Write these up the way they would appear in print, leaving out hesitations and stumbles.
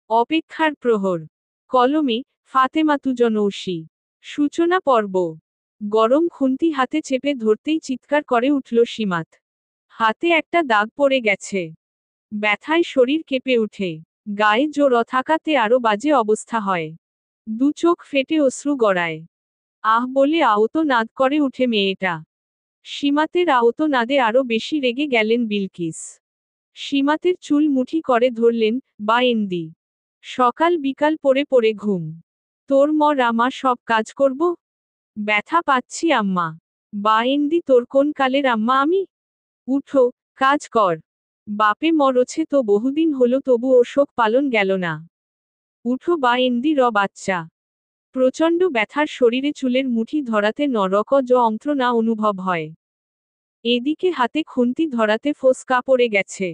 অপেক্ষার প্রহর। কলমে ফাতেমাতুজনৌসি। সূচনা পর্ব। গরম খুন্তি হাতে চেপে ধরতেই চিৎকার করে উঠল সীমাত। হাতে একটা দাগ পড়ে গেছে। ব্যথায় শরীর কেঁপে উঠে। গায়ে জোর থাকাতে আরো বাজে অবস্থা হয়। দু চোখ ফেটে অশ্রু গড়ায়। আহ বলে আহত নাদ করে উঠে মেয়েটা। সীমাতের আহত নাদে আরো বেশি রেগে গেলেন বিলকিস। সীমাতের চুল মুঠি করে ধরলেন, বা এন্দি। সকাল বিকাল পড়ে পড়ে ঘুম। তোর মা সব কাজ করব? ব্যথা পাচ্ছি আম্মা। বা এন্দি তোর কোন কালের আম্মা আমি? উঠো, কাজ কর। বাপে মরছে তো বহুদিন হলো তবু ওর শোক পালন গেল না। উঠো বা এন্দি বাচ্চা। প্রচণ্ড ব্যথার শরীরে চুলের মুঠি ধরাতে নরক যন্ত্রণা অনুভব হয়। এদিকে হাতে খুন্তি ধরাতে ফোসকা পড়ে গেছে।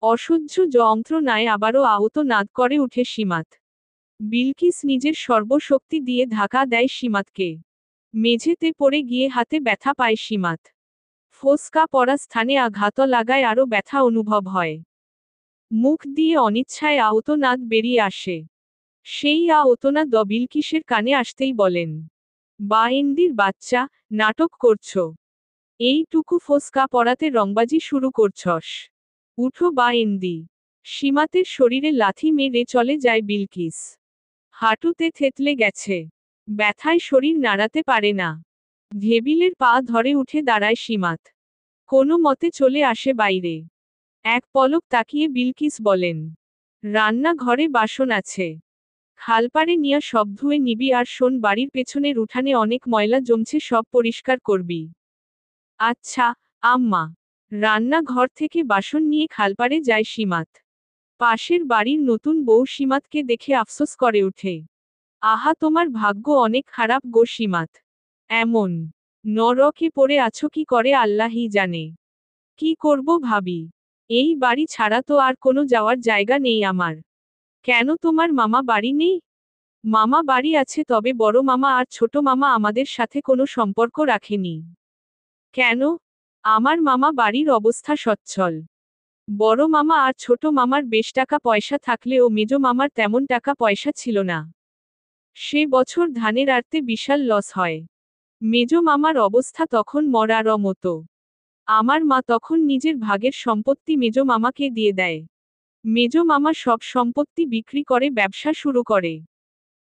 অসহ্য যন্ত্রণায় আবারও আহত নাদ করে উঠে সীমাত। বিলকিস নিজের সর্বশক্তি দিয়ে ধাক্কা দেয় সীমাতকে। মেঝেতে পড়ে গিয়ে হাতে ব্যথা পায় সীমাত। ফোসকা পড়া স্থানে আঘাত লাগায় আরও ব্যথা অনুভব হয়। মুখ দিয়ে অনিচ্ছায় আহত নাদ বেরিয়ে আসে। সেই আহতনাদ বিলকিসের কানে আসতেই বলেন, বা এন্দির বাচ্চা, নাটক করছো। এইটুকু ফোসকা পড়াতে রংবাজি শুরু করছস। উঠো বা এন্দি। সীমাতের শরীরে লাথি মেরে চলে যায় বিলকিস। হাঁটুতে থেতলে গেছে। ব্যথায় শরীর নাড়াতে পারে না। টেবিলের পা ধরে উঠে দাঁড়ায় সীমাত। কোনো মতে চলে আসে বাইরে। এক পলক তাকিয়ে বিলকিস বলেন, রান্নাঘরে বাসন আছে। খালপাড়ে নিয়ে সব ধুয়ে নিবি আর শোন বাড়ির পেছনের উঠানে অনেক ময়লা জমছে সব পরিষ্কার করবি। আচ্ছা, আম্মা। রান্নাঘর থেকে বাসন নিয়ে খালপাড়ে যায় সীমাত। পাশের বাড়ির নতুন বউ সীমাতকে দেখে আফসোস করে ওঠে। আহা তোমার ভাগ্য অনেক খারাপ গো সীমাত। এমন নরকে পড়ে আছো কি করে আল্লাহই জানে। কি করব ভাবি। এই বাড়ি ছাড়া তো আর কোনো যাওয়ার জায়গা নেই আমার। কেন তোমার মামা বাড়ি নেই? মামা বাড়ি আছে তবে বড় মামা আর ছোট মামা আমাদের সাথে কোনো সম্পর্ক রাখেনি। কেন? আমার মামা বাড়ির অবস্থা সচ্ছল। বড় মামা আর ছোট মামার বেশ টাকা পয়সা থাকলেও মেজ মামার তেমন টাকা পয়সা ছিল না। সে বছর ধানের আড়তে বিশাল লস হয়। মেজ মামার অবস্থা তখন মরার মতো। আমার মা তখন নিজের ভাগের সম্পত্তি মেজ মামাকে দিয়ে দেয়। মেজ মামা সব সম্পত্তি বিক্রি করে ব্যবসা শুরু করে।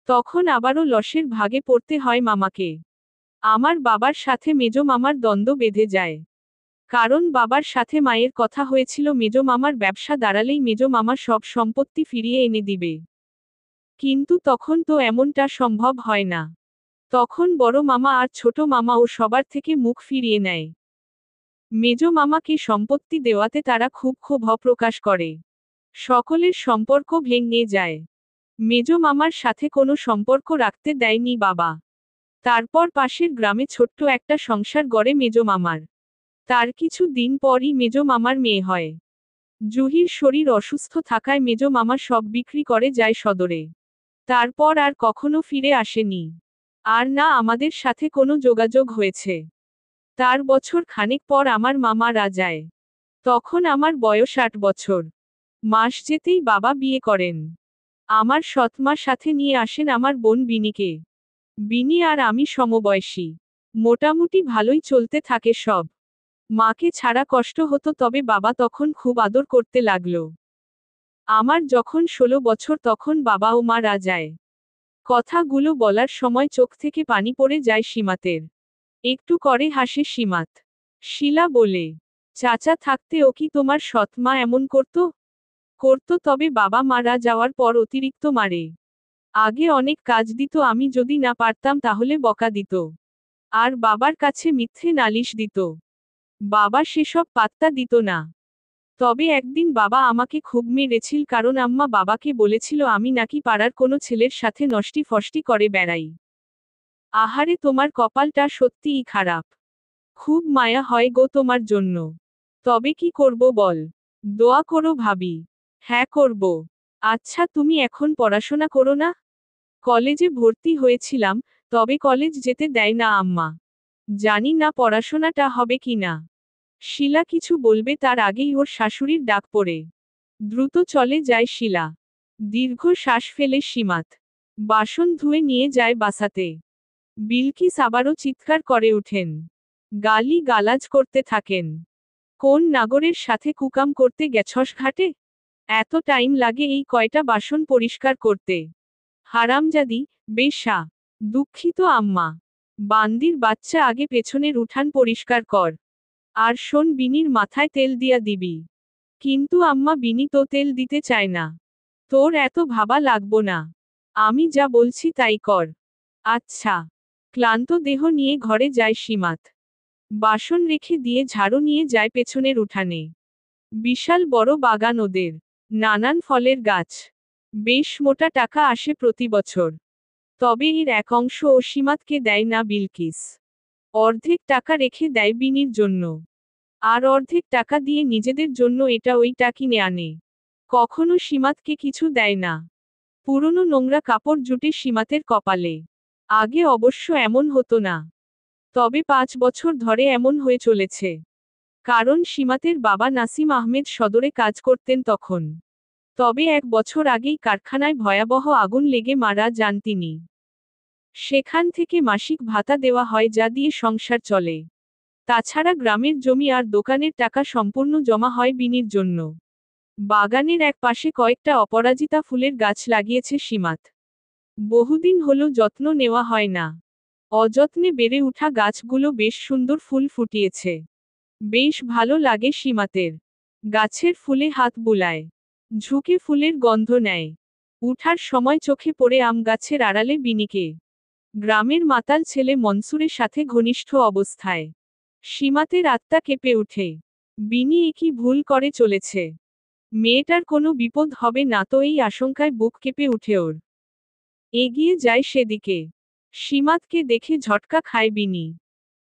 তখন আবারও লসের ভাগে পড়তে হয় মামাকে। আমার বাবার সাথে মেজ মামার দ্বন্দ্ব বেঁধে যায়। কারণ বাবার সাথে মায়ের কথা হয়েছিল মেজ মামার ব্যবসা দাঁড়ালেই মেজ মামা সব সম্পত্তি ফিরিয়ে এনে দিবে। কিন্তু তখন তো এমনটা সম্ভব হয় না। তখন বড় মামা আর ছোট মামা ও সবার থেকে মুখ ফিরিয়ে নেয়। মেজ মামাকে সম্পত্তি দেওয়াতে তারা খুব ক্ষোভ প্রকাশ করে। সকলের সম্পর্ক ভেঙে যায়। মেজ মামার সাথে কোনো সম্পর্ক রাখতে দেয়নি বাবা। তারপর পাশের গ্রামে ছোট্ট একটা সংসার গড়ে মেজ মামার। তার কিছু দিন পরই মেজ মামার মেয়ে হয়। জুহির শরীর অসুস্থ থাকায় মেজ মামা সব বিক্রি করে যায় সদরে। তারপর আর কখনো ফিরে আসেনি। আর না আমাদের সাথে কোনো যোগাযোগ হয়েছে। তার বছর খানেক পর আমার মা মারা যায়। তখন আমার বয়স 8 বছর। মাস যেতেই বাবা বিয়ে করেন। আমার সৎমা সাথে নিয়ে আসেন আমার বোন বিনিকে। বিনি আর আমি সমবয়সী। মোটামুটি ভালোই চলতে থাকে সব। মাকে ছাড়া কষ্ট হতো তবে বাবা তখন খুব আদর করতে লাগলো। আমার যখন 16 বছর তখন বাবা ও মারা যায়। কথাগুলো বলার সময় চোখ থেকে পানি পড়ে যায় সীমাতের। একটু করে হাসে সীমাত। শিলা বলে, চাচা থাকতে ও কি তোমার সৎমা এমন করতো? করতো তবে বাবা মারা যাওয়ার পর অতিরিক্ত মারে। আগে অনেক কাজ দিত আমি যদি না পারতাম তাহলে বকা দিত। আর বাবার কাছে মিথ্যে নালিশ দিত। বাবা সেসব পাত্তা দিত না। তবে একদিন বাবা আমাকে খুব মেরেছিল কারণ আম্মা বাবাকে বলেছিল আমি নাকি পাড়ার কোনো ছেলের সাথে নষ্টি ফষ্টি করে বেড়াই। আহারে তোমার কপালটা সত্যিই খারাপ। খুব মায়া হয় গো তোমার জন্য। তবে কি করব বল? দোয়া করো ভাবি। হ্যাঁ করব। আচ্ছা তুমি এখন পড়াশোনা করো না? কলেজে ভর্তি হয়েছিলাম, তবে কলেজ যেতে দেয় না আম্মা। জানি না পড়াশোনাটা হবে কি না। শিলা কিছু বলবে তার আগেই ওর শাশুড়ির ডাক পড়ে। দ্রুত চলে যায় শিলা। দীর্ঘ শ্বাস ফেলে সীমাত বাসন ধুয়ে নিয়ে যায় বাসাতে। বিলকিস আবারও চিৎকার করে ওঠেন। গালি গালাজ করতে থাকেন। কোন নাগরের সাথে কুকাম করতে গেছস ঘাটে? এত টাইম লাগে এই কয়টা বাসন পরিষ্কার করতে? হারামজাদি, বেশ্যা! দুঃখিত আম্মা। বান্দির বাচ্চা, আগে পেছনের উঠান পরিষ্কার কর। আর শোন, বিনির মাথায় তেল দিয়া দিবি। কিন্তু আম্মা, বিনি তো তেল দিতে চায় না। তোর এত ভাবা লাগবো না। আমি যা বলছি তাই কর। আচ্ছা। ক্লান্ত দেহ নিয়ে ঘরে যায় সীমাত। বাসন রেখে দিয়ে ঝাড়ু নিয়ে যায় পেছনের উঠানে। বিশাল বড় বাগান ওদের। নানান ফলের গাছ। বেশ মোটা টাকা আসে প্রতি বছর। তবে এর এক অংশ সীমাতকে দেয় না বিলকিস। অর্ধেক টাকা রেখে দেয় বিনির জন্য। আর অর্ধেক টাকা দিয়ে নিজেদের জন্য এটা ওইটা কিনে আনে। কখনো সীমাতকে কিছু দেয় না। পুরনো নোংরা কাপড় জুটে সীমাতের কপালে। আগে অবশ্য এমন হতো না। তবে 5 বছর ধরে এমন হয়ে চলেছে। কারণ সীমাতের বাবা নাসিম আহমেদ সদরে কাজ করতেন তখন। তবে 1 বছর আগেই কারখানায় ভয়াবহ আগুন লেগে মারা যান তিনি। সেখান থেকে মাসিক ভাতা দেওয়া হয়, যা দিয়ে সংসার চলে। তাছাড়া গ্রামের জমি আর দোকানের টাকা সম্পূর্ণ জমা হয় বিনির জন্য। বাগানের এক পাশে কয়েকটা অপরাজিতা ফুলের গাছ লাগিয়েছে সীমাত। বহুদিন হলো যত্ন নেওয়া হয় না। অযত্নে বেড়ে উঠা গাছগুলো বেশ সুন্দর ফুল ফুটিয়েছে। বেশ ভালো লাগে সীমাতের। গাছের ফুলে হাত বুলায়। ঝুঁকে ফুলের গন্ধ নেয়। উঠার সময় চোখে পড়ে আম গাছের আড়ালে বিনিকে। গ্রামের মাতাল ছেলে মনসুরের সাথে ঘনিষ্ঠ অবস্থায়। সীমাতের আত্মা কেঁপে উঠে। বিনি একই ভুল করে চলেছে। মেয়েটার কোনো বিপদ হবে না তো, এই আশঙ্কায় বুক কেঁপে উঠে ওর। এগিয়ে যায় সেদিকে। সীমাতকে দেখে ঝটকা খায় বিনি।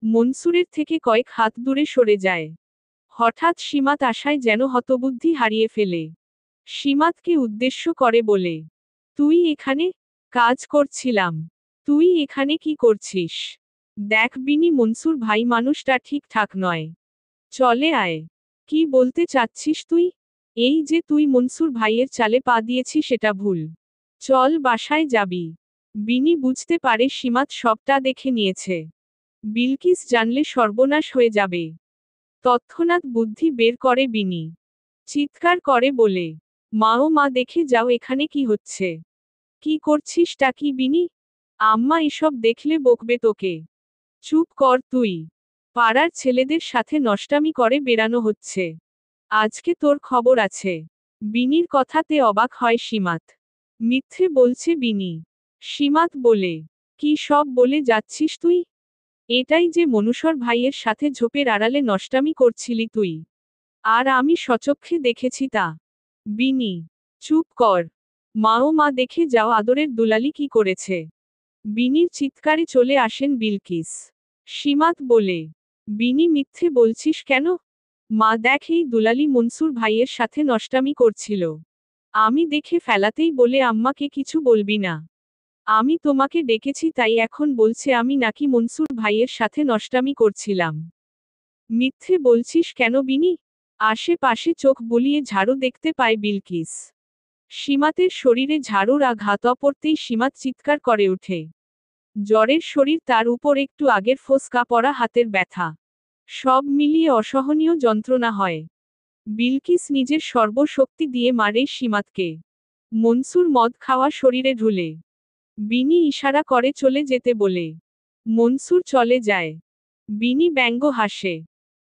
মনসুরের থেকে কয়েক হাত দূরে সরে যায়। হঠাৎ সীমাত আশায় যেন হতবুদ্ধি হারিয়ে ফেলে। সীমাতকে উদ্দেশ্য করে বলে, তুই এখানে? কাজ করছিলাম। তুই এখানে কি করছিস? দেখ বিনি, মনসুর ভাই মানুষটা ঠিকঠাক নয়। চলে আয়। কি বলতে চাচ্ছিস তুই? এই যে তুই মনসুর ভাইয়ের চালে পা দিয়েছিস, সেটা ভুল। চল, বাসায় যাবি। বিনি বুঝতে পারে সীমাত সবটা দেখে নিয়েছে। বিলকিস জানলে সর্বনাশ হয়ে যাবে। তৎক্ষণাৎ বুদ্ধি বের করে বিনি। চিৎকার করে বলে, মা ও মা, দেখে যাও এখানে কি হচ্ছে। কি করছিসটা কি বিনি? আম্মা এসব দেখলে বকবে তোকে। চুপ কর তুই। পাড়ার ছেলেদের সাথে নষ্টামি করে বেড়ানো হচ্ছে। আজকে তোর খবর আছে। বিনির কথাতে অবাক হয় সীমাত। মিথ্যে বলছে বিনি। সীমাত বলে, কি সব বলে যাচ্ছিস তুই? এটাই যে মনুষ্যর ভাইয়ের সাথে ঝোপের আড়ালে নষ্টামি করছিলি তুই। আর আমি স্বচক্ষে দেখেছি তা। বিনি, চুপ কর। মা ও মা, দেখে যাও আদরের দুলালি কি করেছে। বিনির চিৎকারে চলে আসেন বিলকিস। সীমাত বলে, বিনি, মিথ্যে বলছিস কেন? মা দেখ, এই দুলালি মনসুর ভাইয়ের সাথে নষ্টামি করছিল। আমি দেখে ফেলাতেই বলে আম্মাকে কিছু বলবি না। আমি তোমাকে ডেকেছি, তাই এখন বলছে আমি নাকি মনসুর ভাইয়ের সাথে নষ্টামি করছিলাম। মিথ্যে বলছিস কেন বিনি? আশেপাশে চোখ বুলিয়ে ঝাড়ু দেখতে পায় বিলকিস। সীমাতের শরীরে ঝাড়ুর আঘাত পড়তেই সীমাত চিৎকার করে ওঠে। জ্বরের শরীর, তার উপর একটু আগের ফোসকা পড়া হাতের ব্যথা। সব মিলিয়ে অসহনীয় যন্ত্রণা হয়। বিলকিস নিজের সর্বশক্তি দিয়ে মারে সীমাতকে। মনসুর মদ খাওয়া শরীরে ঢুলে। বিনি ইশারা করে চলে যেতে বলে। মনসুর চলে যায়। বিনি ব্যঙ্গ হাসে।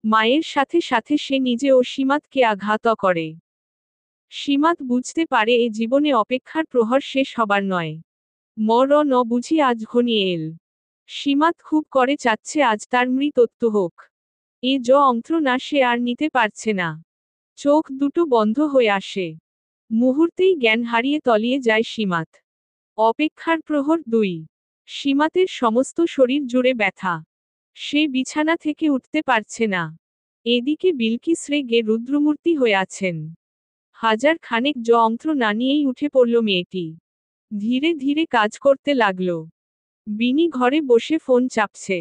মায়ের সাথে সাথে সে নিজেও সীমাতকে আঘাত করে। সীমাত বুঝতে পারে এ জীবনে অপেক্ষার প্রহর শেষ হবার নয়। মরণ বুঝি আজ ঘনিয়ে এল। সীমাত খুব করে চাচ্ছে আজ তার মৃত্যু হোক। এ যন্ত্রণা সে আর নিতে পারছে না। চোখ দুটো বন্ধ হয়ে আসে। মুহূর্তেই জ্ঞান হারিয়ে তলিয়ে যায় সীমাত। অপেক্ষার প্রহর 2। সীমাতের সমস্ত শরীর জুড়ে ব্যথা। সে বিছানা থেকে উঠতে পারছে না। এদিকে বিলকিস রেগে রুদ্রমূর্তি হয়ে আছেন। হাজার খানেক যন্ত্রণা নিয়েই উঠে পড়ল মেয়েটি। ধীরে ধীরে কাজ করতে লাগল। বিনি ঘরে বসে ফোন চাপছে।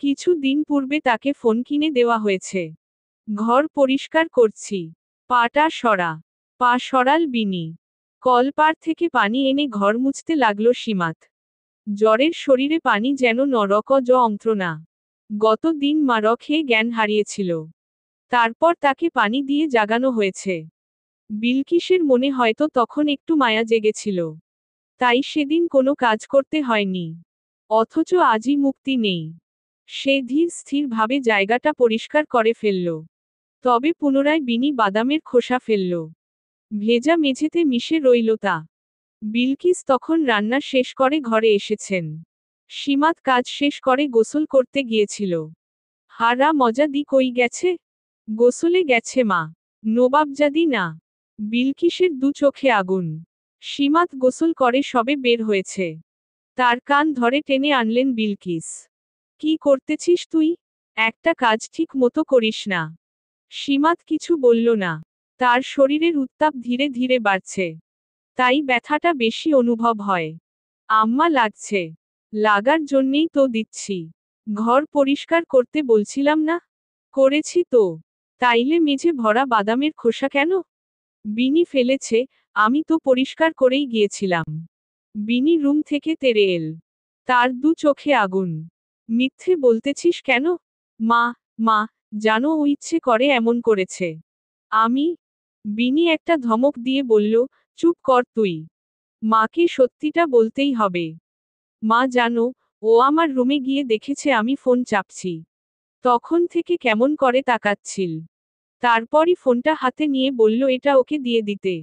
কিছু দিন পূর্বে তাকে ফোন কিনে দেওয়া হয়েছে। ঘর পরিষ্কার করছি। পাটা সরা। পা সরাল বিনি। কলপার থেকে পানি এনে ঘর মুছতে লাগলো সীমাত। জ্বরের শরীরে পানি যেন নরক যন্ত্রণা। গত দিন মার খেয়ে জ্ঞান হারিয়েছিল। তারপর তাকে পানি দিয়ে জাগানো হয়েছে। বিলকিসের মনে হয়তো তখন একটু মায়া জেগেছিল। তাই সেদিন কোনো কাজ করতে হয়নি। অথচ আজই মুক্তি নেই। সে ধীর স্থিরভাবে জায়গাটা পরিষ্কার করে ফেলল। তবে পুনরায় বিনি বাদামের খোসা ফেলল। ভেজা মেঝেতে মিশে রইল তা। বিলকিস তখন রান্না শেষ করে ঘরে এসেছেন। সীমাত কাজ শেষ করে গোসল করতে গিয়েছিল। হারা মজা দি কই গেছে? গোসলে গেছে মা। নবাবজাদি না। বিলকিসের দু চোখে আগুন। সীমাত গোসল করে সবে বের হয়েছে। তার কান ধরে টেনে আনলেন বিলকিস। কি করতেছিস তুই? একটা কাজ ঠিক মতো করিস না। সীমাত কিছু বলল না। তার শরীরের উত্তাপ ধীরে ধীরে বাড়ছে। তাই ব্যথাটা বেশি অনুভব হয়। আম্মা লাগছে। লাগার জন্যেই তো দিচ্ছি। ঘর পরিষ্কার করতে বলছিলাম না? করেছি তো। তাইলে মেঝে ভরা বাদামের খোসা কেন? বিনি ফেলেছে, আমি তো পরিষ্কার করেই গিয়েছিলাম। বিনি রুম থেকে তেড়ে এল। তার দু চোখে আগুন। মিথ্যে বলতেছিস কেন? মা, মা, জানো ও ইচ্ছে করে এমন করেছে। আমি? বিনি একটা ধমক দিয়ে বলল, চুপ কর তুই। মাকে সত্যিটা বলতেই হবে। মা জানো, ও আমার রুমে গিয়ে দেখেছে আমি ফোন চাপছি। তখন থেকে কেমন করে তাকাচ্ছিল। তারপরই ফোনটা হাতে নিয়ে বলল এটা ওকে দিয়ে দিতে।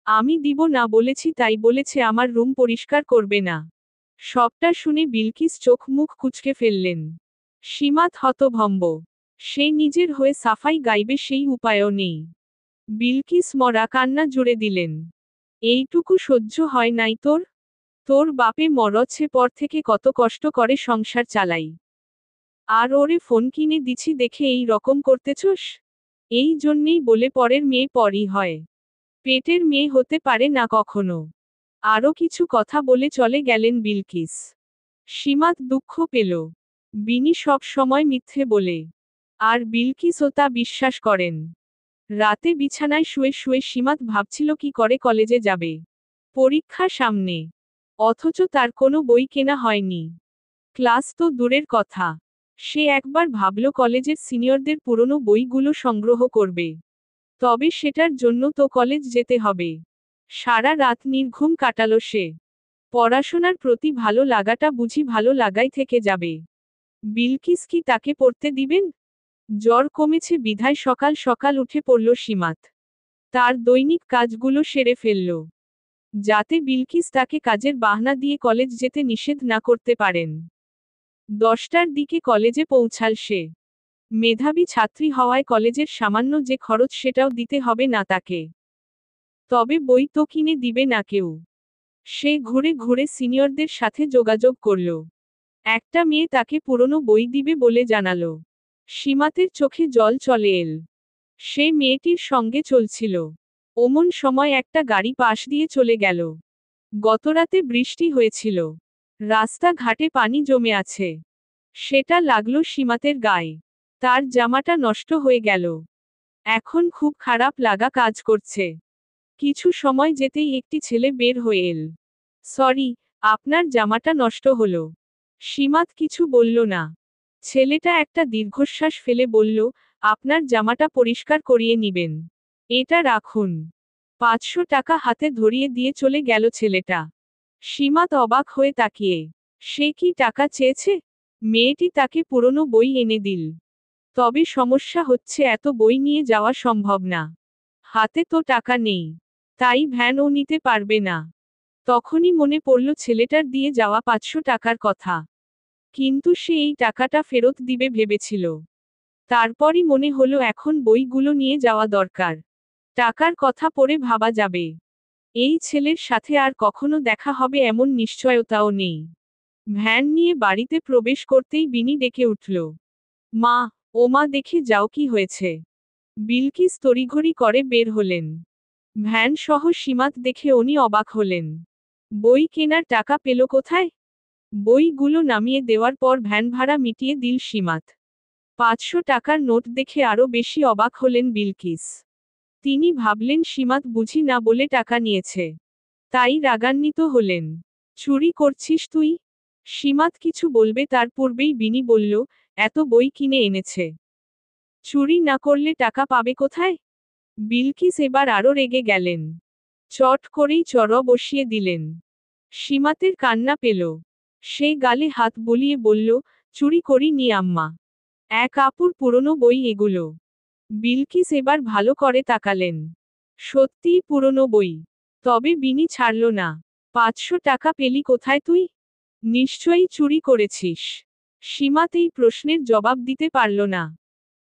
আমি দিব না বলেছি তাই বলেছে আমার রুম পরিষ্কার করবে না। সবটা শুনে বিলকিস চোখ মুখ কুঁচকে ফেললেন। সীমাত হতভম্ব। সে নিজের হয়ে সাফাই গাইবে সেই উপায়ও নেই। বিলকিস মরা কান্না জুড়ে দিলেন। এইটুকু সহ্য হয় নাই তোর? তোর বাপে মরছে পর থেকে কত কষ্ট করে সংসার চালাই। আর ওরে ফোন কিনে দিছি দেখে এই রকম করতেছস? এই জন্যেই বলে পরের মেয়ে পরই হয়। পেটের মেয়ে হতে পারে না কখনো। আরও কিছু কথা বলে চলে গেলেন বিলকিস। সীমাত দুঃখ পেল। বিনি সব সময় মিথ্যে বলে। আর বিলকিসও তা বিশ্বাস করেন। রাতে বিছানায় শুয়ে শুয়ে সীমাত ভাবছিল কি করে কলেজে যাবে। পরীক্ষা সামনে। অথচ তার কোনো বই কেনা হয়নি। ক্লাস তো দূরের কথা। সে একবার ভাবল কলেজের সিনিয়রদের পুরনো বইগুলো সংগ্রহ করবে। তবে সেটার জন্য তো কলেজ যেতে হবে। সারা রাত নির্ঘুম কাটালো সে। পড়াশোনার প্রতি ভালো লাগাটা বুঝি ভালো লাগাই থেকে যাবে। বিলকিস কি তাকে পড়তে দিবেন? জ্বর কমেছে বিধায় সকাল সকাল উঠে পড়ল সীমাত। তার দৈনিক কাজগুলো সেরে ফেলল। যাতে বিলকিস তাকে কাজের বাহানা দিয়ে কলেজ যেতে নিষেধ না করতে পারেন। 10টার দিকে কলেজে পৌঁছাল সে। মেধাবী ছাত্রী হওয়ায় কলেজের সামান্য যে খরচ সেটাও দিতে হবে না তাকে। তবে বই তো কিনে দিবে না কেউ। সে ঘুরে ঘুরে সিনিয়রদের সাথে যোগাযোগ করল। একটা মেয়ে তাকে পুরনো বই দিবে বলে জানালো। সীমাতের চোখে জল চলে এল। সে মেয়েটির সঙ্গে চলছিল। অমন সময় একটা গাড়ি পাশ দিয়ে চলে গেল। গতরাতে বৃষ্টি হয়েছিল। রাস্তাঘাটে পানি জমে আছে। সেটা লাগলো সীমাতের গায়ে। তার জামাটা নষ্ট হয়ে গেল। এখন খুব খারাপ লাগা কাজ করছে। কিছু সময় যেতেই একটি ছেলে বের হয়ে এল। সরি, আপনার জামাটা নষ্ট হলো। সীমাত কিছু বলল না। ছেলেটা একটা দীর্ঘশ্বাস ফেলে বলল, আপনার জামাটা পরিষ্কার করিয়ে নিবেন। এটা রাখুন। 500 টাকা হাতে ধরিয়ে দিয়ে চলে গেল ছেলেটা। সীমাত অবাক হয়ে তাকিয়ে। সে কি টাকা চেয়েছে? মেয়েটি তাকে পুরনো বই এনে দিল। তবে সমস্যা হচ্ছে এত বই নিয়ে যাওয়া সম্ভব না। হাতে তো টাকা নেই। তাই ভ্যানও নিতে পারবে না। তখনই মনে পড়ল ছেলেটার দিয়ে যাওয়া 500 টাকার কথা। কিন্তু সে এই টাকাটা ফেরত দিবে ভেবেছিল। তারপরই মনে হলো এখন বইগুলো নিয়ে যাওয়া দরকার। টাকার কথা পরে ভাবা যাবে। এই ছেলের সাথে আর কখনো দেখা হবে এমন নিশ্চয়তাও নেই। ভ্যান নিয়ে বাড়িতে প্রবেশ করতেই বিনি ডেকে উঠল। মা, ও মা দেখে যাও কি হয়েছে। বিলকিস তড়িঘড়ি করে বের হলেন। ভ্যান সহ সীমাত দেখে উনি অবাক হলেন। বই কেনার টাকা পেল কোথায়? বইগুলো নামিয়ে দেওয়ার পর ভ্যান ভাড়া মিটিয়ে দিল সীমাত। 500 টাকার নোট দেখে আরও বেশি অবাক হলেন বিলকিস। তিনি ভাবলেন সীমাত বুঝি না বলে টাকা নিয়েছে। তাই রাগান্বিত হলেন। চুরি করছিস তুই? সীমাত কিছু বলবে তার পূর্বেই বিনি বলল, এত বই কিনে এনেছে। চুরি না করলে টাকা পাবে কোথায়? বিলকিস এবার আরো রেগে গেলেন। চট করেই চড় বসিয়ে দিলেন। সীমাতের কান্না পেল। সে গালে হাত বুলিয়ে বলল, চুরি করিনি আম্মা। এক আপুর পুরনো বই এগুলো। বিলকিস এবার ভালো করে তাকালেন। সত্যিই পুরনো বই। তবে বিনি ছাড়ল না। 500 টাকা পেলি কোথায় তুই? নিশ্চয়ই চুরি করেছিস। সীমাত এই প্রশ্নের জবাব দিতে পারল না।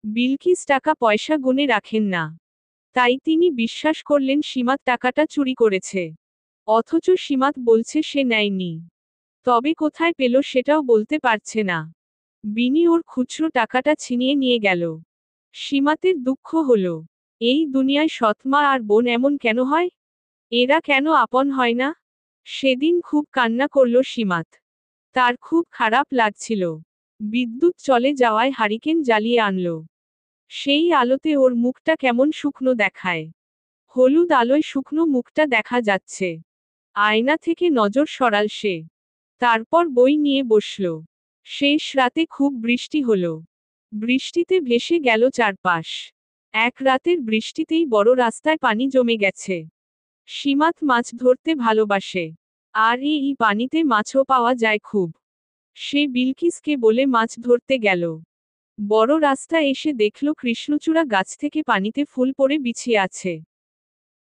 বিলকিস টাকা পয়সা গুনে রাখেন না। তাই তিনি বিশ্বাস করলেন সীমাত টাকাটা চুরি করেছে। অথচ সীমাত বলছে সে নেয়নি। তবে কোথায় পেল সেটাও বলতে পারছে না। বিনি ওর খুচরো টাকাটা ছিনিয়ে নিয়ে গেল। সীমাতের দুঃখ হল। এই দুনিয়ায় সৎ মা আর বোন এমন কেন হয়? এরা কেন আপন হয় না? সেদিন খুব কান্না করল সীমাত। তার খুব খারাপ লাগছিল। বিদ্যুৎ চলে যাওয়ায় হারিকেন জ্বালিয়ে আনল। সেই আলোতে ওর মুখটা কেমন শুকনো দেখায়। হলুদ আলোয় শুকনো মুখটা দেখা যাচ্ছে। আয়না থেকে নজর সরাল সে। তারপর বই নিয়ে বসল। শেষ রাতে খুব বৃষ্টি হলো। বৃষ্টিতে ভেসে গেল চারপাশ। এক রাতের বৃষ্টিতেই বড় রাস্তায় পানি জমে গেছে। সীমাত মাছ ধরতে ভালোবাসে। আর এই পানিতে মাছও পাওয়া যায় খুব। সে বিলকিসকে বলে মাছ ধরতে গেল। বড় রাস্তা এসে দেখল কৃষ্ণচূড়া গাছ থেকে পানিতে ফুল পড়ে বিছিয়ে আছে।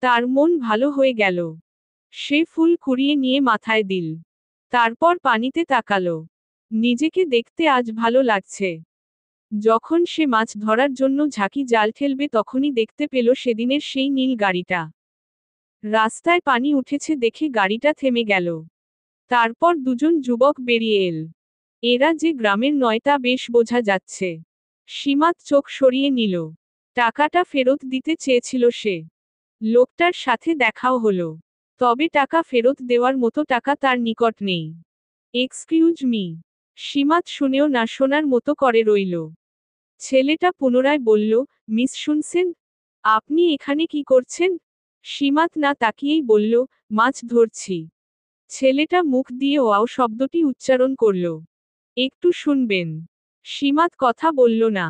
তার মন ভালো হয়ে গেল। সে ফুল কুড়িয়ে নিয়ে মাথায় দিল। তারপর পানিতে তাকালো। নিজেকে দেখতে আজ ভালো লাগছে। যখন সে মাছ ধরার জন্য ঝাঁকি জাল ঠেলবে তখনই দেখতে পেল সেদিনের সেই নীল গাড়িটা। রাস্তায় পানি উঠেছে দেখে গাড়িটা থেমে গেল। তারপর দুজন যুবক বেরিয়ে এল। এরা যে গ্রামের নয় তা বেশ বোঝা যাচ্ছে। সীমাত চোখ সরিয়ে নিল। টাকাটা ফেরত দিতে চেয়েছিল সে। লোকটার সাথে দেখাও হলো। তবে টাকা ফেরত দেওয়ার মতো টাকা তার নিকট নেই। Excuse me. সীমাত শুনেও না শোনার মতো করে রইল। ছেলেটা পুনরায় বলল, মিস শুনছেন? আপনি এখানে কি করছেন? সীমাত না তাকিয়েই বলল, মাছ ধরছি। ছেলেটা মুখ দিয়ে ওয়াও শব্দটি উচ্চারণ করল। একটু শুনবেন। সীমাত কথা বলল না।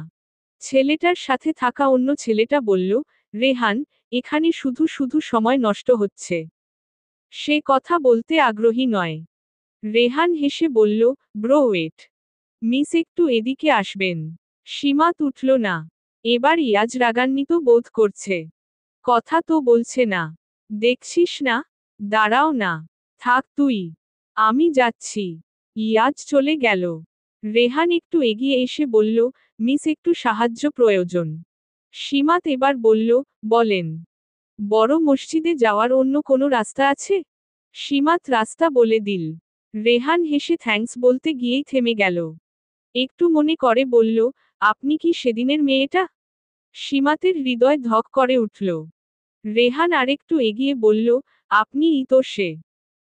ছেলেটার সাথে থাকা অন্য ছেলেটা বলল, রেহান, এখানে শুধু শুধু সময় নষ্ট হচ্ছে। সে কথা বলতে আগ্রহী নয়। রেহান হেসে বলল, ব্রো ওয়েট। মিস একটু এদিকে আসবেন। সীমাত উঠল না। এবার ইয়াজ রাগান্বিত বোধ করছে। কথা তো বলছে না। দেখছিস না? দাঁড়াও না। থাক তুই। আমি যাচ্ছি। ইয়াজ চলে গেল। রেহান একটু এগিয়ে এসে বলল, মিস একটু সাহায্য প্রয়োজন। সীমাত এবার বলল, বলেন। বড় মসজিদে যাওয়ার অন্য কোনো রাস্তা আছে? সীমাত রাস্তা বলে দিল। রেহান হেসে থ্যাঙ্কস বলতে গিয়েই থেমে গেল। একটু মনে করে বলল, আপনি কি সেদিনের মেয়েটা? সীমাতের হৃদয় ধক করে উঠল। রেহান আরেকটু এগিয়ে বলল, আপনিই তো সে।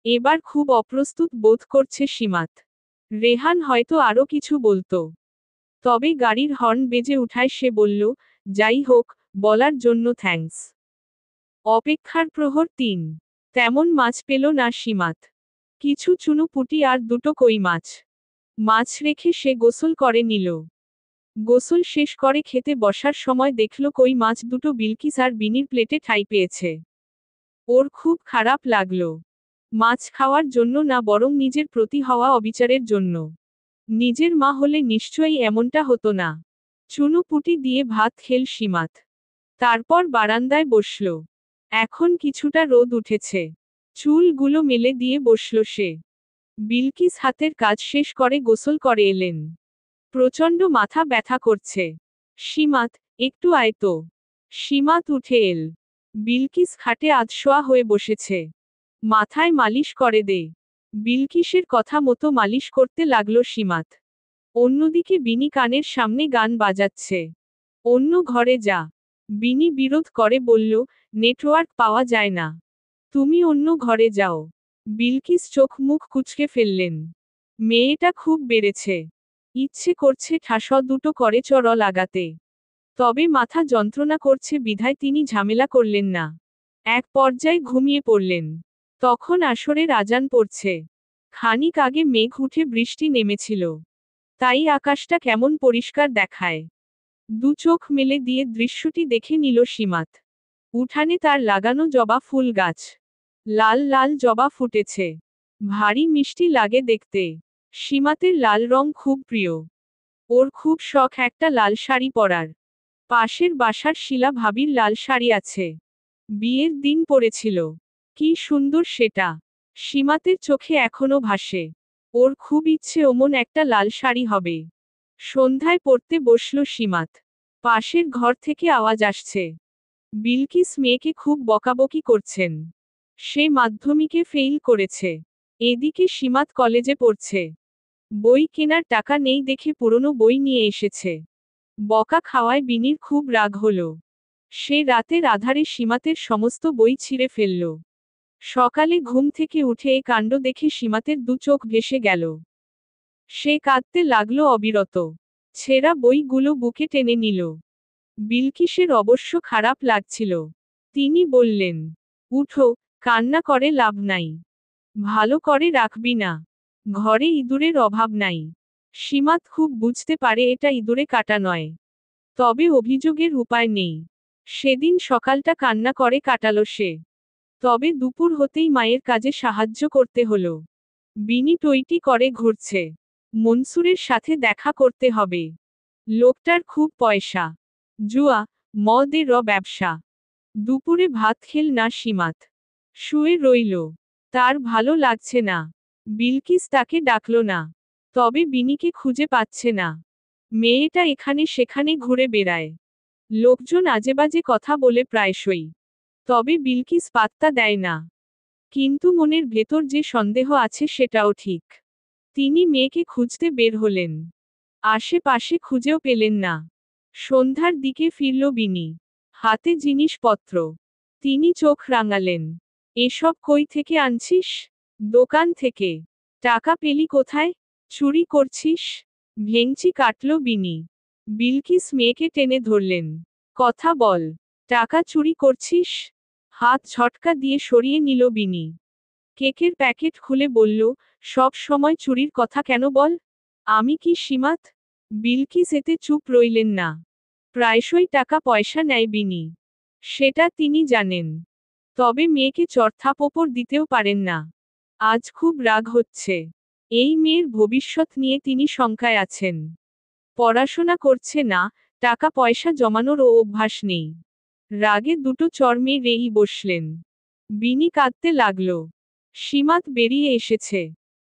এবার খুব অপ্রস্তুত বোধ করছে সীমাত। রেহান হয়তো আরো কিছু বলতো। তবে গাড়ির হর্ন বেজে উঠায় সে বলল, যাই হোক, বলার জন্য থ্যাঙ্কস। অপেক্ষার প্রহর 3। তেমন মাছ পেল না সীমাত। কিছু চুনোপুঁটি আর দুটো কই মাছ। মাছ রেখে সে গোসল করে নিল। গোসল শেষ করে খেতে বসার সময় দেখল কই মাছ দুটো বিলকিস আর বিনির প্লেটে ঠাঁই পেয়েছে। ওর খুব খারাপ লাগলো। মাছ খাওয়ার জন্য না, বরং নিজের প্রতি হওয়া অবিচারের জন্য। নিজের মা হলে নিশ্চয়ই এমনটা হতো না। চুনোপুঁটি দিয়ে ভাত খেল সীমাত। তারপর বারান্দায় বসল। এখন কিছুটা রোদ উঠেছে। চুলগুলো মেলে দিয়ে বসল সে। বিলকিস হাতের কাজ শেষ করে গোসল করে এলেন। প্রচণ্ড মাথা ব্যথা করছে। সীমাত, একটু আয় তো। সীমাত উঠে এল। বিলকিস খাটে আধশোয়া হয়ে বসেছে। মাথায় মালিশ করে দে। বিলকিসের কথা মতো মালিশ করতে লাগলো সীমাত। অন্যদিকে বিনি কানের সামনে গান বাজাচ্ছে। অন্য ঘরে যা। বিনি বিরোধ করে বলল, নেটওয়ার্ক পাওয়া যায় না। তুমি অন্য ঘরে যাও। বিলকিস চোখ মুখ কুঁচকে ফেললেন। মেয়েটা খুব বেড়েছে। ইচ্ছে করছে ঠাস দুটো করে চড় লাগাতে। তবে মাথা যন্ত্রণা করছে বিধায় তিনি ঝামেলা করলেন না। এক পর্যায়ে ঘুমিয়ে পড়লেন। তখন আসরের আজান পড়ছে। খানিক আগে মেঘ উঠে বৃষ্টি নেমেছিল। তাই আকাশটা কেমন পরিষ্কার দেখায়। দু চোখ মেলে দিয়ে দৃশ্যটি দেখে নিল সীমাত। উঠানে তার লাগানো জবা ফুল গাছ। লাল লাল জবা ফুটেছে। ভারী মিষ্টি লাগে দেখতে। সীমাতের লাল রং খুব প্রিয়। ওর খুব শখ একটা লাল শাড়ি পরার। পাশের বাসার শিলা ভাবির লাল শাড়ি আছে। বিয়ের দিন পরেছিল। কি সুন্দর সেটা। সীমাতের চোখে এখনো ভাসে। ওর খুব ইচ্ছে ওমন একটা লাল শাড়ি হবে। সন্ধ্যায় পড়তে বসল সীমাত। পাশের ঘর থেকে আওয়াজ আসছে। বিলকিস মেয়েকে খুব বকাবকি করছেন। সে মাধ্যমিকে ফেইল করেছে। এদিকে সীমাত কলেজে পড়ছে। বই কেনার টাকা নেই দেখে পুরনো বই নিয়ে এসেছে। বকা খাওয়ায় বিনির খুব রাগ হলো। সে রাতের আধারে সীমাতের সমস্ত বই ছিঁড়ে ফেলল। সকালে ঘুম থেকে উঠে এ কাণ্ড দেখে সীমাতের দু চোখ ভেসে গেল। সে কাঁদতে লাগলো অবিরত। ছেঁড়া বইগুলো বুকে টেনে নিল। বিলকিসের অবশ্য খারাপ লাগছিল। তিনি বললেন, উঠো, কান্না করে লাভ নাই। ভালো করে রাখবি না। ঘরে ইঁদুরের অভাব নাই। সীমাত খুব বুঝতে পারে এটা ইঁদুরে কাটা নয়। তবে অভিযোগের উপায় নেই। সেদিন সকালটা কান্না করে কাটালো সে। তবে দুপুর হতেই মায়ের কাজে সাহায্য করতে হলো। বিনি টইটি করে ঘুরছে। মনসুরের সাথে দেখা করতে হবে। লোকটার খুব পয়সা। জুয়া, মদের ব্যবসা। দুপুরে ভাত খেল না সীমাত। শুয়ে রইল। তার ভালো লাগছে না। বিলকিস তাকে ডাকল না। তবে বিনিকে খুঁজে পাচ্ছে না। মেয়েটা এখানে সেখানে ঘুরে বেড়ায়। লোকজন আজেবাজে কথা বলে প্রায়শই। তবে বিলকিস পাত্তা দেয় না। কিন্তু মনের ভেতর যে সন্দেহ আছে সেটাও ঠিক। তিনি মেয়েকে খুঁজতে বের হলেন। আশেপাশে খুঁজেও পেলেন না। সন্ধ্যার দিকে ফিরল বিনি। হাতে জিনিসপত্র। তিনি চোখ রাঙালেন। এসব কই থেকে আনছিস? দোকান থেকে। টাকা পেলি কোথায়? চুরি করছিস? ভেংচি কাটল বিনি। বিলকিস মেয়েকে টেনে ধরলেন। কথা বল। টাকা চুরি করছিস? হাত ঝটকা দিয়ে সরিয়ে নিল বিনি। কেকের প্যাকেট খুলে বলল, সব সময় চুরির কথা কেন বল? আমি কি সীমাত? বিলকিস এতে চুপ রইলেন না। প্রায়শই টাকা পয়সা নেয় বিনি। সেটা তিনি জানেন। তবে মেয়েকে চড়থাপ্পড় দিতেও পারেন না। আজ খুব রাগ হচ্ছে। এই মেয়ের ভবিষ্যৎ নিয়ে তিনি শঙ্কায় আছেন। পড়াশোনা করছে না, টাকা পয়সা জমানোরও অভ্যাস নেই। রাগে দুটো চড় মেরেই বসলেন। বিনি কাঁদতে লাগল। সীমাত বেরিয়ে এসেছে।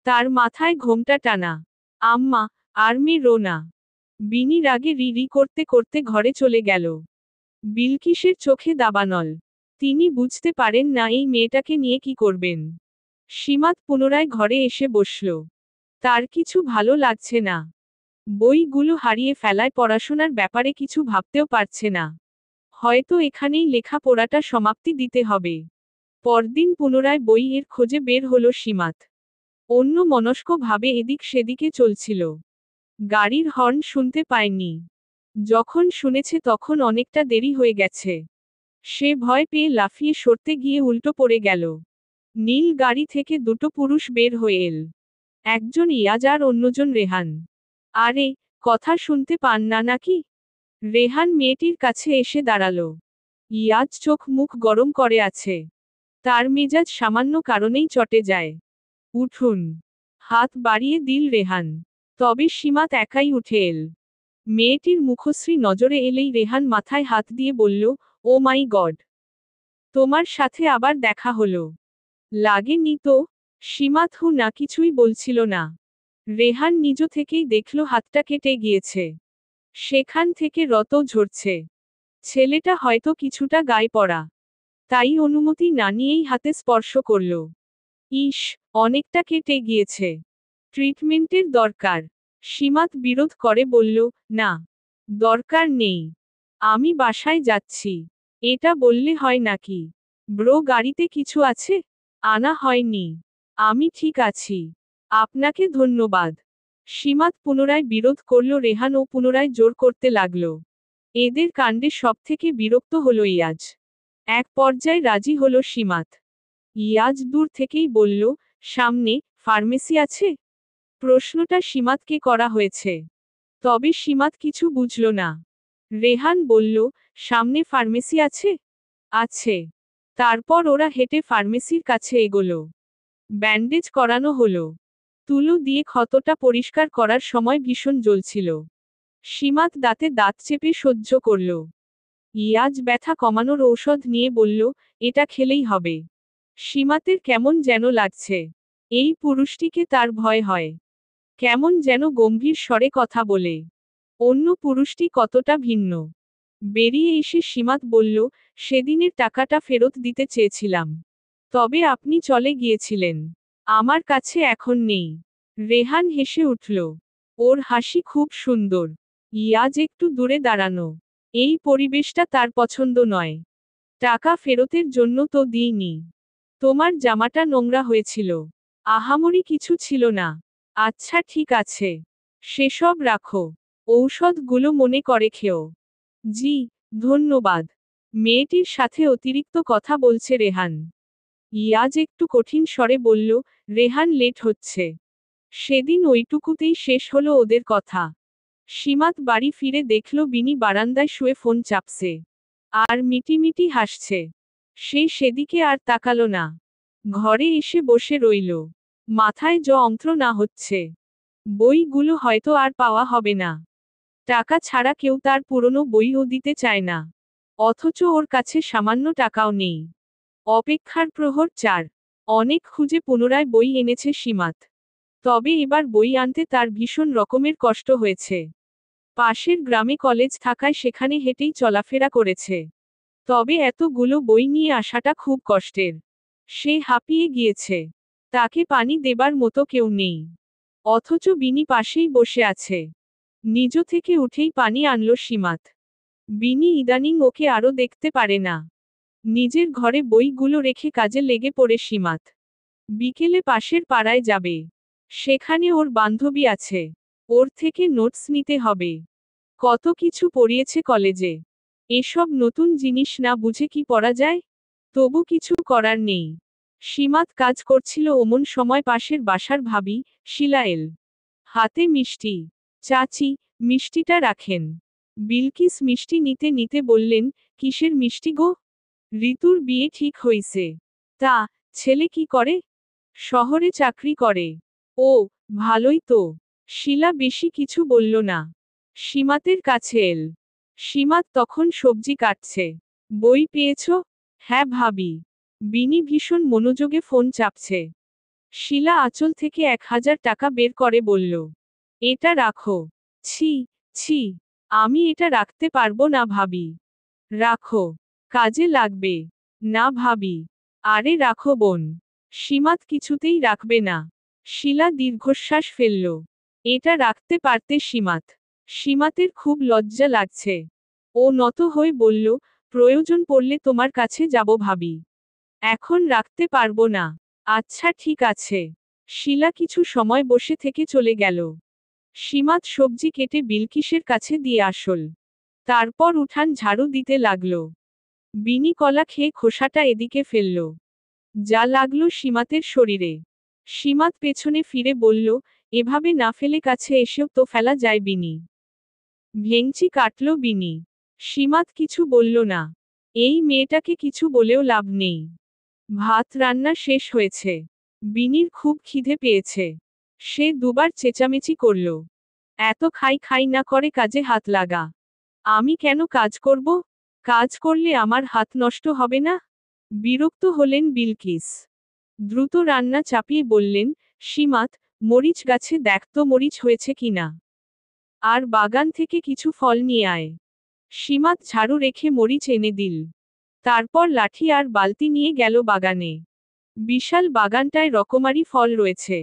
তার মাথায় ঘোমটা টানা। আম্মা, আর মেরো না। বিনি রাগে রি রি করতে করতে ঘরে চলে গেল। বিলকিসের চোখে দাবানল। তিনি বুঝতে পারেন না এই মেয়েটাকে নিয়ে কি করবেন। সীমাত পুনরায় ঘরে এসে বসল। তার কিছু ভালো লাগছে না। বইগুলো হারিয়ে ফেলায় পড়াশোনার ব্যাপারে কিছু ভাবতেও পারছে না। হয়তো এখানেই লেখাপড়াটা সমাপ্তি দিতে হবে। পরদিন পুনরায় বইয়ের খোঁজে বের হলো সীমাত। অন্য মনস্ক ভাবে এদিক সেদিকে চলছিল। গাড়ির হর্ন শুনতে পায়নি। যখন শুনেছে তখন অনেকটা দেরি হয়ে গেছে। সে ভয় পেয়ে লাফিয়ে সরতে গিয়ে উল্টো পড়ে গেল। নীল গাড়ি থেকে দুটো পুরুষ বের হয়ে এল। একজন ইয়াজ আর অন্যজন রেহান। আরে, কথা শুনতে পান না নাকি? রেহান মেয়েটির কাছে এসে দাঁড়ালো। ইয়াজ চোখ মুখ গরম করে আছে। তার মেজাজ সামান্য কারণেই চটে যায়। উঠুন। হাত বাড়িয়ে দিল রেহান। তবে সীমাত একাই উঠে এল। মেয়েটির মুখশ্রী নজরে এলেই রেহান মাথায় হাত দিয়ে বলল, ও মাই গড! তোমার সাথে আবার দেখা হলো। লাগেনি তো? সীমাত হু না কিছুই বলছিল না। রেহান নিজ থেকেই দেখল হাতটা কেটে গিয়েছে। সেখান থেকে রক্ত ঝরছে। ছেলেটা হয়তো কিছুটা গায়ে পড়া। তাই অনুমতি না নিয়েই হাতে স্পর্শ করল। ইস, অনেকটা কেটে গিয়েছে। ট্রিটমেন্টের দরকার। সীমাত বিরোধ করে বলল, না, দরকার নেই। আমি বাসায় যাচ্ছি। এটা বললে হয় নাকি? ব্রো, গাড়িতে কিছু আছে? আনা হয়নি। আমি ঠিক আছি। আপনাকে ধন্যবাদ। সীমাত পুনরায় বিরোধ করল। রেহান ও পুনরায় জোর করতে লাগল। এদের কাণ্ডে সবথেকে বিরক্ত হল ইয়াজ। এক পর্যায়ে রাজি হল সীমাত। ইয়াজ দূর থেকেই বলল, সামনে ফার্মেসি আছে? প্রশ্নটা সীমাতকে করা হয়েছে। তবে সীমাত কিছু বুঝল না। রেহান বলল, সামনে ফার্মেসি আছে? আছে। তারপর ওরা হেঁটে ফার্মেসির কাছে এগোলো। ব্যান্ডেজ করানো হলো। তুলো দিয়ে ক্ষতটা পরিষ্কার করার সময় ভীষণ জ্বলছিল। সীমাত দাঁতে দাঁত চেপে সহ্য করল। ইয়াজ ব্যথা কমানোর ঔষধ নিয়ে বলল, এটা খেলেই হবে। সীমাতের কেমন যেন লাগছে। এই পুরুষটিকে তার ভয় হয়। কেমন যেন গম্ভীর স্বরে কথা বলে। অন্য পুরুষটি কতটা ভিন্ন। বেরিয়ে এসে সীমাত বলল, সেদিনের টাকাটা ফেরত দিতে চেয়েছিলাম। তবে আপনি চলে গিয়েছিলেন। আমার কাছে এখন নেই। রেহান হেসে উঠল। ওর হাসি খুব সুন্দর। ইয়াজ একটু দূরে দাঁড়ানো। এই পরিবেশটা তার পছন্দ নয়। টাকা ফেরতের জন্য তো দিইনি। তোমার জামাটা নোংরা হয়েছিল। আহামরি কিছু ছিল না। আচ্ছা ঠিক আছে। সেসব রাখো। ঔষধগুলো মনে করে খেও। জি, ধন্যবাদ। মেয়েটির সাথে অতিরিক্ত কথা বলছে রেহান। ইয়াজ একটু কঠিন স্বরে বলল, রেহান লেট হচ্ছে। সেদিন ওইটুকুতেই শেষ হলো ওদের কথা। সীমাত বাড়ি ফিরে দেখল বিনি বারান্দায় শুয়ে ফোন চাপছে। আর মিটিমিটি হাসছে। সে সেদিকে আর তাকালো না। ঘরে এসে বসে রইল। মাথায় যন্ত্রণা হচ্ছে। বইগুলো হয়তো আর পাওয়া হবে না। টাকা ছাড়া কেউ তার পুরনো বইও দিতে চায় না। অথচ ওর কাছে সামান্য টাকাও নেই। অপেক্ষার প্রহর 4। অনেক খুঁজে পুনরায় বই এনেছে সীমাত। তবে এবার বই আনতে তার ভীষণ রকমের কষ্ট হয়েছে। পাশের গ্রামে কলেজ থাকায় সেখানে হেঁটেই চলাফেরা করেছে। তবে এতগুলো বই নিয়ে আসাটা খুব কষ্টের। সে হাঁপিয়ে গিয়েছে। তাকে পানি দেবার মতো কেউ নেই। অথচ বিনি পাশেই বসে আছে। নিজ থেকে উঠেই পানি আনল সীমাত। বিনি ইদানিং ওকে আরও দেখতে পারে না। নিজের ঘরে বইগুলো রেখে কাজে লেগে পড়ে সীমাত। বিকেলে পাশের পাড়ায় যাবে। সেখানে ওর বান্ধবী আছে। ওর থেকে নোটস নিতে হবে। কত কিছু পড়িয়েছে কলেজে। এসব নতুন জিনিস না বুঝে কি পড়া যায়? তবু কিছু করার নেই। সীমাত কাজ করছিল অমন সময় পাশের বাসার ভাবি, শিলা এল। হাতে মিষ্টি। চাচি, মিষ্টিটা রাখেন। বিলকিস মিষ্টি নিতে নিতে বললেন, কিসের মিষ্টি গো? ঋতুর বিয়ে ঠিক হইছে। তা, ছেলে কি করে? শহরে চাকরি করে। ও, ভালোই তো। শিলা বেশি কিছু বলল না। সীমাতের কাছে এল। সীমাত তখন সবজি কাটছে। বই পেয়েছ? হ্যাঁ ভাবি। বিনি ভীষণ মনোযোগে ফোন চাপছে। শিলা আঁচল থেকে 1000 টাকা বের করে বলল, এটা রাখো। ছি, ছি, আমি এটা রাখতে পারবো না ভাবি। রাখো, কাজে লাগবে। না ভাবি। আরে রাখো বোন। সীমাত কিছুতেই রাখবে না। শিলা দীর্ঘশ্বাস ফেলল। এটা রাখতে পারতে সীমাত। সীমাতের খুব লজ্জা লাগছে। ও নত হয়ে বলল, প্রয়োজন পড়লে তোমার কাছে যাব ভাবি। এখন রাখতে পারবো না। আচ্ছা ঠিক আছে। শিলা কিছু সময় বসে থেকে চলে গেল। সীমাত সবজি কেটে বিলকিসের কাছে দিয়ে আসল। তারপর উঠান ঝাড়ু দিতে লাগল। বিনি কলা খেয়ে খোসাটা এদিকে ফেলল। যা লাগলো সীমাতের শরীরে। সীমাত পেছনে ফিরে বলল, এভাবে না ফেলে কাছে এসেও তো ফেলা যায় বিনি। ভেংচি কাটল বিনি। সীমাত কিছু বলল না। এই মেয়েটাকে কিছু বলেও লাভ নেই। ভাত রান্না শেষ হয়েছে। বিনির খুব খিদে পেয়েছে। সে দুবার চেঁচামেচি করল। এত খাই খাই না করে কাজে হাত লাগা। আমি কেন কাজ করব? কাজ করলে আমার হাত নষ্ট হবে না? বিরক্ত হলেন বিলকিস। দ্রুত রান্না চাপিয়ে বললেন, সীমাত, মরিচ গাছে দেখ তো মরিচ হয়েছে কিনা। আর বাগান থেকে কিছু ফল নিয়ে আয়। সীমাত ঝাড়ু রেখে মরিচ এনে দিল। তারপর লাঠি আর বালতি নিয়ে গেল বাগানে। বিশাল বাগানটায় রকমারি ফল রয়েছে।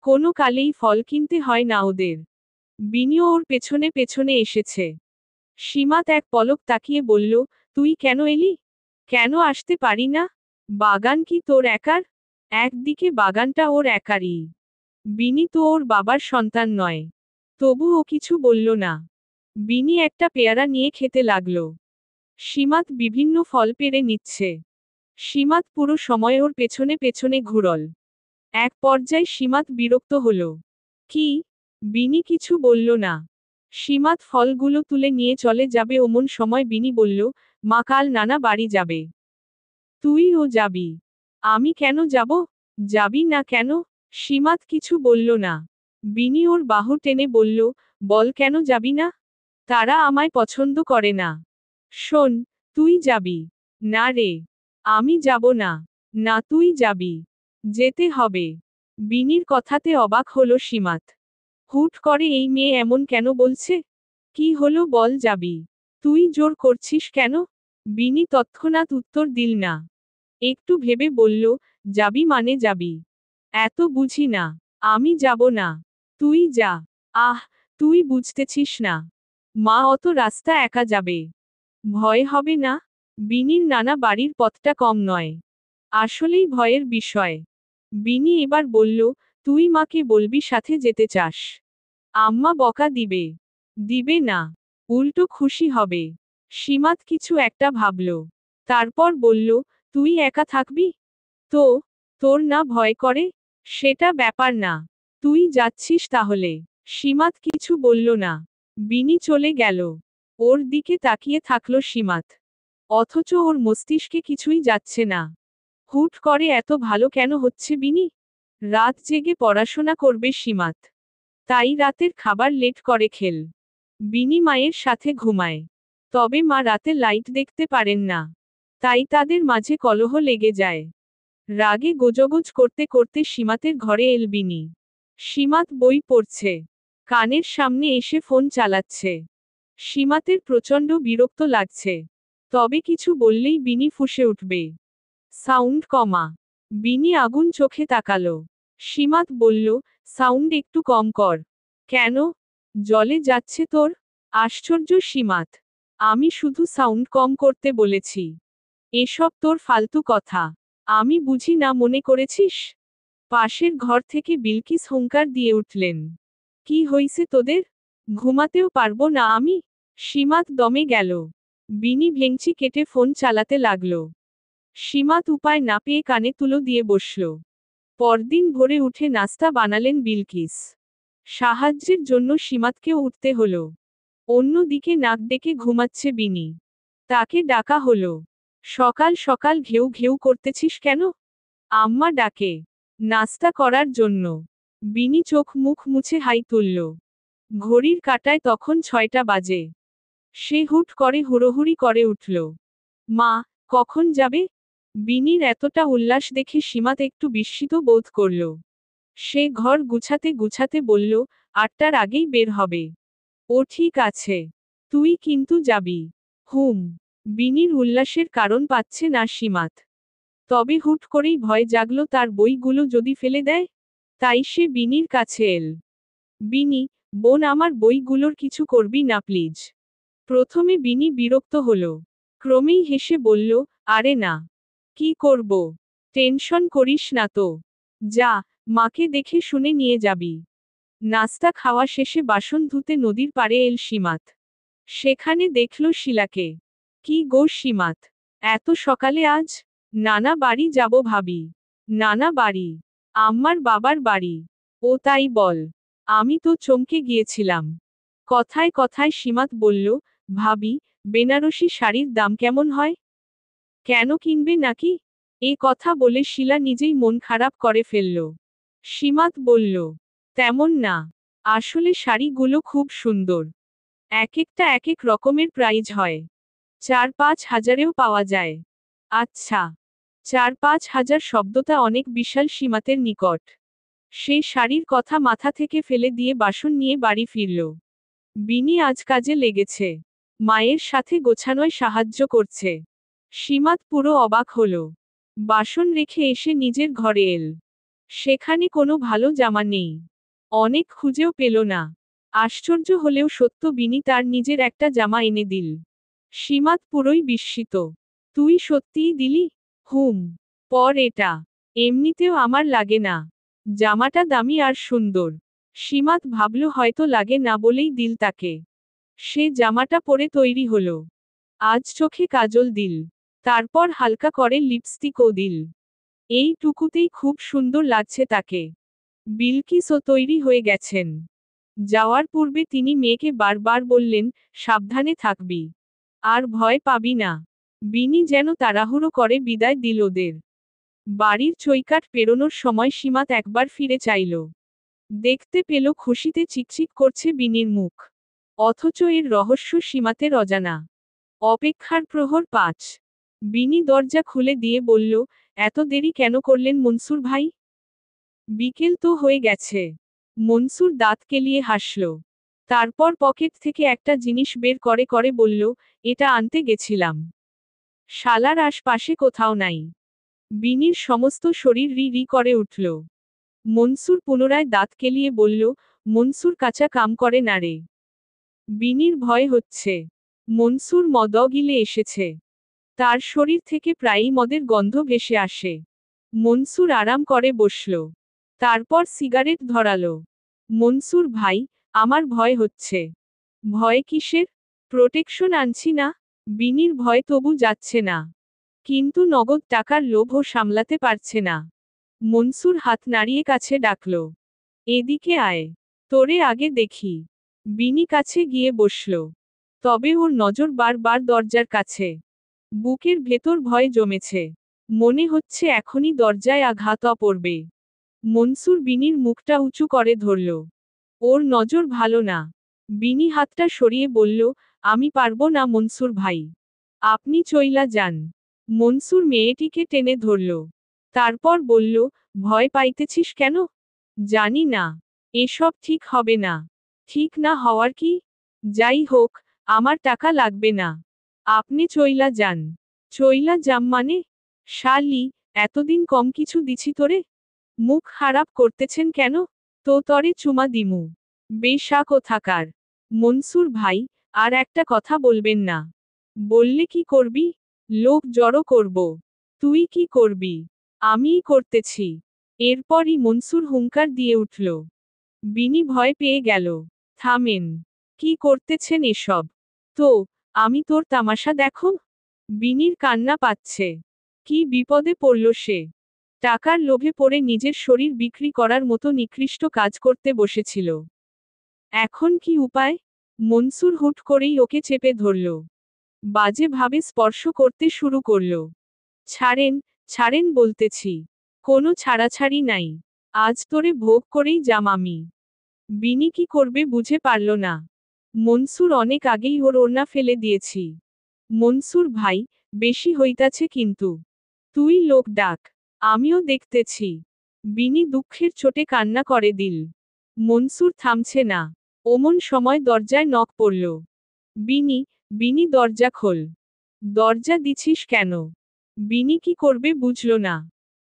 কোনো কালেই ফল কিনতে হয় না ওদের। বিনিও ওর পেছনে পেছনে এসেছে। সীমাত এক পলক তাকিয়ে বলল, তুই কেন এলি? কেন আসতে পারি না? বাগান কি তোর একার? একদিকে বাগানটা ওর একারই। বিনি তো ওর বাবার সন্তান নয়। তবু ও কিছু বলল না। বিনি একটা পেয়ারা নিয়ে খেতে লাগল। সীমাত বিভিন্ন ফল পেড়ে নিচ্ছে। সীমাত পুরো সময় ওর পেছনে পেছনে ঘুরল। এক পর্যায়ে সীমাত বিরক্ত হল। কি? বিনি কিছু বলল না। সীমাত ফলগুলো তুলে নিয়ে চলে যাবে অমন সময় বিনি বলল, মা কাল নানা বাড়ি যাবে। তুইও যাবি? আমি কেন যাব? যাবি না কেন? সীমাত কিছু বলল না। বিনি ওর বাহু টেনে বলল, বল কেন যাবি না? তারা আমায় পছন্দ করে না। শোন, তুই যাবি। না রে, আমি যাব না। না তুই যাবি। যেতে হবে। বিনির কথাতে অবাক হলো সীমাত। হুট করে এই মেয়ে এমন কেন বলছে? কি হলো বল যাবি। তুই জোর করছিস কেন? বিনি তৎক্ষণাৎ উত্তর দিল না। একটু ভেবে বলল, যাবি মানে যাবি। এত বুঝি না। আমি যাব না। তুই যা। আহ, তুই বুঝতেছিস না। মা অত রাস্তা একা যাবে। ভয় হবে না? বিনির নানা বাড়ির পথটা কম নয়। আসলেই ভয়ের বিষয়। বিনি এবার বলল, তুই মাকে বলবি সাথে যেতে চাস। আম্মা বকা দিবে। দিবে না। উল্টো খুশি হবে। সীমাত কিছু একটা ভাবল। তারপর বলল, তুই একা থাকবি? তো, তোর না ভয় করে? সেটা ব্যাপার না। তুই যাচ্ছিস তাহলে। সীমাত কিছু বলল না। বিনি চলে গেল। ওর দিকে তাকিয়ে থাকল সীমাত। অথচ ওর মস্তিষ্কে কিছুই যাচ্ছে না। হুট করে এত ভালো কেন হচ্ছে বিনি? রাত জেগে পড়াশোনা করবে সীমাত। তাই রাতের খাবার লেট করে খেল। বিনি মায়ের সাথে ঘুমায়। তবে মা রাতে লাইট দেখতে পারেন না। তাই তাদের মাঝে কলহ লেগে যায়। রাগে গোজগোজ করতে করতে সীমাতের ঘরে এল বিনি। সীমাত বই পড়ছে। কানের সামনে এসে ফোন চালাচ্ছে। সীমাতের প্রচণ্ড বিরক্ত লাগছে। তবে কিছু বললেই বিনি ফুঁসে উঠবে। সাউন্ড কমা। বিনি আগুন চোখে তাকালো। সীমাত বলল, সাউন্ড একটু কম কর। কেন? জলে যাচ্ছে তোর? আশ্চর্য সীমাত। আমি শুধু সাউন্ড কম করতে বলেছি। এসব তোর ফালতু কথা। আমি বুঝি না মনে করেছিস? পাশের ঘর থেকে বিলকিস হুঙ্কার দিয়ে উঠলেন। কি হইছে তোদের? ঘুমাতেও পারবো না আমি? সীমাত দমে গেল। বিনি ভেংচি কেটে ফোন চালাতে লাগল। সীমাত উপায় না পেয়ে কানে তুলো দিয়ে বসল। পরদিন ভোরে উঠে নাস্তা বানালেন বিলকিস। সাহায্যের জন্য সীমাতকেও উঠতে হলো। অন্যদিকে নাক ডেকে ঘুমাচ্ছে বিনি। তাকে ডাকা হলো। সকাল সকাল ঘেউ ঘেউ করতেছিস কেন? আম্মা ডাকে। নাস্তা করার জন্য। বিনি চোখ মুখ মুছে হাই তুলল। ঘড়ির কাঁটায় তখন 6টা বাজে। সে হুট করে হুড়োহুড়ি করে উঠল। মা, কখন যাবে? বিনির এতটা উল্লাস দেখে সীমাত একটু বিস্মিত বোধ করল। সে ঘর গুছাতে গুছাতে বলল, 8টার আগেই বের হবে। ও ঠিক আছে। তুই কিন্তু যাবি। হুম। বিনির উল্লাসের কারণ পাচ্ছে না সীমাত। তবে হুট করেই ভয় জাগল তার বইগুলো যদি ফেলে দেয়। তাই সে বিনির কাছে এল। বিনি, বোন আমার বইগুলোর কিছু করবি না প্লিজ। প্রথমে বিনি বিরক্ত হল। ক্রমেই হেসে বলল, আরে না। কি করব? টেনশন করিস না তো। যা, মাকে দেখে শুনে নিয়ে যাবি। নাস্তা খাওয়া শেষে বাসন ধুতে নদীর পাড়ে এল সীমাত। সেখানে দেখল শিলাকে। কি গো সীমাত, এত সকালে আজ? নানা বাড়ি যাব ভাবি। নানা বাড়ি? আম্মার বাবার বাড়ি? ও তাই বল। আমি তো চমকে গিয়েছিলাম। কথায় কথায় সীমাত বলল, ভাবি, বেনারসি শাড়ির দাম কেমন হয়? কেন কিনবে নাকি? এ কথা বলে শিলা নিজেই মন খারাপ করে ফেলল। সীমাত বলল, তেমন না। আসলে শাড়িগুলো খুব সুন্দর। এক একটা এক এক রকমের প্রাইজ হয়। 4-5 হাজারেও পাওয়া যায়। আচ্ছা। 4-5 হাজার শব্দটা অনেক বিশাল সীমাতের নিকট। সে শাড়ির কথা মাথা থেকে ফেলে দিয়ে বাসন নিয়ে বাড়ি ফিরল। বিনি আজ কাজে লেগেছে। মায়ের সাথে গোছানোয় সাহায্য করছে। সীমাত পুরো অবাক হল। বাসন রেখে এসে নিজের ঘরে এল। সেখানে কোনো ভালো জামা নেই। অনেক খুঁজেও পেল না। আশ্চর্য হলেও সত্য বিনি তার নিজের একটা জামা এনে দিল। সীমাত পুরোই বিস্মিত। তুই সত্যিই দিলি? হুম। পর এটা। এমনিতেও আমার লাগে না। জামাটা দামি আর সুন্দর। সীমাত ভাবল হয়তো লাগে না বলেই দিল তাকে। সে জামাটা পরে তৈরি হলো। আজ চোখে কাজল দিল। তারপর হালকা করে লিপস্টিকও দিল। এইটুকুতেই খুব সুন্দর লাগছে তাকে। বিলকিসও তৈরি হয়ে গেছেন। যাওয়ার পূর্বে তিনি মেয়েকে বারবার বললেন, সাবধানে থাকবি। আর ভয় পাবি না। বিনি যেন তাড়াহুড়ো করে বিদায় দিল ওদের। বাড়ির চৌকাঠ পেরোনোর সময় সীমাত একবার ফিরে চাইল। দেখতে পেল খুশিতে চিকচিক করছে বিনির মুখ। অথচ এর রহস্য সীমাতের অজানা। অপেক্ষার প্রহর ৫। বিনি দরজা খুলে দিয়ে বলল, এত দেরি কেন করলেন মনসুর ভাই? বিকেল তো হয়ে গেছে। মনসুর দাঁত কেলিয়ে হাসল। তারপর পকেট থেকে একটা জিনিস বের করে করে বলল, এটা আনতে গেছিলাম। শালার আশপাশে কোথাও নাই। বিনির সমস্ত শরীর রি রি করে উঠল। মনসুর পুনরায় দাঁত কেলিয়ে বলল, মনসুর কাঁচা কাম করে না রে। বিনির ভয় হচ্ছে। মনসুর মদ গিলে এসেছে। তার শরীর থেকে প্রায়ই মদের গন্ধ ভেসে আসে। মনসুর আরাম করে বসল। তারপর সিগারেট ধরালো। মনসুর ভাই, আমার ভয় হচ্ছে। ভয় কিসের? প্রোটেকশন আনছি না। বিনির ভয় তবু যাচ্ছে না। কিন্তু নগদ টাকার লোভও সামলাতে পারছে না। মনসুর হাত নাড়িয়ে কাছে ডাকল, এদিকে আয়। তোরে আগে দেখি। বিনি কাছে গিয়ে বসল। তবে ওর নজর বারবার দরজার কাছে। বুকের ভেতর ভয় জমেছে। মনে হচ্ছে এখনই দরজায় আঘাত পড়বে। মনসুর বিনির মুখটা উঁচু করে ধরল। ওর নজর ভালো না। বিনি হাতটা সরিয়ে বলল, আমি পারবো না মনসুর ভাই। আপনি চইলা যান। মনসুর মেয়েটিকে টেনে ধরল। তারপর বলল, ভয় পাইতেছিস কেন? জানি না। এসব ঠিক হবে না। ঠিক না হওয়ার কি? যাই হোক, আমার টাকা লাগবে না। আপনি চইলা যান। চইলা যাম মানে? শালি, এতদিন কম কিছু দিছি তোরে? মুখ খারাপ করতেছেন কেন? তো তরে চুমা দিমু। বেশা কোথাকার। মনসুর ভাই, আর একটা কথা বলবেন না। বললে কি করবি? লোক জড়ো করব। তুই কি করবি? আমিই করতেছি। এরপরই মনসুর হুঙ্কার দিয়ে উঠল। বিনি ভয় পেয়ে গেল। থামেন। কি করতেছেন এসব? তো, আমি তোর তামাশা দেখো? বিনির কান্না পাচ্ছে। কি বিপদে পড়ল সে। টাকার লোভে পড়ে নিজের শরীর বিক্রি করার মতো নিকৃষ্ট কাজ করতে বসেছিল। এখন কি উপায়? মনসুর হুট করেই ওকে চেপে ধরল। বাজে ভাবে স্পর্শ করতে শুরু করল। ছাড়েন, ছাড়েন বলতেছি। কোনো ছাড়াছাড়ি নাই। আজ তোরে ভোগ করেই যাম আমি। বিনি কি করবে বুঝে পারল না। মনসুর অনেক আগেই ওর ওড়না ফেলে দিয়েছি। মনসুর ভাই, বেশি হইতাছে কিন্তু। তুই লোক ডাক। আমিও দেখতেছি। বিনি দুঃখের চোটে কান্না করে দিল। মনসুর থামছে না। ওমন সময় দরজায় নক পড়ল। বিনি, বিনি দরজা খোল। দরজা দিছিস কেন? বিনি কি করবে বুঝল না।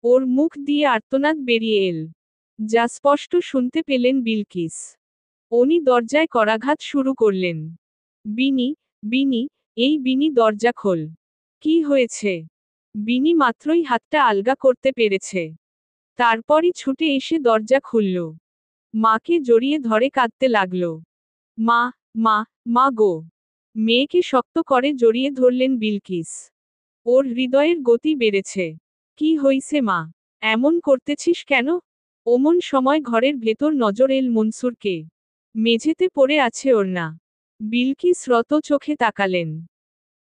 ওর মুখ দিয়ে আর্তনাদ বেরিয়ে এল। যা স্পষ্ট শুনতে পেলেন বিলকিস। উনি দরজায় করাঘাত শুরু করলেন। বিনি, বিনি, এই বিনি দরজা খোল। কি হয়েছে? বিনি মাত্রই হাতটা আলগা করতে পেরেছে। তারপরই ছুটে এসে দরজা খুলল। মাকে জড়িয়ে ধরে কাঁদতে লাগল। মা, মা, মা গো। মেয়েকে শক্ত করে জড়িয়ে ধরলেন বিলকিস। ওর হৃদয়ের গতি বেড়েছে। কি হইছে মা? এমন করতেছিস কেন? ওমন সময় ঘরের ভেতর নজর এল মনসুরকে। মেঝেতে পড়ে আছে ওড়না। বিলকিস রত চোখে তাকালেন।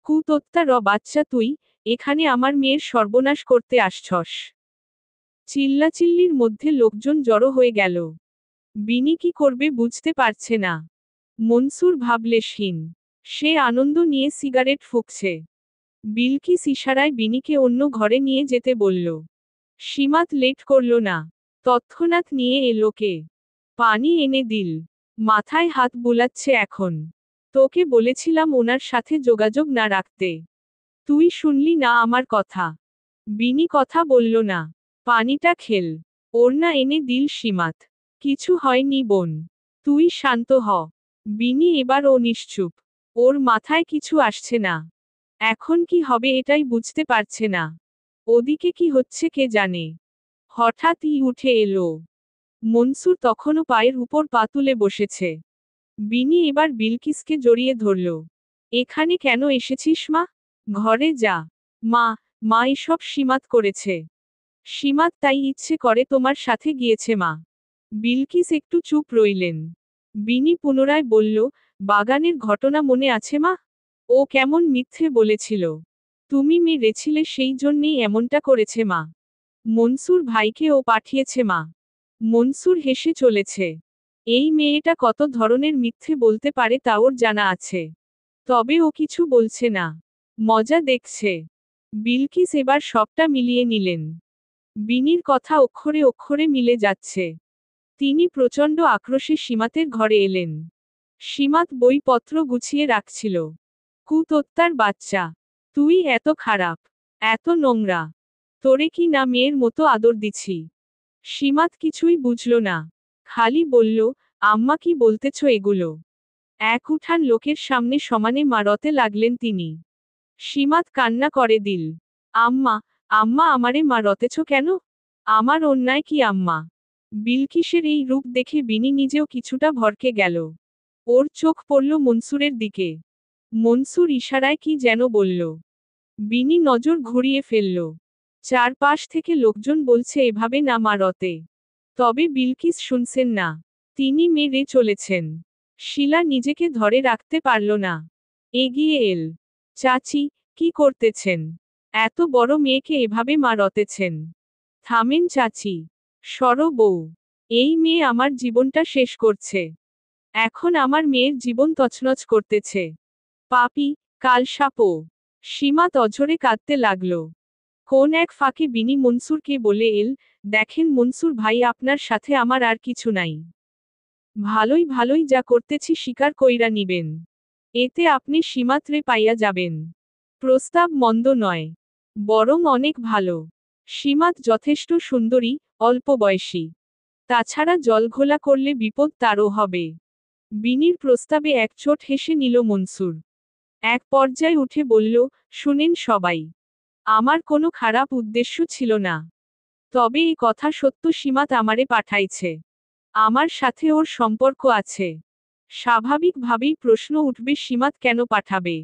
কুতোত্তা বাচ্চা তুই, এখানে আমার মেয়ের সর্বনাশ করতে আসছস। চিল্লাচিল্লির মধ্যে লোকজন জড়ো হয়ে গেল। বিনি কি করবে বুঝতে পারছে না। মনসুর ভাবলেশহীন। সে আনন্দ নিয়ে সিগারেট ফুঁকছে। বিলকিস ইশারায় বিনিকে অন্য ঘরে নিয়ে যেতে বলল। সীমাত লেট করল না। তৎক্ষণাৎ নিয়ে এলো কে। পানি এনে দিল। মাথায় হাত বুলাচ্ছে এখন। তোকে বলেছিলাম ওনার সাথে যোগাযোগ না রাখতে। তুই শুনলি না আমার কথা। বিনি কথা বলল না। পানিটা খেল। ওড়না এনে দিল সীমাত। কিছু হয়নি বোন। তুই শান্ত হ। বিনি এবার ও নিশ্চুপ। ওর মাথায় কিছু আসছে না। এখন কি হবে এটাই বুঝতে পারছে না। ওদিকে কি হচ্ছে কে জানে। হঠাৎই উঠে এলো। মনসুর তখনও পায়ের উপর পা তুলে বসেছে। বিনি এবার বিলকিসকে জড়িয়ে ধরল। এখানে কেন এসেছিস মা? ঘরে যা। মা, মা এসব সীমাত করেছে। সীমাত তাই ইচ্ছে করে তোমার সাথে গিয়েছে মা। বিলকিস একটু চুপ রইলেন। বিনি পুনরায় বলল, বাগানের ঘটনা মনে আছে মা? ও কেমন মিথ্যে বলেছিল। তুমি মেরেছিলে সেই জন্যেই এমনটা করেছে মা। মনসুর ভাইকে ও পাঠিয়েছে মা। মনসুর হেসে চলেছে। এই মেয়েটা কত ধরনের মিথ্যে বলতে পারে তা ওর জানা আছে। তবে ও কিছু বলছে না। মজা দেখছে। বিলকিস এবার সবটা মিলিয়ে নিলেন। বিনির কথা অক্ষরে অক্ষরে মিলে যাচ্ছে। তিনি প্রচণ্ড আক্রোশে সীমাতের ঘরে এলেন। সীমাত বইপত্র গুছিয়ে রাখছিল। কুতোত্তার বাচ্চা, তুই এত খারাপ, এত নোংরা। তোরে কি না মেয়ের মতো আদর দিছি। সীমাত কিছুই বুঝল না। খালি বলল, আম্মা কি বলতেছ এগুলো? এক উঠান লোকের সামনে সমানে মারতে লাগলেন তিনি। সীমাত কান্না করে দিল। আম্মা, আম্মা আমারে মারতেছ কেন? আমার অন্যায় কি আম্মা? বিলকিসের এই রূপ দেখে বিনি নিজেও কিছুটা ভরকে গেল। ওর চোখ পড়ল মনসুরের দিকে। মনসুর ইশারায় কি যেন বলল। বিনি নজর ঘুরিয়ে ফেলল। চারপাশ থেকে লোকজন বলছে এভাবে না মারতে। তবে বিলকিস শুনছেন না। তিনি মেরে চলেছেন। শিলা নিজেকে ধরে রাখতে পারল না। এগিয়ে এল। চাচি, কি করতেছেন? এত বড় মেয়েকে এভাবে মারতেছেন। থামেন চাচি। সরো বউ। এই মেয়ে আমার জীবনটা শেষ করছে। এখন আমার মেয়ের জীবন তছনছ করতেছে। পাপী, কালসাপও। সীমাত অঝরে কাঁদতে লাগল। কোন এক ফাঁকে বিনি মনসুরকে বলে এল, দেখেন মনসুর ভাই আপনার সাথে আমার আর কিছু নাই। ভালোই ভালোই যা করতেছি স্বীকার কইরা নিবেন। এতে আপনি সীমাত্রে পাইয়া যাবেন। প্রস্তাব মন্দ নয়। বরং অনেক ভালো। সীমাত যথেষ্ট সুন্দরী, অল্প বয়সী। তাছাড়া জলঘোলা করলে বিপদ তারও হবে। বিনির প্রস্তাবে একচোট হেসে নিল মনসুর। এক পর্যায়ে উঠে বলল, শুনেন সবাই। আমার কোনো খারাপ উদ্দেশ্য ছিল না। তবে এই কথা সত্য সীমাত আমারে পাঠাইছে। আমার সাথে ওর সম্পর্ক আছে। স্বাভাবিকভাবেই প্রশ্ন উঠবে সীমাত কেন পাঠাবে।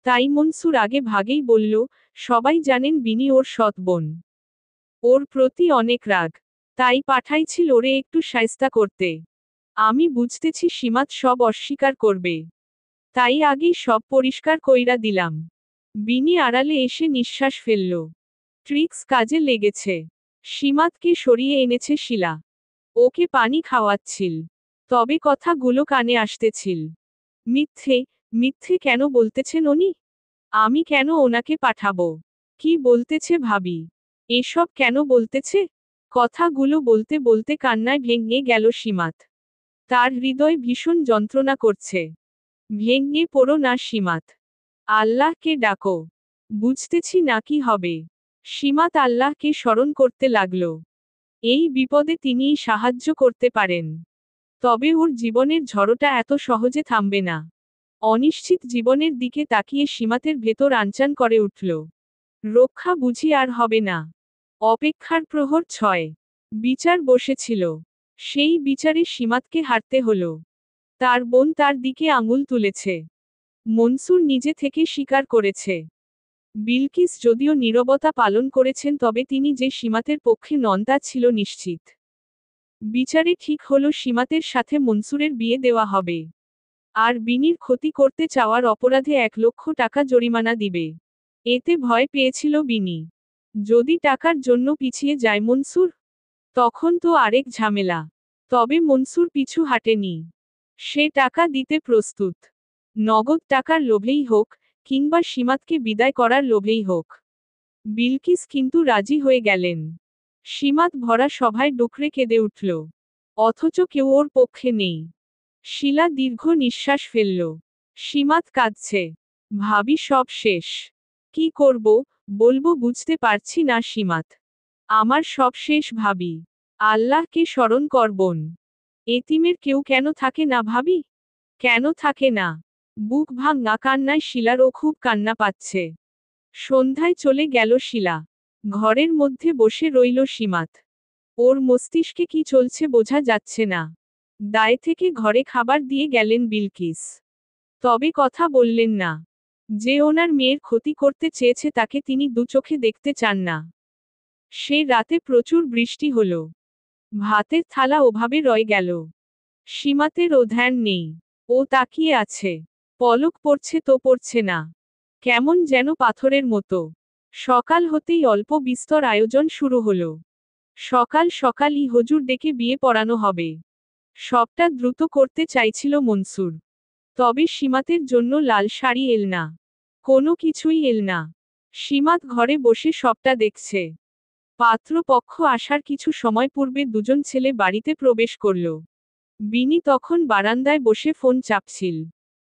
তাই মনসুর আগে ভাগেই বলল, সবাই জানেন বিনি ওর সৎ বোন। ওর প্রতি অনেক রাগ। তাই পাঠাইছিল ওরে একটু শায়েস্তা করতে। আমি বুঝতেছি সীমাত সব অস্বীকার করবে। তাই আগেই সব পরিষ্কার কইরা দিলাম। বিনি আড়ালে এসে নিঃশ্বাস ফেলল। ট্রিক্স কাজে লেগেছে। সীমাতকে সরিয়ে এনেছে শিলা। ওকে পানি খাওয়াচ্ছিল। তবে কথাগুলো কানে আসতেছিল। মিথ্যে, মিথ্যে কেন বলতেছেন উনি? আমি কেন ওনাকে পাঠাবো? কি বলতেছে ভাবি? এসব কেন বলতেছে? কথাগুলো বলতে বলতে কান্নায় ভেঙে গেল সীমাত। তার হৃদয় ভীষণ যন্ত্রণা করছে। ভেঙে পড়ো না সীমাত। আল্লাহকে ডাকো। বুঝতেছি না কি হবে। সীমাত আল্লাহকে স্মরণ করতে লাগল। এই বিপদে তিনিই সাহায্য করতে পারেন। তবে ওর জীবনের ঝড়টা এত সহজে থামবে না। অনিশ্চিত জীবনের দিকে তাকিয়ে সীমাতের ভেতর আনচান করে উঠল। রক্ষা বুঝি আর হবে না। অপেক্ষার প্রহর 6। বিচার বসেছিল। সেই বিচারে সীমাতকে হারতে হলো। তার বোন তার দিকে আঙুল তুলেছে। মনসুর নিজে থেকে স্বীকার করেছে। বিলকিস যদিও নীরবতা পালন করেছেন তবে তিনি যে সীমাতের পক্ষে নন তা ছিল নিশ্চিত। বিচারে ঠিক হলো সীমাতের সাথে মনসুরের বিয়ে দেওয়া হবে। আর বিনির ক্ষতি করতে চাওয়ার অপরাধে 1 লক্ষ টাকা জরিমানা দিবে। এতে ভয় পেয়েছিল বিনি। যদি টাকার জন্য পিছিয়ে যায় মনসুর, তখন তো আরেক ঝামেলা। তবে মনসুর পিছু হাঁটেনি। সে টাকা দিতে প্রস্তুত। নগদ টাকার লোভেই হোক, কিংবা সীমাতকে বিদায় করার লোভেই হোক। বিলকিস কিন্তু রাজি হয়ে গেলেন। সীমাত ভরা সভায় ডুকরে কেঁদে উঠল। অথচ কেউ ওর পক্ষে নেই। শিলা দীর্ঘ নিঃশ্বাস ফেলল। সীমাত কাঁদছে। ভাবি সব শেষ। কি করব, বলবো বুঝতে পারছি না সীমাত। আমার সব শেষ ভাবি। আল্লাহকে স্মরণ করবন। এতিমের কেউ কেন থাকে না ভাবি? কেন থাকে না? বুক ভাঙা কান্নায় শিলারও খুব কান্না পাচ্ছে। সন্ধ্যায় চলে গেল শিলা। ঘরের মধ্যে বসে রইল সীমাত। ওর মস্তিষ্কে কি চলছে বোঝা যাচ্ছে না। দায় থেকে ঘরে খাবার দিয়ে গেলেন বিলকিস। তবে কথা বললেন না। যে ওনার মেয়ের ক্ষতি করতে চেয়েছে তাকে তিনি দু চোখে দেখতে চান না। সে রাতে প্রচুর বৃষ্টি হলো। ভাতের থালা ওভাবে রয়ে গেল। সীমাতের ও ধ্যান নেই। ও তাকিয়ে আছে। পলক পড়ছে তো পড়ছে না। কেমন যেন পাথরের মতো। সকাল হতেই অল্প বিস্তর আয়োজন শুরু হলো। সকাল সকালই হুজুর ডেকে বিয়ে পড়ানো হবে। সবটা দ্রুত করতে চাইছিল মনসুর। তবে সীমাতের জন্য লাল শাড়ি এল না। কোনো কিছুই এল না। সীমাত ঘরে বসে সবটা দেখছে। পাত্রপক্ষ আসার কিছু সময় পূর্বে দুজন ছেলে বাড়িতে প্রবেশ করল। বিনি তখন বারান্দায় বসে ফোন চাপছিল।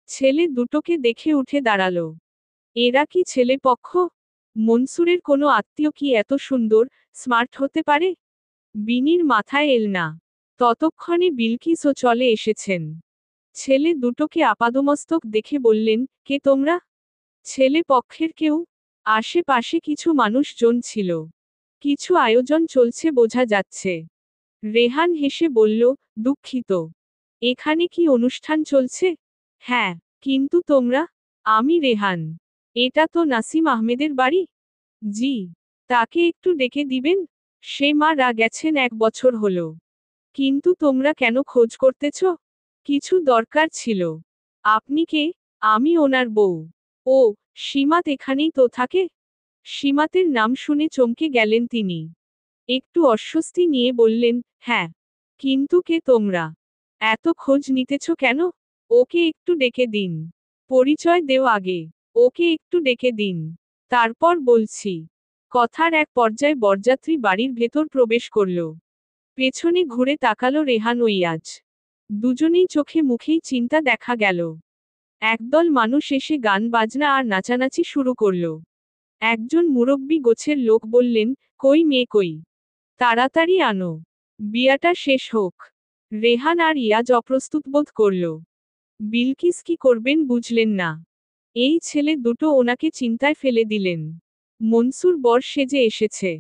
ছেলে দুটোকে দেখে উঠে দাঁড়ালো। এরা কি ছেলে পক্ষ? মনসুরের কোনো আত্মীয় কি এত সুন্দর, স্মার্ট হতে পারে? বিনির মাথায় এল না। ততক্ষণে বিলকিসও চলে এসেছেন। ছেলে দুটোকে আপাদমস্তক দেখে বললেন, কে তোমরা? ছেলে পক্ষের কেউ? আশেপাশে কিছু মানুষজন ছিল। কিছু আয়োজন চলছে বোঝা যাচ্ছে। রেহান হেসে বলল, দুঃখিত। এখানে কি অনুষ্ঠান চলছে? হ্যাঁ, কিন্তু তোমরা? আমি রেহান। এটা তো নাসিম আহমেদের বাড়ি। জি। তাকে একটু ডেকে দিবেন? সে মারা গেছেন 1 বছর হলো। কিন্তু তোমরা কেন খোঁজ করতেছ? কিছু দরকার ছিল। আপনি কে? আমি ওনার বউ। ও, সীমাত এখানেই তো থাকে? সীমাতের নাম শুনে চমকে গেলেন তিনি। একটু অস্বস্তি নিয়ে বললেন, হ্যাঁ। কিন্তু কে তোমরা? এত খোঁজ নিতেছ কেন? ওকে একটু ডেকে দিন। পরিচয় দেও আগে। ওকে একটু ডেকে দিন। তারপর বলছি। কথার এক পর্যায়ে বরযাত্রী বাড়ির ভেতর প্রবেশ করল। পেছনে ঘুরে তাকালো রেহান ও ইয়াজ। দুজনেই চোখে মুখেই চিন্তা দেখা গেল। একদল মানুষ এসে গান বাজনা আর নাচানাচি শুরু করল। একজন মুরব্বি গোছের লোক বললেন, কই মেয়ে কই? তাড়াতাড়ি আনো। বিয়াটা শেষ হোক। রেহান আর ইয়াজ অপ্রস্তুত বোধ করল। বিলকিস কি করবেন বুঝলেন না। এই ছেলে দুটো ওনাকে চিন্তায় ফেলে দিলেন। মনসুর বর সেজে এসেছে।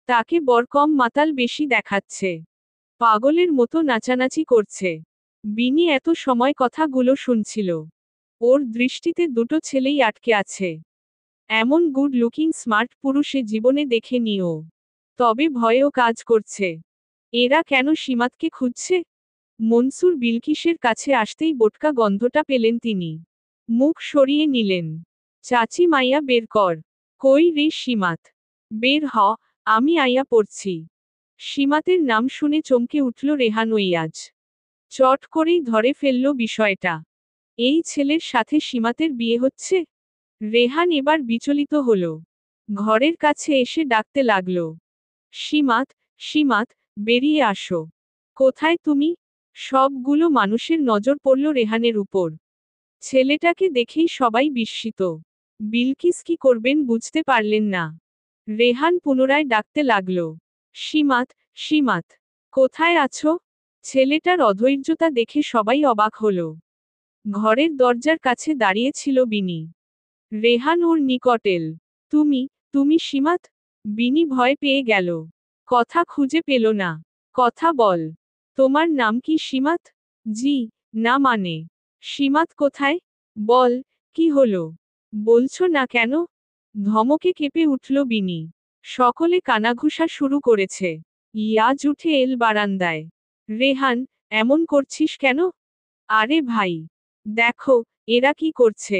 তাকে বর কম মাতাল বেশি দেখাচ্ছে। পাগলের মতো নাচানাচি করছে। বিনি এত সময় কথাগুলো শুনছিল। ওর দৃষ্টিতে দুটো ছেলেই আটকে আছে। এমন গুড লুকিং স্মার্ট পুরুষে জীবনে দেখে নিও। তবে ভয়েও কাজ করছে। এরা কেন সীমাতকে খুঁজছে? মনসুর বিলকিসের কাছে আসতেই বোটকা গন্ধটা পেলেন তিনি। মুখ সরিয়ে নিলেন। চাচি মাইয়া বের কর। কই রে সীমাত? বের হ, আমি আইয়া পড়ছি। সীমাতের নাম শুনে চমকে উঠল রেহান ও ইয়াজ। চট করেই ধরে ফেলল বিষয়টা। এই ছেলের সাথে সীমাতের বিয়ে হচ্ছে? রেহান এবার বিচলিত হল। ঘরের কাছে এসে ডাকতে লাগল। সীমাত, সীমাত, বেরিয়ে আসো। কোথায় তুমি? সবগুলো মানুষের নজর পড়ল রেহানের উপর। ছেলেটাকে দেখেই সবাই বিস্মিত। বিলকিস কি করবেন বুঝতে পারলেন না। রেহান পুনরায় ডাকতে লাগল। সীমাত, সীমাত, কোথায় আছো? ছেলেটার অধৈর্যতা দেখে সবাই অবাক হল। ঘরের দরজার কাছে দাঁড়িয়ে ছিল বিনি। রেহান ওর নিকট এল। তুমি, তুমি সীমাত? বিনি ভয় পেয়ে গেল। কথা খুঁজে পেল না। কথা বল। তোমার নাম কি সীমাত? জি, না মানে। সীমাত কোথায়? বল, কি হলো? বলছো না কেন? ধমকে কেঁপে উঠল বিনি। সকলে কানাঘুষা শুরু করেছে। ইয়াজ উঠে এল বারান্দায়। রেহান, এমন করছিস কেন? আরে ভাই, দেখো, এরা কি করছে?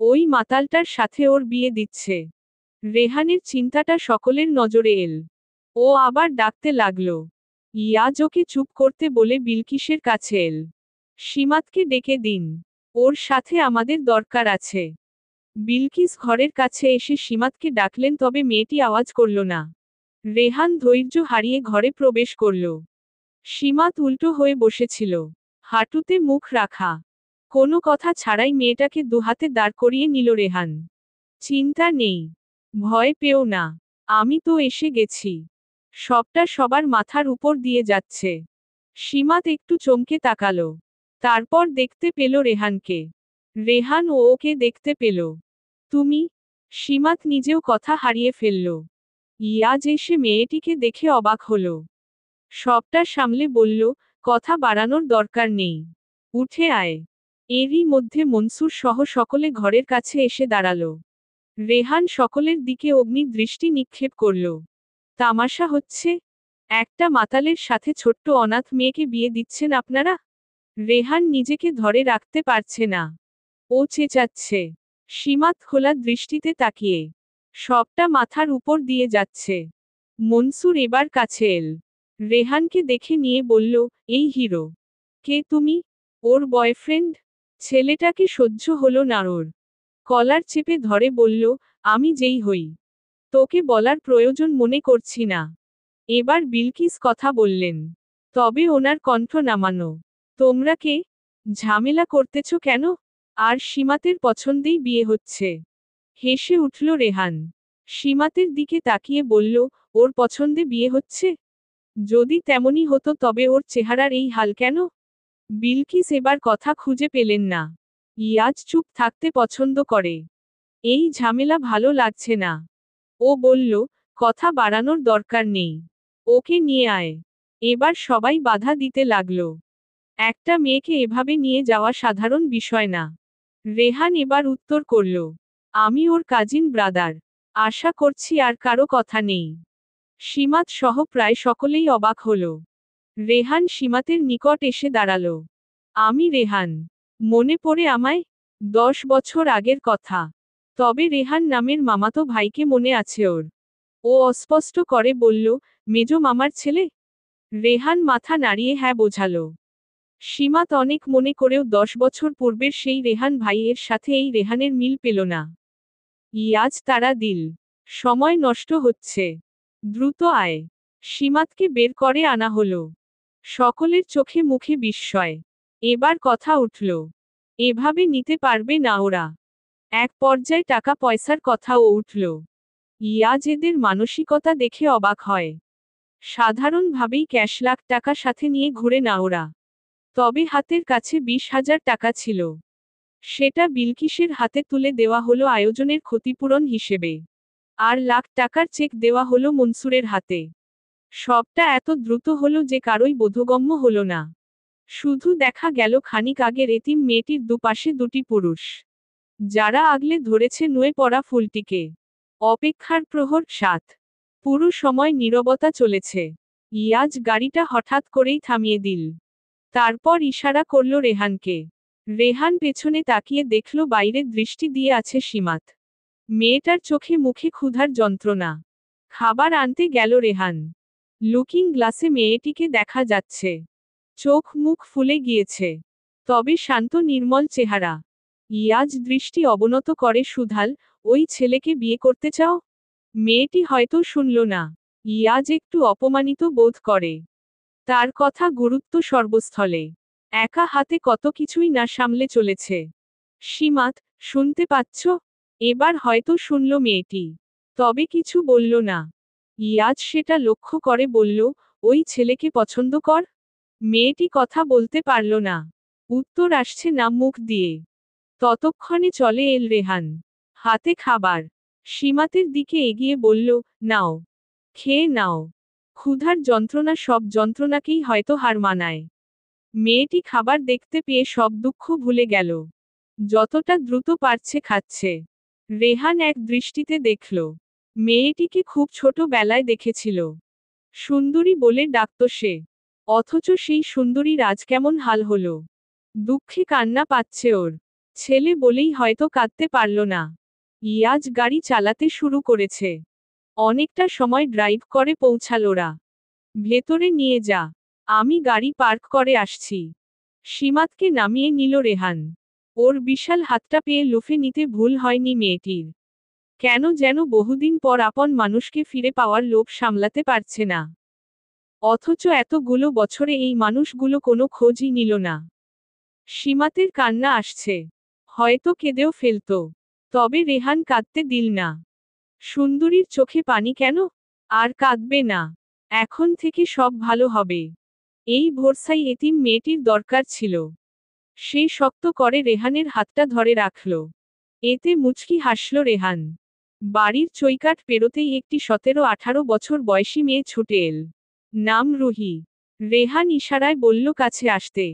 ওই মাতালটার সাথে ওর বিয়ে দিচ্ছে। রেহানের চিন্তাটা সকলের নজরে এল। ও আবার ডাকতে লাগল। ইয়াজ ওকে চুপ করতে বলে বিলকিসের কাছে এল। সীমাতকে ডেকে দিন। ওর সাথে আমাদের দরকার আছে। বিলকিস ঘরের কাছে এসে সীমাতকে ডাকলেন তবে মেয়েটি আওয়াজ করল না। রেহান ধৈর্য হারিয়ে ঘরে প্রবেশ করল। সীমাত উল্টো হয়ে বসেছিল। হাঁটুতে মুখ রাখা। কোনো কথা ছাড়াই মেয়েটাকে দুহাতে দাঁড় করিয়ে নিল রেহান। চিন্তা নেই। ভয় পেও না। আমি তো এসে গেছি। সবটা সবার মাথার উপর দিয়ে যাচ্ছে। সীমাত একটু চমকে তাকালো। তারপর দেখতে পেল রেহানকে। রেহান ও ওকে দেখতে পেল। তুমি? সীমাত নিজেও কথা হারিয়ে ফেলল। ইয়াজ এসে মেয়েটিকে দেখে অবাক হল। সবটা সামলে বলল, কথা বাড়ানোর দরকার নেই। উঠে আয়। এরই মধ্যে মনসুর সহ সকলে ঘরের কাছে এসে দাঁড়াল। রেহান সকলের দিকে অগ্নি দৃষ্টি নিক্ষেপ করল। তামাশা হচ্ছে? একটা মাতালের সাথে ছোট্ট অনাথ মেয়েকে বিয়ে দিচ্ছেন আপনারা? রেহান নিজেকে ধরে রাখতে পারছে না। ও চেঁচাচ্ছে। সীমাত খোলা দৃষ্টিতে তাকিয়ে। সবটা মাথার উপর দিয়ে যাচ্ছে। মনসুর এবার কাছে এল। রেহানকে দেখে নিয়ে বলল, এই হিরো। কে তুমি? ওর বয়ফ্রেন্ড? ছেলেটাকে সহ্য হলো না ওর। কলার চেপে ধরে বলল, আমি যেই হই। তোকে বলার প্রয়োজন মনে করছি না। এবার বিলকিস কথা বললেন। তবে ওনার কণ্ঠ নামানো। তোমরা কে? ঝামেলা করতেছ কেন? আর সীমাতের পছন্দেই বিয়ে হচ্ছে। হেসে উঠল রেহান। সীমাতের দিকে তাকিয়ে বলল, ওর পছন্দে বিয়ে হচ্ছে? যদি তেমনই হতো তবে ওর চেহারার এই হাল কেন? বিলকিস এবার কথা খুঁজে পেলেন না। ইয়াজ চুপ থাকতে পছন্দ করে। এই ঝামেলা ভালো লাগছে না। ও বলল, কথা বাড়ানোর দরকার নেই। ওকে নিয়ে আয়। এবার সবাই বাধা দিতে লাগল। একটা মেয়েকে এভাবে নিয়ে যাওয়া সাধারণ বিষয় না। রেহান এবার উত্তর করল, আমি ওর কাজিন ব্রাদার। আশা করছি আর কারো কথা নেই। সীমাত সহ প্রায় সকলেই অবাক হল। রেহান সীমাতের নিকট এসে দাঁড়াল। আমি রেহান। মনে পড়ে আমায়? 10 বছর আগের কথা। তবে রেহান নামের মামাতো ভাইকে মনে আছে ওর। ও অস্পষ্ট করে বলল, মেজো মামার ছেলে? রেহান মাথা নাড়িয়ে হ্যাঁ বোঝালো। সীমাত অনেক মনে করেও 10 বছর পূর্বের সেই রেহান ভাইয়ের সাথে এই রেহানের মিল পেল না। ইয়াজ তারা দিল। সময় নষ্ট হচ্ছে। দ্রুত আয়। সীমাতকে বের করে আনা হলো। সকলের চোখে মুখে বিস্ময়। এবার কথা উঠল। এভাবে নিতে পারবে না ওরা। এক পর্যায়ে টাকা পয়সার কথাও উঠল। ইয়াজ এদের মানসিকতা দেখে অবাক হয়। সাধারণভাবেই ক্যাশ লাখ টাকা সাথে নিয়ে ঘুরে না ওরা। তবে হাতের কাছে 20,000 টাকা ছিল। সেটা বিলকিসের হাতে তুলে দেওয়া হলো আয়োজনের ক্ষতিপূরণ হিসেবে। আর লাখ টাকার চেক দেওয়া হলো মনসুরের হাতে। সবটা এত দ্রুত হলো যে কারোই বোধগম্য হলো না। শুধু দেখা গেল খানিক আগের এতিম মেয়েটির দুপাশে দুটি পুরুষ, যারা আগলে ধরেছে নুয়ে পড়া ফুলটিকে। অপেক্ষার প্রহর 7। পুরো সময় নীরবতা চলেছে। ইয়াজ গাড়িটা হঠাৎ করেই থামিয়ে দিল। তারপর ইশারা করল রেহানকে। রেহান পেছনে তাকিয়ে দেখল বাইরে দৃষ্টি দিয়ে আছে সীমাত। মেয়েটার চোখে মুখে ক্ষুধার যন্ত্রণা। খাবার আনতে গেল রেহান। লুকিং গ্লাসে মেয়েটিকে দেখা যাচ্ছে। চোখ মুখ ফুলে গিয়েছে। তবে শান্ত নির্মল চেহারা। ইয়াজ দৃষ্টি অবনত করে শুধাল, ওই ছেলেকে বিয়ে করতে চাও? মেয়েটি হয়তো শুনল না। ইয়াজ একটু অপমানিত বোধ করে। তার কথা গুরুত্ব সর্বস্থলে। একা হাতে কত কিছুই না সামলে চলেছে। সীমাত, শুনতে পাচ্ছ? এবার হয়তো শুনল মেয়েটি। তবে কিছু বলল না। ইয়াজ সেটা লক্ষ্য করে বলল, ওই ছেলেকে পছন্দ কর? মেয়েটি কথা বলতে পারল না। উত্তর আসছে না মুখ দিয়ে। ততক্ষণে চলে এল রেহান। হাতে খাবার। সীমাতের দিকে এগিয়ে বলল, নাও। খেয়ে নাও। ক্ষুধার যন্ত্রণা সব যন্ত্রণাকেই হয়তো হার মানায়। মেয়েটি খাবার দেখতে পেয়ে সব দুঃখ ভুলে গেল। যতটা দ্রুত পারছে খাচ্ছে। রেহান এক দৃষ্টিতে দেখল। মেয়েটিকে খুব ছোট বেলায় দেখেছিল। সুন্দরী বলে ডাকত সে। অথচ সেই সুন্দরীর আজ কেমন হাল হলো। দুঃখে কান্না পাচ্ছে ওর। ছেলে বলেই হয়তো কাঁদতে পারল না। ইয়াজ গাড়ি চালাতে শুরু করেছে। অনেকটা সময় ড্রাইভ করে পৌঁছাল ওরা। ভেতরে নিয়ে যা। আমি গাড়ি পার্ক করে আসছি। সীমাতকে নামিয়ে নিল রেহান। ওর বিশাল হাতটা পেয়ে লুফে নিতে ভুল হয়নি মেয়েটির। কেন যেন বহুদিন পর আপন মানুষকে ফিরে পাওয়ার লোভ সামলাতে পারছে না। অথচ এতগুলো বছরে এই মানুষগুলো কোনো খোঁজই নিল না। সীমাতের কান্না আসছে। হয়তো কেঁদেও ফেলত। তবে রেহান কাঁদতে দিল না। সুন্দরীর চোখে পানি কেন? আর কাঁদবে না। এখন থেকে সব ভালো হবে। এই ভরসাই এতিম মেয়েটির দরকার ছিল। সে শক্ত করে রেহানের হাতটা ধরে রাখল। এতে মুচকি হাসল রেহান। বাড়ির চৌকাঠ পেরোতেই একটি 17-18 বছর বয়সী মেয়ে ছুটে এল। নাম রুহি। রেহান ইশারায় বলল কাছে আসতে।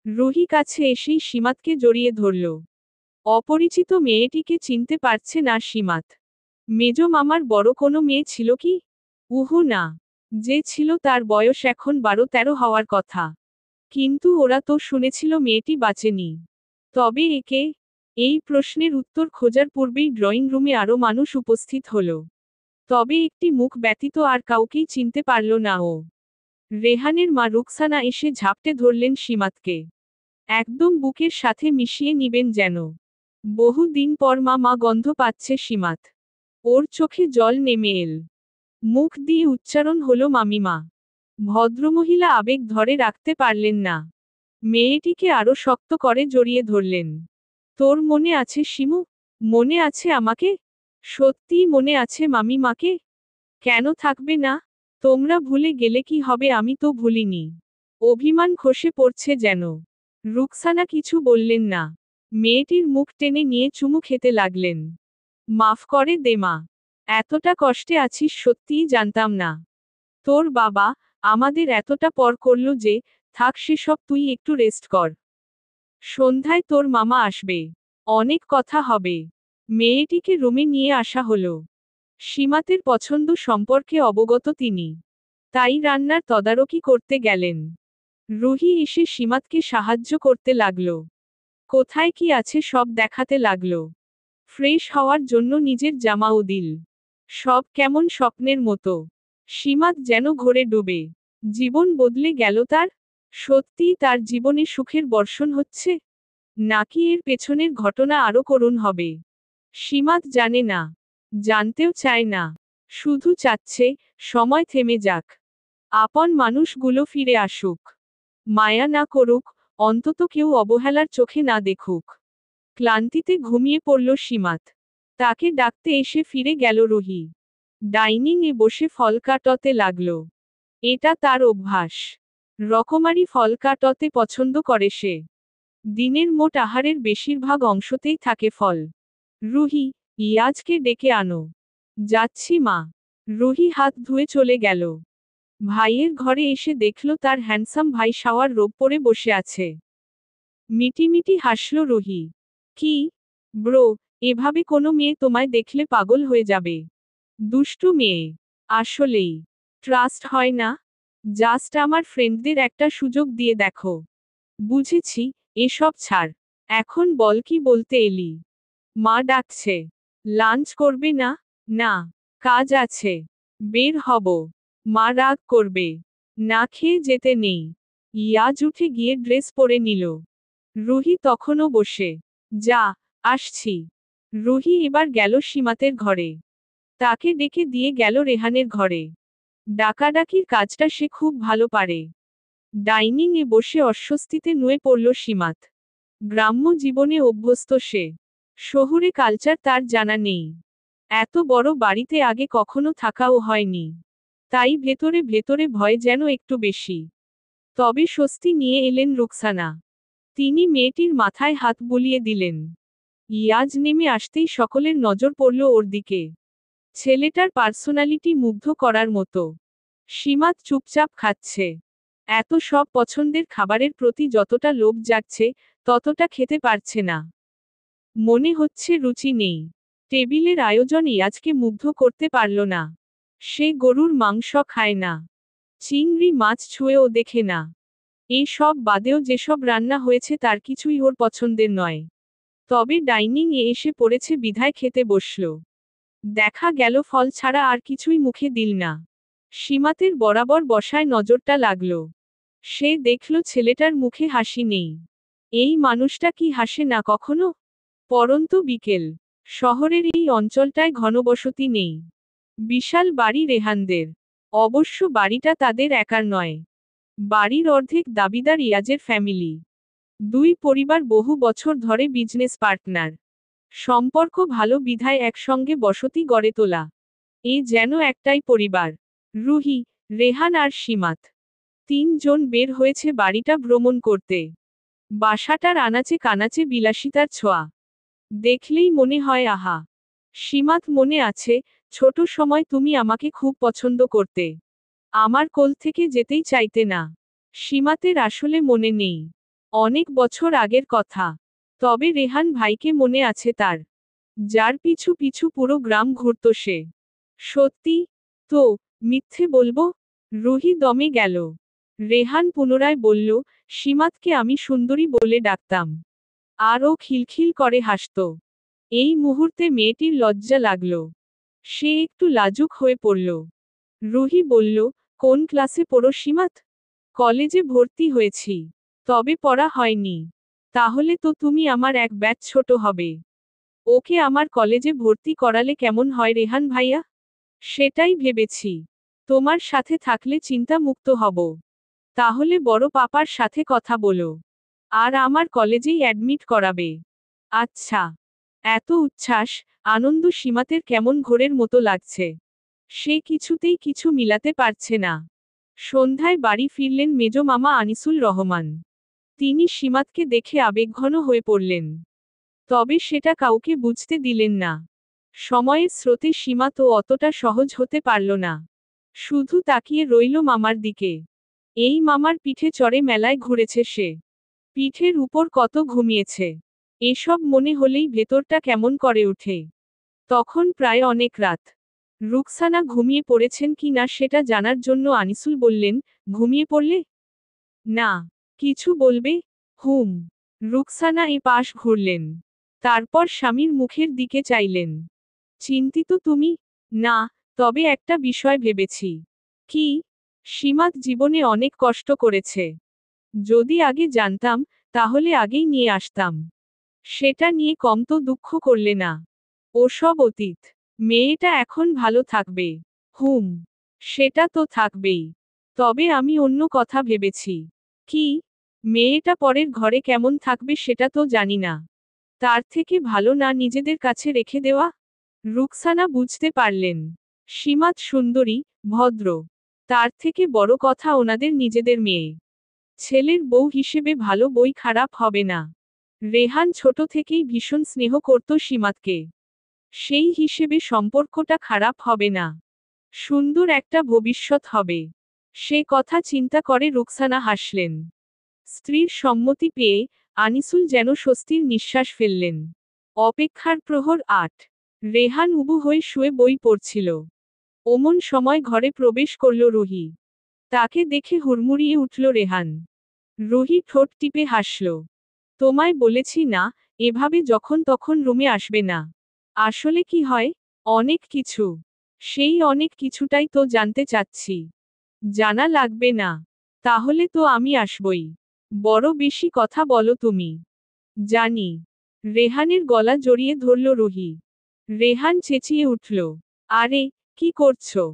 রুহি কাছে এসেই সীমাতকে জড়িয়ে ধরল। অপরিচিত মেয়েটিকে চিনতে পারছে না সীমাত। মেজ মামার বড় কোনো মেয়ে ছিল কি? উহু না। যে ছিল তার বয়স এখন 12-13 হওয়ার কথা। কিন্তু ওরা তো শুনেছিল মেয়েটি বাঁচেনি। তবে একে? এই প্রশ্নের উত্তর খোঁজার পূর্বেই ড্রয়িং রুমে আরও মানুষ উপস্থিত হল। তবে একটি মুখ ব্যতীত আর কাউকেই চিনতে পারল না ও। রেহানের মা রুকসানা এসে ঝাপটে ধরলেন সীমাতকে। একদম বুকের সাথে মিশিয়ে নিবেন যেন। বহু দিন পর মা গন্ধ পাচ্ছে সীমাত। ওর চোখে জল নেমে এল। মুখ দিয়ে উচ্চারণ হলো মামিমা। ভদ্রমহিলা আবেগ ধরে রাখতে পারলেন না। মেয়েটিকে আরো শক্ত করে জড়িয়ে ধরলেন। তোর মনে আছে শিমু? মনে আছে আমাকে? সত্যিই মনে আছে মামিমাকে? কেন থাকবে না? তোমরা ভুলে গেলে কি হবে, আমি তো ভুলিনি। অভিমান খসে পড়ছে যেন। রুকসানা কিছু বললেন না। মেয়েটির মুখ টেনে নিয়ে চুমু খেতে লাগলেন। মাফ করে দে মা। এতটা কষ্টে আছিস সত্যিই জানতাম না। তোর বাবা আমাদের এতটা পর করল যে, থাক সেসব, তুই একটু রেস্ট কর। সন্ধ্যায় তোর মামা আসবে। অনেক কথা হবে। মেয়েটিকে রুমে নিয়ে আসা হলো। সীমাতের পছন্দ সম্পর্কে অবগত তিনি। তাই রান্নার তদারকি করতে গেলেন। রুহি এসে সীমাতকে সাহায্য করতে লাগল। কোথায় কি আছে সব দেখাতে লাগল। ফ্রেশ হওয়ার জন্য নিজের জামাও দিল। সব কেমন স্বপ্নের মতো। সীমাত যেন ঘোরে ডুবে। জীবন বদলে গেল তার। সত্যিই তার জীবনে সুখের বর্ষণ হচ্ছে, নাকি এর পেছনের ঘটনা আরো করুণ হবে। সীমাত জানে না, জানতেও চায় না। শুধু চাচ্ছে সময় থেমে যাক। আপন মানুষগুলো ফিরে আসুক। মায়া না করুক, অন্তত কেউ অবহেলার চোখে না দেখুক। ক্লান্তিতে ঘুমিয়ে পড়ল সীমাত। তাকে ডাকতে এসে ফিরে গেল রুহি। ডাইনিং এ বসে ফল কাটতে লাগল। এটা তার অভ্যাস। রকমারি ফল কাটতে পছন্দ করে সে। দিনের মোট আহারের বেশিরভাগ অংশতেই থাকে ফল। রুহি, ইয়াজকে ডেকে আনো। যাচ্ছি মা। রুহি হাত ধুয়ে চলে গেল। ভাইয়ের ঘরে এসে দেখল তার হ্যান্ডসাম ভাই শাওয়ার রোব পরে বসে আছে। মিটিমিটি হাসল রুহি। কি ব্রো, এভাবে কোনো মেয়ে তোমায় দেখলে পাগল হয়ে যাবে। দুষ্টু মেয়ে। আসলেই। ট্রাস্ট হয় না। জাস্ট আমার ফ্রেন্ডদের একটা সুযোগ দিয়ে দেখো। বুঝেছি, এসব ছাড়। এখন বল কি বলতে এলি? মা ডাকছে। লাঞ্চ করবে না? না, কাজ আছে। বের হব। মা রাগ করবে। না খেয়ে যেতে নেই। ইয়াজ উঠে গিয়ে ড্রেস পরে নিল। রুহি তখনও বসে। যা, আসছি। রুহি এবার গেল সীমাতের ঘরে। তাকে ডেকে দিয়ে গেল রেহানের ঘরে। ডাকাডাকির কাজটা সে খুব ভালো পারে। ডাইনিং এ বসে অস্বস্তিতে নুয়ে পড়ল সীমাত। গ্রাম্য জীবনে অভ্যস্ত সে। শহুরে কালচার তার জানা নেই। এত বড় বাড়িতে আগে কখনো থাকাও হয়নি। তাই ভেতরে ভেতরে ভয় যেন একটু বেশি। তবে স্বস্তি নিয়ে এলেন রুকসানা। তিনি মেয়েটির মাথায় হাত বুলিয়ে দিলেন। ইয়াজ নেমে আসতেই সকলের নজর পড়ল ওর দিকে। ছেলেটার পার্সোনালিটি মুগ্ধ করার মতো। সীমাত চুপচাপ খাচ্ছে। এত সব পছন্দের খাবারের প্রতি যতটা লোভ জাগছে, ততটা খেতে পারছে না। মনে হচ্ছে রুচি নেই। টেবিলের আয়োজন ইয়াজকে মুগ্ধ করতে পারল না। সে গরুর মাংস খায় না। চিংড়ি মাছ ছুঁয়েও দেখে না। এই সব বাদেও যেসব রান্না হয়েছে তার কিছুই ওর পছন্দের নয়। তবে ডাইনিং এ এসে পড়েছে বিধায় খেতে বসল। দেখা গেল ফল ছাড়া আর কিছুই মুখে দিল না। সীমাতের বরাবর বসায় নজরটা লাগল। সে দেখল ছেলেটার মুখে হাসি নেই। এই মানুষটা কি হাসে না কখনো? পরন্তু বিকেল। শহরের এই অঞ্চলটায় ঘনবসতি নেই। বিশাল বাড়ি রেহানদের। অবশ্য বাড়িটা তাদের একার নয়। বাড়ির অর্ধেক দাবিদার ইয়াজের ফ্যামিলি। দুই পরিবার বহু বছর ধরে বিজনেস পার্টনার। সম্পর্ক ভালো বিধায় একসঙ্গে বসতি গড়ে তোলা। এ যেন একটাই পরিবার। রুহি, রেহান আর সীমাত। তিনজন বের হয়েছে বাড়িটা ভ্রমণ করতে। বাসাটার আনাচে কানাচে বিলাসিতার ছোঁয়া দেখলেই মনে হয় আহা। সীমাত মনে আছে, ছোট সময় তুমি আমাকে খুব পছন্দ করতে। আমার কোল থেকে যেতেই চাইতে না। সীমাতের আসলে মনে নেই। অনেক বছর আগের কথা। তবে রেহান ভাইকে মনে আছে তার, যার পিছু পিছু পুরো গ্রাম ঘুরত সে। সত্যি তো? মিথ্যে বলবো? রুহি দমে গেল। রেহান পুনরায় বলল, সীমাতকে আমি সুন্দরী বলে ডাকতাম। আর ও খিলখিল করে হাসত। এই মুহূর্তে মেয়েটির লজ্জা লাগল। সে একটু লাজুক হয়ে পড়ল। রুহি বলল, কোন ক্লাসে পড়ো সীমাত? কলেজে ভর্তি হয়েছি। তবে পড়া হয়নি। তাহলে তো তুমি আমার এক ব্যাচ ছোট হবে। ওকে আমার কলেজে ভর্তি করালে কেমন হয় রেহান ভাইয়া? সেটাই ভেবেছি। তোমার সাথে থাকলে চিন্তা মুক্ত হব। তাহলে বড় পাপার সাথে কথা বলো। আর আমার কলেজেই অ্যাডমিট করাবে। আচ্ছা। এত উচ্ছ্বাস, আনন্দ সীমাতের কেমন ঘোরের মতো লাগছে। সে কিছুতেই কিছু মিলাতে পারছে না। সন্ধ্যায় বাড়ি ফিরলেন মেজ মামা আনিসুল রহমান। তিনি সীমাতকে দেখে আবেগঘন হয়ে পড়লেন। তবে সেটা কাউকে বুঝতে দিলেন না। সময়ের স্রোতে সীমাত অতটা সহজ হতে পারল না। শুধু তাকিয়ে রইল মামার দিকে। এই মামার পিঠে চড়ে মেলায় ঘুরেছে সে। পিঠের উপর কত ঘুমিয়েছে। এসব মনে হলেই ভেতরটা কেমন করে ওঠে। তখন প্রায় অনেক রাত। রুকসানা ঘুমিয়ে পড়েছেন কি না সেটা জানার জন্য আনিসুল বললেন, ঘুমিয়ে পড়লে? না। কিছু বলবে? হুম। রুকসানা এ পাশ ঘুরলেন। তারপর স্বামীর মুখের দিকে চাইলেন। চিন্তিত তুমি? না, তবে একটা বিষয় ভেবেছি। কি? সীমাত জীবনে অনেক কষ্ট করেছে। যদি আগে জানতাম, তাহলে আগেই নিয়ে আসতাম। সেটা নিয়ে কম তো দুঃখ করলে না। ওসব অতীত। মেয়েটা এখন ভালো থাকবে। হুম। সেটা তো থাকবেই। তবে আমি অন্য কথা ভেবেছি। কি? মেয়েটা পরের ঘরে কেমন থাকবে সেটা তো জানি না। তার থেকে ভালো না নিজেদের কাছে রেখে দেওয়া? রুকসানা বুঝতে পারলেন। সীমাত সুন্দরী, ভদ্র। তার থেকে বড় কথা ওনাদের নিজেদের মেয়ে। ছেলের বউ হিসেবে ভালো বই খারাপ হবে না। রেহান ছোট থেকেই ভীষণ স্নেহ করত সীমাতকে। সেই হিসেবে সম্পর্কটা খারাপ হবে না। সুন্দর একটা ভবিষ্যৎ হবে। সে কথা চিন্তা করে রুকসানা হাসলেন। স্ত্রীর সম্মতি পেয়ে আনিসুল যেন স্বস্তির নিঃশ্বাস ফেললেন। অপেক্ষার প্রহর ৮। রেহান উবু হয়ে শুয়ে বই পড়ছিল। অমন সময় ঘরে প্রবেশ করল রুহি। তাকে দেখে হুড়মুড়িয়ে উঠল রেহান। রুহি ঠোঁট টিপে হাসল। তোমায় বলেছি না, এভাবে যখন তখন রুমে আসবে না। আসলে কি হয়? অনেক কিছু। সেই অনেক কিছুটাই তো জানতে চাচ্ছি। জানা লাগবে না। তাহলে তো আমি আসবই। বড় বেশি কথা বলো তুমি। জানি। রেহানের গলা জড়িয়ে ধরল রুহি। রেহান চেঁচিয়ে উঠল। আরে, কি করছো?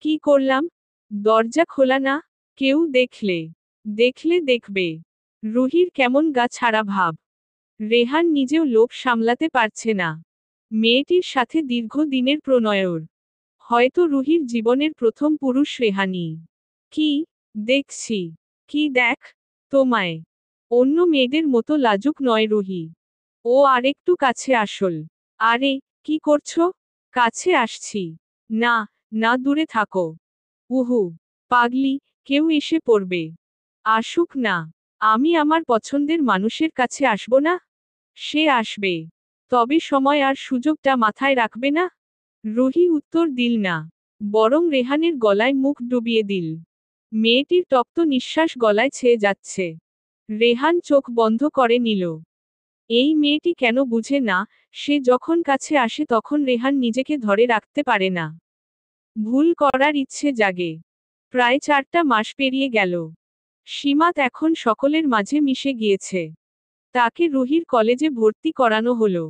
কি করলাম? দরজা খোলা না? কেউ দেখলে? দেখলে দেখবে। রুহির কেমন গা ছাড়া ভাব। রেহান নিজেও লোভ সামলাতে পারছে না। মেয়েটির সাথে দীর্ঘদিনের প্রণয়র। হয়তো রুহির জীবনের প্রথম পুরুষ রেহানি। কি? দেখছি। কি দেখ? তোমায়। অন্য মেয়েদের মতো লাজুক নয় রুহি। ও আরেকটু কাছে আসল। আরে, কি করছো? কাছে আসছি। না, না দূরে থাকো। উহু। পাগলি, কেউ এসে পড়বে। আসুক না। আমি আমার পছন্দের মানুষের কাছে আসব না? সে আসবে। তবে সময় আর সুযোগটা মাথায় রাখবে না? রুহি উত্তর দিল না। বরং রেহানের গলায় মুখ ডুবিয়ে দিল। মেয়েটির তপ্ত নিঃশ্বাস গলায় ছেয়ে যাচ্ছে। রেহান চোখ বন্ধ করে নিল। এই মেয়েটি কেন বুঝে না, সে যখন কাছে আসে তখন রেহান নিজেকে ধরে রাখতে পারে না। ভুল করার ইচ্ছে জাগে। প্রায় 4টা মাস পেরিয়ে গেল। সীমাত এখন সকলের মাঝে মিশে গিয়েছে। তাকে রুহির কলেজে ভর্তি করানো হলো।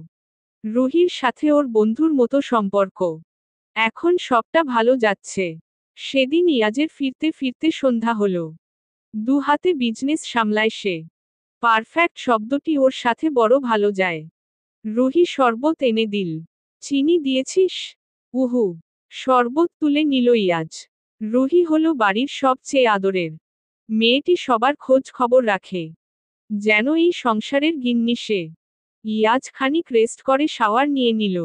রুহির সাথে ওর বন্ধুর মতো সম্পর্ক। এখন সবটা ভালো যাচ্ছে। সেদিন ইয়াজের ফিরতে ফিরতে সন্ধ্যা হলো। হাতে বিজনেস সামলায় সে। পারফেক্ট শব্দটি ওর সাথে বড় ভালো যায়। রুহি শরবত এনে দিল। চিনি দিয়েছিস? উহু। শরবত তুলে নিল ইয়াজ। রুহি হলো বাড়ির সবচেয়ে আদরের। মেয়েটি সবার খোঁজ খবর রাখে। যেন এই সংসারের গিন্নি সে। ইয়াজ খানিক রেস্ট করে শাওয়ার নিয়ে নিল।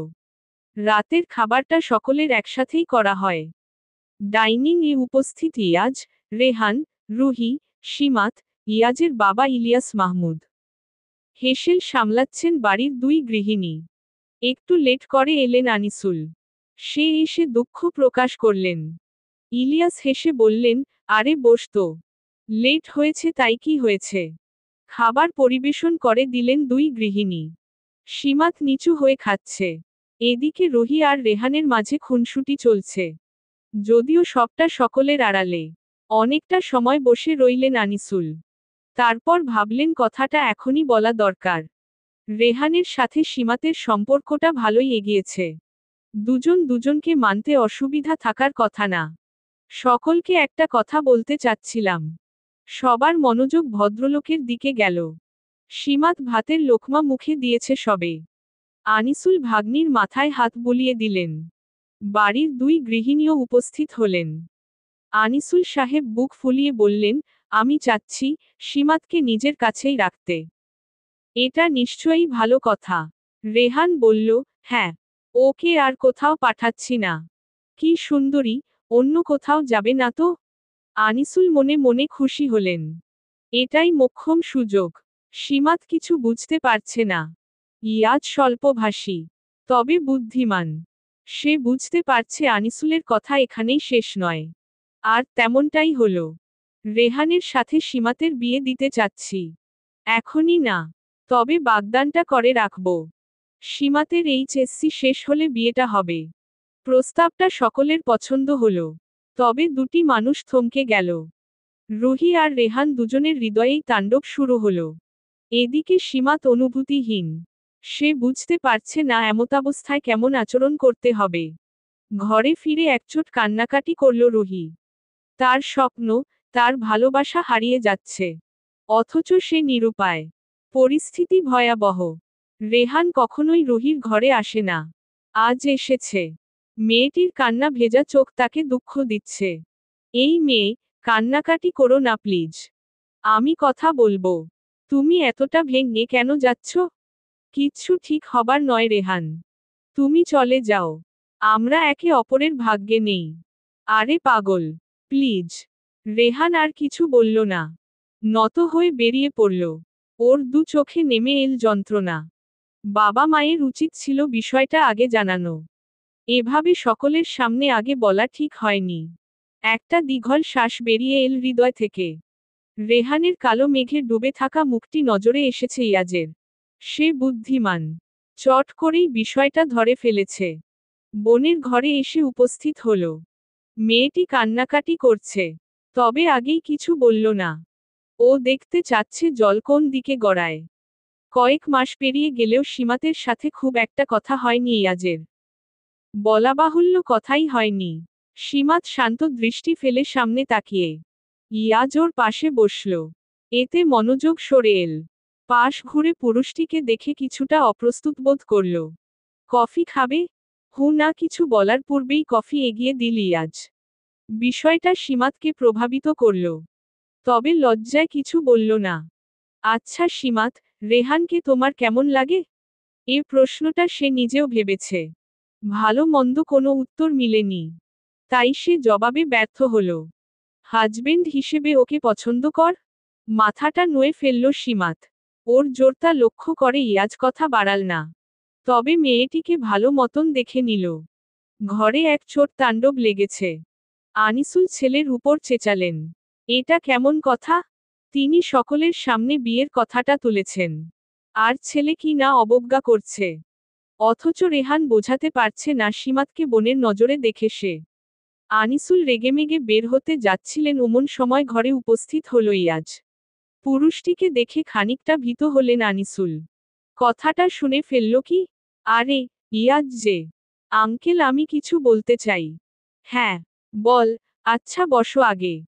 রাতের খাবারটা সকলের একসাথেই করা হয়। ডাইনিং এ উপস্থিত ইয়াজ, রেহান, রুহি, সীমাত, ইয়াজের বাবা ইলিয়াস মাহমুদ। হেসেল সামলাচ্ছেন বাড়ির দুই গৃহিণী। একটু লেট করে এলেন আনিসুল। সে এসে দুঃখ প্রকাশ করলেন। ইলিয়াস হেসে বললেন, আরে বস তো। লেট হয়েছে তাই কি হয়েছে? খাবার পরিবেশন করে দিলেন দুই গৃহিণী। সীমাত নিচু হয়ে খাচ্ছে। এদিকে রুহি আর রেহানের মাঝে খুনসুটি চলছে। যদিও সবটা সকলের আড়ালে। অনেকটা সময় বসে রইলেন আনিসুল। তারপর ভাবলেন কথাটা এখনই বলা দরকার। রেহানের সাথে সীমাতের সম্পর্কটা ভালোই এগিয়েছে। দুজন দুজনকে মানতে অসুবিধা থাকার কথা না। সকলকে একটা কথা বলতে চাচ্ছিলাম। সবার মনোযোগ ভদ্রলোকের দিকে গেল। সীমাত ভাতের লোকমা মুখে দিয়েছে সবে। আনিসুল ভাগ্নির মাথায় হাত বুলিয়ে দিলেন। বাড়ির দুই গৃহিণীও উপস্থিত হলেন। আনিসুল সাহেব বুক ফুলিয়ে বললেন, আমি চাচ্ছি সীমাতকে নিজের কাছেই রাখতে। এটা নিশ্চয়ই ভালো কথা। রেহান বলল, হ্যাঁ, ওকে আর কোথাও পাঠাচ্ছি না। কি সুন্দরী, অন্য কোথাও যাবে না তো? আনিসুল মনে মনে খুশি হলেন। এটাই মোক্ষম সুযোগ। সীমাত কিছু বুঝতে পারছে না। ইয়াজ স্বল্পভাষী, তবে বুদ্ধিমান। সে বুঝতে পারছে আনিসুলের কথা এখানেই শেষ নয়। আর তেমনটাই হলো। রেহানের সাথে সীমাতের বিয়ে দিতে চাচ্ছি। এখনই না, তবে বাগদানটা করে রাখব। সীমাতের এইচএসসি শেষ হলে বিয়েটা হবে। প্রস্তাবটা সকলের পছন্দ হলো। তবে দুটি মানুষ থমকে গেল। রুহি আর রেহান দুজনের হৃদয়েই তাণ্ডব শুরু হলো। এদিকে সীমাত অনুভূতিহীন। সে বুঝতে পারছে না এমতাবস্থায় কেমন আচরণ করতে হবে। ঘরে ফিরে একচোট কান্নাকাটি করল রুহি। তার স্বপ্ন, তার ভালোবাসা হারিয়ে যাচ্ছে। অথচ সে নিরুপায়। পরিস্থিতি ভয়াবহ। রেহান কখনোই রুহির ঘরে আসে না। আজ এসেছে। মেয়েটির কান্না ভেজা চোখ তাকে দুঃখ দিচ্ছে। এই মেয়ে, কান্নাকাটি করো না প্লিজ। আমি কথা বলবো। তুমি এতটা ভেঙে কেন যাচ্ছ? কিচ্ছু ঠিক হবার নয় রেহান। তুমি চলে যাও। আমরা একে অপরের ভাগ্যে নেই। আরে পাগল, প্লিজ। রেহান আর কিছু বলল না। নত হয়ে বেরিয়ে পড়ল। ওর দু চোখে নেমে এল যন্ত্রণা। বাবা মায়ের উচিত ছিল বিষয়টা আগে জানানো। এভাবে সকলের সামনে আগে বলা ঠিক হয়নি। একটা দীঘল শ্বাস বেরিয়ে এল হৃদয় থেকে। রেহানের কালো মেঘে ডুবে থাকা মুখটি নজরে এসেছে ইয়াজের। সে বুদ্ধিমান। চট করেই বিষয়টা ধরে ফেলেছে। বোনের ঘরে এসে উপস্থিত হল। মেয়েটি কান্নাকাটি করছে। তবে আগেই কিছু বলল না। ও দেখতে চাচ্ছে জল কোন দিকে গড়ায়। কয়েক মাস পেরিয়ে গেলেও সীমাতের সাথে খুব একটা কথা হয়নি ইয়াজের। বলা বাহুল্য কথাই হয়নি। সীমাত শান্ত দৃষ্টি ফেলে সামনে তাকিয়ে। ইয়াজ ওর পাশে বসল। এতে মনোযোগ সরে এল। পাশ ঘুরে পুরুষটিকে দেখে কিছুটা অপ্রস্তুত বোধ করল। কফি খাবে? হু না কিছু বলার পূর্বেই কফি এগিয়ে দিল ইয়াজ। বিষয়টা সীমাতকে প্রভাবিত করল। তবে লজ্জায় কিছু বলল না। আচ্ছা সীমাত, রেহানকে তোমার কেমন লাগে? এ প্রশ্নটা সে নিজেও ভেবেছে। ভালো মন্দ কোনো উত্তর মিলেনি। তাই সে জবাবে ব্যর্থ হল। হাজবেন্ড হিসেবে ওকে পছন্দ কর? মাথাটা নুয়ে ফেলল সীমাত। ওর জোরতা লক্ষ্য করে ইয়াজ কথা বাড়াল না। তবে মেয়েটিকে ভালো মতন দেখে নিল। ঘরে এক চোট তাণ্ডব লেগেছে। আনিসুল ছেলের উপর চেঁচালেন। এটা কেমন কথা? তিনি সকলের সামনে বিয়ের কথাটা তুলেছেন। আর ছেলে কি না অবজ্ঞা করছে। অথচ রেহান বোঝাতে পারছে না সীমাতকে বোনের নজরে দেখে সে। আনিসুল রেগেমেগে বের হতে যাচ্ছিলেন ওমন সময় ঘরে উপস্থিত হল ইয়াজ। পুরুষটিকে দেখে খানিকটা ভীত হলেন আনিসুল। কথাটা শুনে ফেলল কি? আরে, ইয়াজ যে। আঙ্কেল আমি কিছু বলতে চাই। হ্যাঁ, বল। আচ্ছা বসো আগে।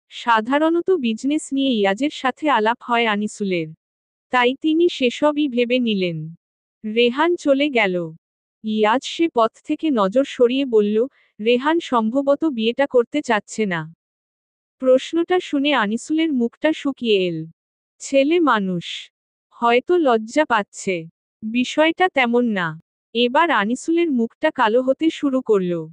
সাধারণত বিজনেস নিয়ে ইয়াজের সাথে আলাপ হয় আনিসুলের। তাই তিনি সেসবই ভেবে নিলেন। রেহান চলে গেল। ইয়াজ সে পথ থেকে নজর সরিয়ে বলল, রেহান সম্ভবত বিয়েটা করতে চাচ্ছে না। প্রশ্নটা শুনে আনিসুলের মুখটা শুকিয়ে এল। ছেলে মানুষ। হয়তো লজ্জা পাচ্ছে। বিষয়টা তেমন না। এবার আনিসুলের মুখটা কালো হতে শুরু করল।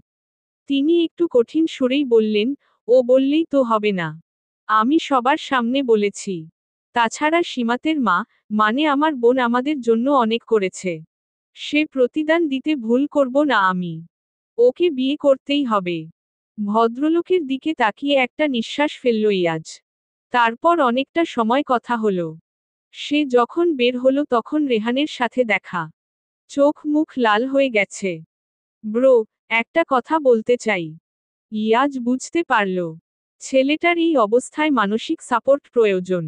তিনি একটু কঠিন সুরেই বললেন, ও বললেই তো হবে না। আমি সবার সামনে বলেছি। তাছাড়া সীমাতের মা, মানে আমার বোন আমাদের জন্য অনেক করেছে। সে প্রতিদান দিতে ভুল করব না আমি। ওকে বিয়ে করতেই হবে। ভদ্রলোকের দিকে তাকিয়ে একটা নিঃশ্বাস ফেলল ইয়াজ। তারপর অনেকটা সময় কথা হলো। সে যখন বের হলো তখন রেহানের সাথে দেখা। চোখ মুখ লাল হয়ে গেছে। ব্রো, একটা কথা বলতে চাই। ইয়াজ বুঝতে পারল ছেলেটার এই অবস্থায় মানসিক সাপোর্ট প্রয়োজন।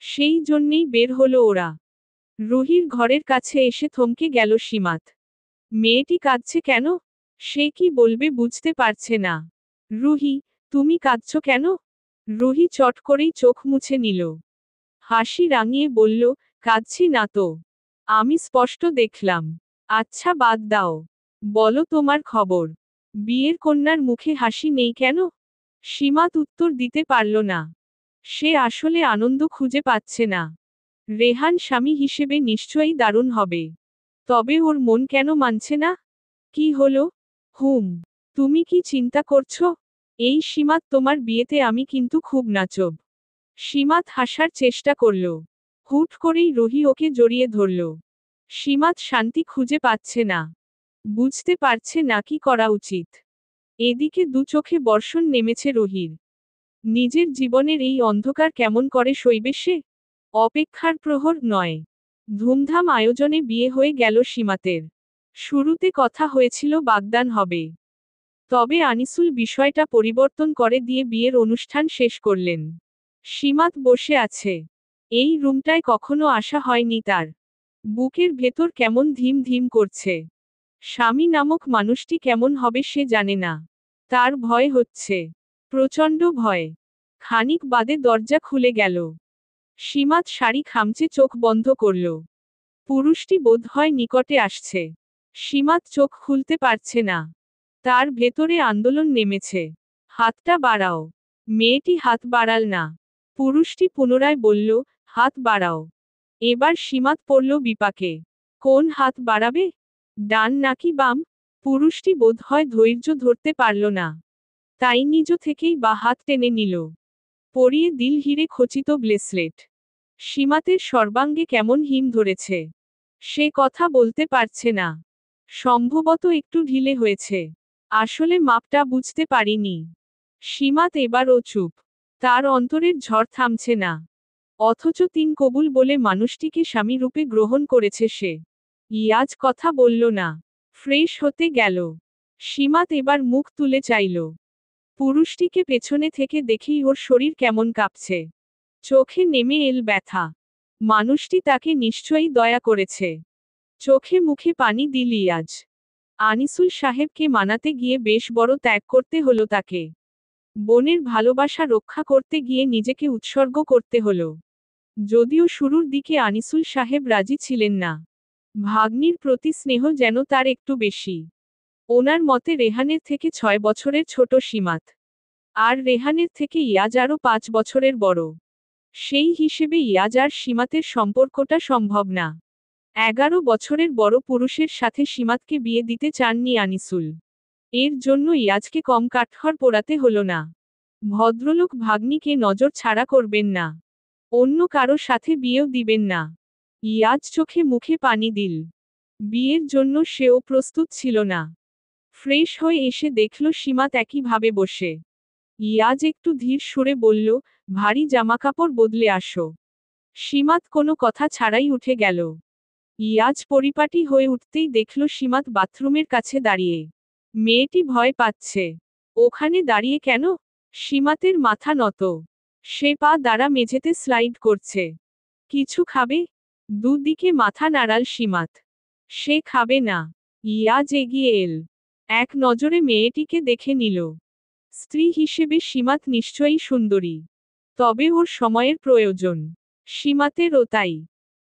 সেই জন্যেই বের হলো ওরা। রুহির ঘরের কাছে এসে থমকে গেল সীমাত। মেয়েটি কাঁদছে কেন? সে কি বলবে বুঝতে পারছে না। রুহি, তুমি কাঁদছ কেন? রুহি চট করেই চোখ মুছে নিল। হাসি রাঙিয়ে বলল, কাঁদছি না তো। আমি স্পষ্ট দেখলাম। আচ্ছা বাদ দাও। বলো তোমার খবর। বিয়ের কন্যার মুখে হাসি নেই কেন? সীমাত উত্তর দিতে পারল না। সে আসলে আনন্দ খুঁজে পাচ্ছে না। রেহান স্বামী হিসেবে নিশ্চয়ই দারুণ হবে। তবে ওর মন কেন মানছে না? কি হলো? তুমি কি চিন্তা করছো? এই সীমাত, তোমার বিয়েতে আমি কিন্তু খুব নাচব। সীমাত হাসার চেষ্টা করল। হুট করেই রুহি ওকে জড়িয়ে ধরল। সীমাত শান্তি খুঁজে পাচ্ছে না। বুঝতে পারছে না কি করা উচিত। এদিকে দু চোখে বর্ষণ নেমেছে রুহির। নিজের জীবনের এই অন্ধকার কেমন করে সইবে সে? অপেক্ষার প্রহর নয়। ধুমধাম আয়োজনে বিয়ে হয়ে গেল সীমাতের। শুরুতে কথা হয়েছিল বাগদান হবে। তবে আনিসুল বিষয়টা পরিবর্তন করে দিয়ে বিয়ের অনুষ্ঠান শেষ করলেন। সীমাত বসে আছে। এই রুমটায় কখনো আসা হয়নি তার। বুকের ভেতর কেমন ধিম ধিম করছে। স্বামী নামক মানুষটি কেমন হবে সে জানে না। তার ভয় হচ্ছে। প্রচণ্ড ভয়। খানিক বাদে দরজা খুলে গেল। সীমাত শাড়ি খামচে চোখ বন্ধ করল। পুরুষটি বোধহয় নিকটে আসছে। সীমাত চোখ খুলতে পারছে না। তার ভেতরে আন্দোলন নেমেছে। হাতটা বাড়াও। মেয়েটি হাত বাড়াল না। পুরুষটি পুনরায় বলল, হাত বাড়াও। এবার সীমাত পড়ল বিপাকে। কোন হাত বাড়াবে? ডান নাকি বাম? পুরুষটি বোধহয় ধৈর্য ধরতে পারল না। তাই নিজ থেকেই বা হাত টেনে নিল। পরিয়ে দিল হিরে খচিত ব্রেসলেট। সীমাতের সর্বাঙ্গে কেমন হিম ধরেছে। সে কথা বলতে পারছে না। সম্ভবত একটু ঢিলে হয়েছে। আসলে মাপটা বুঝতে পারিনি। সীমাত এবারও চুপ। তার অন্তরের ঝড় থামছে না। অথচ তিন কবুল বলে মানুষটিকে স্বামী রূপে গ্রহণ করেছে সে। ইয়াজ কথা বলল না। ফ্রেশ হতে গেল। সীমাত এবার মুখ তুলে চাইল। পুরুষটিকে পেছনে থেকে দেখেই ওর শরীর কেমন কাঁপছে। চোখে নেমে এল ব্যথা। মানুষটি তাকে নিশ্চয়ই দয়া করেছে। চোখে মুখে পানি দিল ইয়াজ। আনিসুল সাহেবকে মানাতে গিয়ে বেশ বড় ত্যাগ করতে হলো তাকে। বোনের ভালোবাসা রক্ষা করতে গিয়ে নিজেকে উৎসর্গ করতে হলো। যদিও শুরুর দিকে আনিসুল সাহেব রাজি ছিলেন না। ভাগ্নির প্রতি স্নেহ যেন তার একটু বেশি। ওনার মতে রেহানের থেকে 6 বছরের ছোট সীমাত। আর রেহানের থেকে ইয়াজ আরও 5 বছরের বড়। সেই হিসেবে ইয়াজ আর সীমাতের সম্পর্কটা সম্ভব না। 11 বছরের বড় পুরুষের সাথে সীমাতকে বিয়ে দিতে চাননি আনিসুল। এর জন্য ইয়াজকে কম কাঠখড় পোড়াতে হলো না। ভদ্রলোক ভাগ্নিকে নজর ছাড়া করবেন না। অন্য কারো সাথে বিয়েও দিবেন না। ইয়াজ চোখে মুখে পানি দিল। বিয়ের জন্য সেও প্রস্তুত ছিল না। ফ্রেশ হয়ে এসে দেখল সীমাত একইভাবে বসে। ইয়াজ একটু ধীর সুরে বলল, ভারী জামাকাপড় বদলে আসো। সীমাত কোনো কথা ছাড়াই উঠে গেল। ইয়াজ পরিপাটি হয়ে উঠতেই দেখল সীমাত বাথরুমের কাছে দাঁড়িয়ে। মেয়েটি ভয় পাচ্ছে। ওখানে দাঁড়িয়ে কেন? সীমাতের মাথা নত। সে পা দ্বারা মেঝেতে স্লাইড করছে। কিছু খাবে? দুদিকে মাথা নাড়াল সীমাত। সে খাবে না। ইয়াজ এগিয়ে এল। এক নজরে মেয়েটিকে দেখে নিল। স্ত্রী হিসেবে সীমাত নিশ্চয়ই সুন্দরী। তবে ওর সময়ের প্রয়োজন। সীমাতেরও তাই।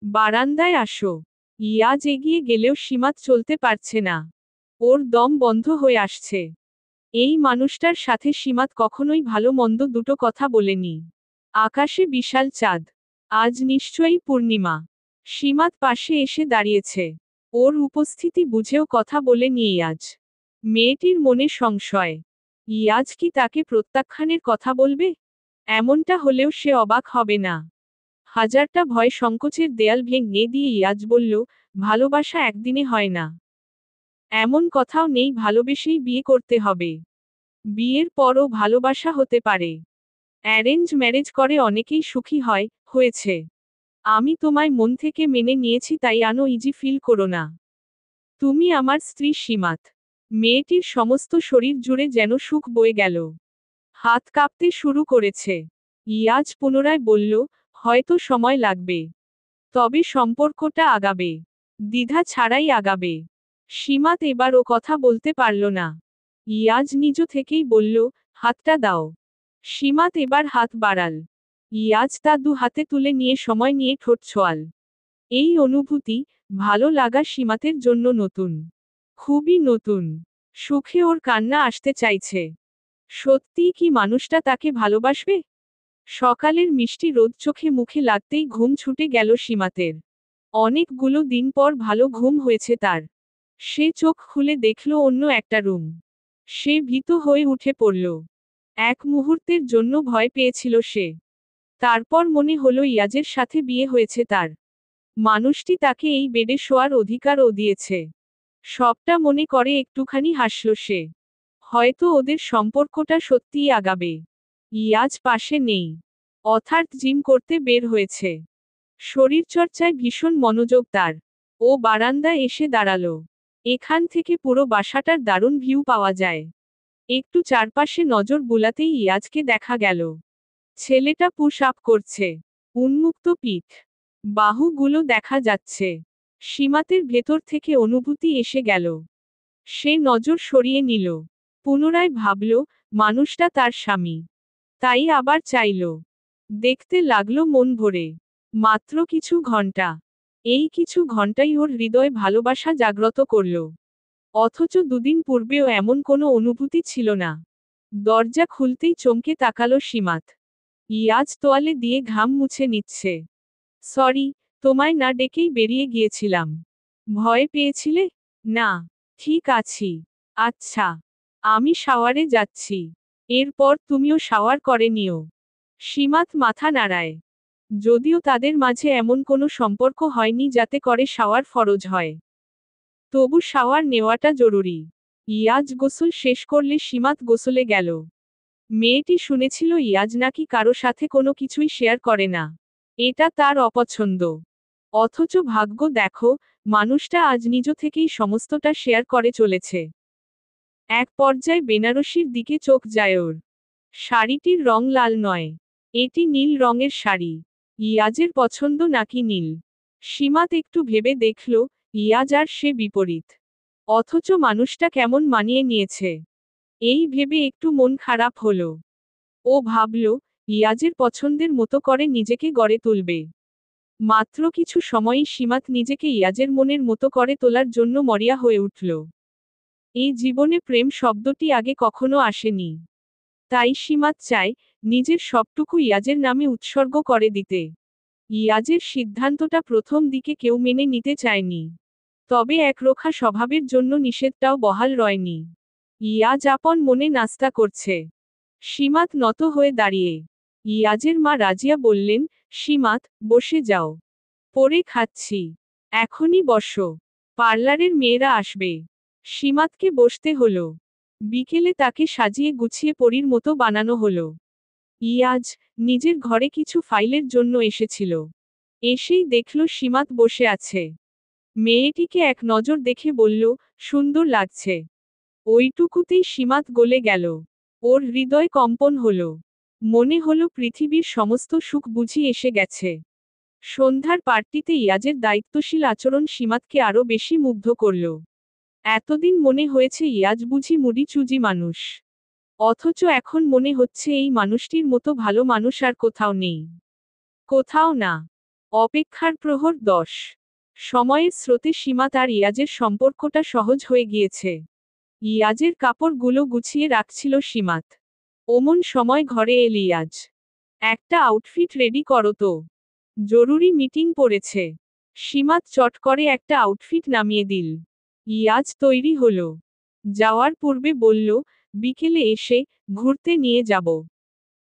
বারান্দায় আসো। ইয়াজ এগিয়ে গেলেও সীমাত চলতে পারছে না। ওর দম বন্ধ হয়ে আসছে। এই মানুষটার সাথে সীমাত কখনোই ভালো মন্দ দুটো কথা বলেনি। আকাশে বিশাল চাঁদ। আজ নিশ্চয়ই পূর্ণিমা। সীমাত পাশে এসে দাঁড়িয়েছে। ওর উপস্থিতি বুঝেও কথা বলেনি ইয়াজ। মেয়েটির মনে সংশয়। ইয়াজ কি তাকে প্রত্যাখ্যানের কথা বলবে? এমনটা হলেও সে অবাক হবে না। হাজারটা ভয় সংকোচের দেয়াল ভেঙে দিয়ে ইয়াজ বলল, ভালোবাসা একদিনে হয় না। এমন কথাও নেই ভালোবেসেই বিয়ে করতে হবে। বিয়ের পরও ভালোবাসা হতে পারে। অ্যারেঞ্জ ম্যারেজ করে অনেকেই সুখী হয়, হয়েছে। আমি তোমায় মন থেকে মেনে নিয়েছি, তাই ইজি ফিল করো না। তুমি আমার স্ত্রী সীমাত। মেয়েটির সমস্ত শরীর জুড়ে যেন সুখ বয়ে গেল। হাত কাঁপতে শুরু করেছে। ইয়াজ পুনরায় বলল, হয়তো সময় লাগবে। তবে সম্পর্কটা আগাবে। দ্বিধা ছাড়াই আগাবে। সীমাত এবার ও কথা বলতে পারল না। ইয়াজ নিজ থেকেই বলল, হাতটা দাও। সীমাত এবার হাত বাড়াল। ইয়াজ তা দু হাতে তুলে নিয়ে সময় নিয়ে ঠোঁট ছোঁয়াল। এই অনুভূতি, ভালো লাগা সীমাতের জন্য নতুন। খুবই নতুন। সুখে ওর কান্না আসতে চাইছে। সত্যিই কি মানুষটা তাকে ভালোবাসবে? সকালের মিষ্টি রোদ চোখে মুখে লাগতেই ঘুম ছুটে গেল সীমাতের। অনেকগুলো দিন পর ভালো ঘুম হয়েছে তার। সে চোখ খুলে দেখল অন্য একটা রুম। সে ভীত হয়ে উঠে পড়ল। এক মুহূর্তের জন্য ভয় পেয়েছিল সে। তারপর মনে হলো ইয়াজের সাথে বিয়ে হয়েছে তার। মানুষটি তাকে এই বেডে শোয়ার অধিকারও দিয়েছে। সবটা মনে করে একটুখানি হাসল সে। হয়তো ওদের সম্পর্কটা সত্যিই আগাবে। ইয়াজ পাশে নেই। অর্থাৎ জিম করতে বের হয়েছে। শরীরচর্চায় ভীষণ মনোযোগ তার। ও বারান্দায় এসে দাঁড়ালো। এখান থেকে পুরো বাসাটার দারুণ ভিউ পাওয়া যায়। একটু চারপাশে নজর বুলাতেই ইয়াজকে দেখা গেল। ছেলেটা পুশ আপ করছে। উন্মুক্ত পিঠ। বাহুগুলো দেখা যাচ্ছে। সীমাতের ভেতর থেকে অনুভূতি এসে গেল। সে নজর সরিয়ে নিল। পুনরায় ভাবল, মানুষটা তার স্বামী। তাই আবার চাইল। দেখতে লাগলো মন ভরে। মাত্র কিছু ঘন্টা। এই কিছু ঘন্টাই ওর হৃদয়ে ভালোবাসা জাগ্রত করল। অথচ দুদিন পূর্বেও এমন কোনো অনুভূতি ছিল না। দরজা খুলতেই চমকে তাকালো সীমাত। ইয়াজ তোয়ালে দিয়ে ঘাম মুছে নিচ্ছে। সরি, তোমায় না ডেকেই বেরিয়ে গিয়েছিলাম। ভয় পেয়েছিলে? না, ঠিক আছি। আচ্ছা, আমি শাওয়ারে যাচ্ছি। এরপর তুমিও শাওয়ার করে নিও। সীমাত মাথা নাড়ায়। যদিও তাদের মাঝে এমন কোনো সম্পর্ক হয়নি যাতে করে শাওয়ার ফরজ হয়। তবু শাওয়ার নেওয়াটা জরুরি। ইয়াজ গোসল শেষ করলে সীমাত গোসলে গেল। মেয়েটি শুনেছিল ইয়াজ নাকি কারো সাথে কোনো কিছুই শেয়ার করে না। এটা তার অপছন্দ। অথচ ভাগ্য দেখো, মানুষটা আজ নিজ থেকেই সমস্তটা শেয়ার করে চলেছে। এক পর্যায়ে বেনারসির দিকে চোখ যায় ওর। শাড়িটির রং লাল নয়। এটি নীল রঙের শাড়ি। ইয়াজের পছন্দ নাকি নীল? সীমাত একটু ভেবে দেখল, ইয়াজ আর সে বিপরীত। অথচ মানুষটা কেমন মানিয়ে নিয়েছে। এই ভেবে একটু মন খারাপ হলো। ও ভাবল, ইয়াজের পছন্দের মতো করে নিজেকে গড়ে তুলবে। মাত্র কিছু সময়ই সীমাত নিজেকে ইয়াজের মনের মতো করে তোলার জন্য মরিয়া হয়ে উঠল। এই জীবনে প্রেম শব্দটি আগে কখনো আসেনি। তাই সীমাত চায়, নিজের সবটুকু ইয়াজের নামে উৎসর্গ করে দিতে। ইয়াজের সিদ্ধান্তটা প্রথম দিকে কেউ মেনে নিতে চায়নি। তবে একরোখা স্বভাবের জন্য নিষেধটাও বহাল রয়নি। ইয়াজ আপন মনে নাস্তা করছে। সীমাত নত হয়ে দাঁড়িয়ে। ইয়াজের মা রাজিয়া বললেন, সীমাত, বসে যাও। পরে খাচ্ছি। এখনই বসো। পার্লারের মেয়েরা আসবে। সীমাতকে বসতে হলো। বিকেলে তাকে সাজিয়ে গুছিয়ে পরীর মতো বানানো হলো। ইয়াজ নিজের ঘরে কিছু ফাইলের জন্য এসেছিল। এসেই দেখল সীমাত বসে আছে। মেয়েটিকে এক নজর দেখে বলল, সুন্দর লাগছে। ওইটুকুতেই সীমাত গলে গেল। ওর হৃদয় কম্পন হলো। মনে হলো পৃথিবীর সমস্ত সুখ বুঝি এসে গেছে। সন্ধ্যার পার্টিতে ইয়াজের দায়িত্বশীল আচরণ সীমাতকে আরো বেশি মুগ্ধ করল। এতদিন মনে হয়েছে ইয়াজ বুঝি মুডি চুজি মানুষ। অথচ এখন মনে হচ্ছে এই মানুষটির মতো ভালো মানুষ আর কোথাও নেই। কোথাও না। অপেক্ষার প্রহর 10। সময়ের স্রোতে সীমাত আর ইয়াজের সম্পর্কটা সহজ হয়ে গিয়েছে। ইয়াজের কাপড়গুলো গুছিয়ে রাখছিল সীমাত। ওমন সময় ঘরে এল ইয়াজ। একটা আউটফিট রেডি করো তো। জরুরি মিটিং পড়েছে। সীমাত চট করে একটা আউটফিট নামিয়ে দিল। ইয়াজ তৈরি হলো। যাওয়ার পূর্বে বলল, বিকেলে এসে ঘুরতে নিয়ে যাব।